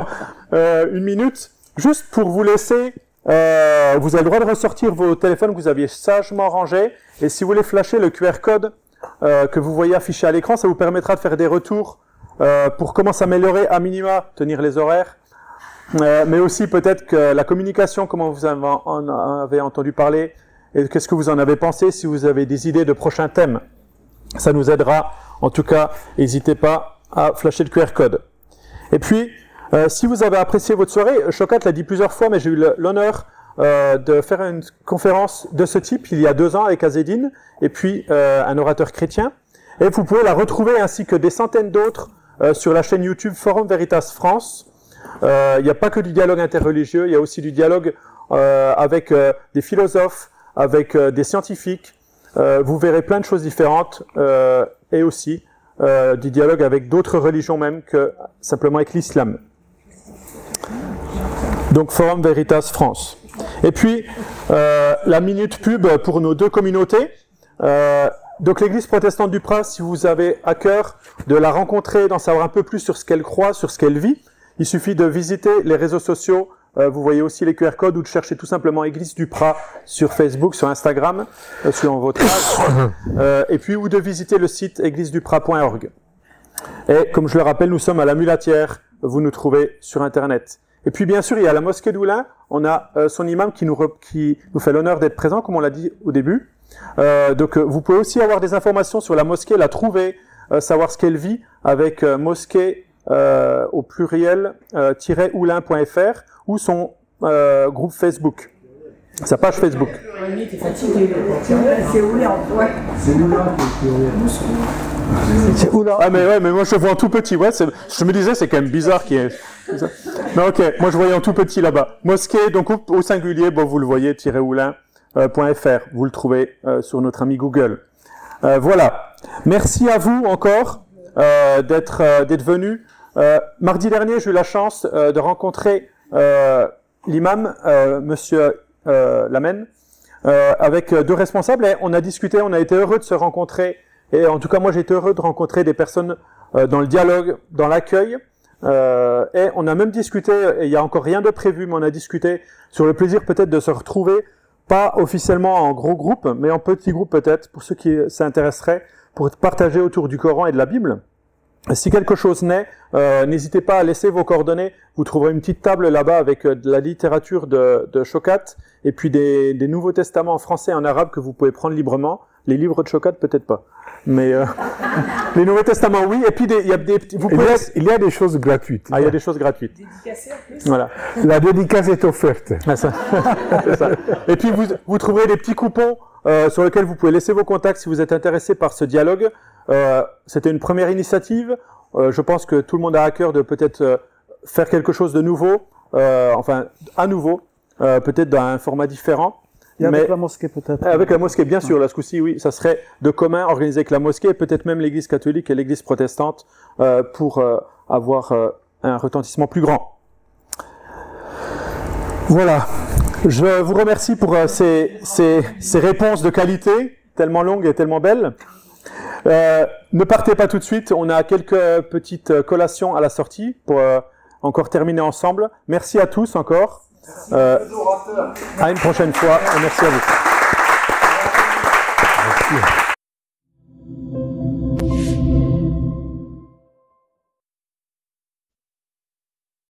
1 minute, juste pour vous laisser, vous avez le droit de ressortir vos téléphones que vous aviez sagement rangés, et si vous voulez flasher le QR code que vous voyez affiché à l'écran, ça vous permettra de faire des retours pour comment s'améliorer, à minima tenir les horaires, mais aussi peut-être que la communication, comment vous en avez entendu parler, et qu'est-ce que vous en avez pensé, si vous avez des idées de prochains thèmes. Ça nous aidera, en tout cas, n'hésitez pas à flasher le QR code. Et puis, si vous avez apprécié votre soirée, Shawkat l'a dit plusieurs fois, mais j'ai eu l'honneur de faire une conférence de ce type il y a 2 ans avec Azedine, et puis un orateur chrétien. Et vous pouvez la retrouver ainsi que des centaines d'autres sur la chaîne YouTube Forum Veritas France. Il n'y a pas que du dialogue interreligieux, il y a aussi du dialogue avec des philosophes, avec des scientifiques. Vous verrez plein de choses différentes et aussi du dialogue avec d'autres religions même que simplement avec l'islam. Donc Forum Veritas France. Et puis la minute pub pour nos 2 communautés. donc l'Église protestante du Pras, si vous avez à cœur de la rencontrer, d'en savoir un peu plus sur ce qu'elle croit, sur ce qu'elle vit, il suffit de visiter les réseaux sociaux. Vous voyez aussi les QR codes ou de chercher tout simplement Église du Pras sur Facebook, sur Instagram, sur votre page, et puis ou de visiter le site églisedupras.org. Et comme je le rappelle, nous sommes à la Mulatière, vous nous trouvez sur Internet. Et puis bien sûr, il y a la mosquée d'Oulin, on a son imam qui nous fait l'honneur d'être présent, comme on l'a dit au début. Donc vous pouvez aussi avoir des informations sur la mosquée, la trouver, savoir ce qu'elle vit avec mosquée au pluriel -oulin.fr ou son groupe Facebook, sa page Facebook. C'est Oula. Ah mais ouais, mais moi je vois en tout petit, ouais, je me disais c'est quand même bizarre qu'il y ait... Mais ok, moi je voyais en tout petit là-bas. Mosquée, donc au singulier, bon vous le voyez, -oulin.fr, vous le trouvez sur notre ami Google. Voilà, merci à vous encore d'être venus. Mardi dernier, j'ai eu la chance de rencontrer l'imam, monsieur Lamen, avec deux responsables, et on a discuté, on a été heureux de se rencontrer, et en tout cas moi j'ai été heureux de rencontrer des personnes dans le dialogue, dans l'accueil, et on a même discuté, et il n'y a encore rien de prévu, mais on a discuté sur le plaisir peut-être de se retrouver, pas officiellement en gros groupe, mais en petit groupe peut-être, pour ceux qui s'intéresseraient, pour partager autour du Coran et de la Bible. Si quelque chose naît, n'hésitez pas à laisser vos coordonnées. Vous trouverez une petite table là-bas avec de la littérature de Chocat et puis des Nouveaux Testaments en français et en arabe que vous pouvez prendre librement. Les livres de Chocat, peut-être pas. Mais les Nouveaux Testaments, oui. Et puis il y a des choses gratuites. Ah, il y a des choses gratuites. Dédicacé en plus. Voilà. La dédicace est offerte. Ah, ça. C'est ça. Et puis vous trouverez des petits coupons sur lesquels vous pouvez laisser vos contacts si vous êtes intéressé par ce dialogue. C'était une première initiative. Je pense que tout le monde a à cœur de peut-être faire quelque chose de nouveau, enfin à nouveau, peut-être dans un format différent. Et avec la mosquée peut-être. Avec la mosquée, bien sûr. Là, ce coup-ci, oui, ça serait de commun organisé avec la mosquée et peut-être même l'Église catholique et l'Église protestante pour avoir un retentissement plus grand. Voilà. Je vous remercie pour ces réponses de qualité, tellement longues et tellement belles. Ne partez pas tout de suite, on a quelques petites collations à la sortie pour encore terminer ensemble. Merci à tous encore. À une prochaine fois et merci à vous. Merci.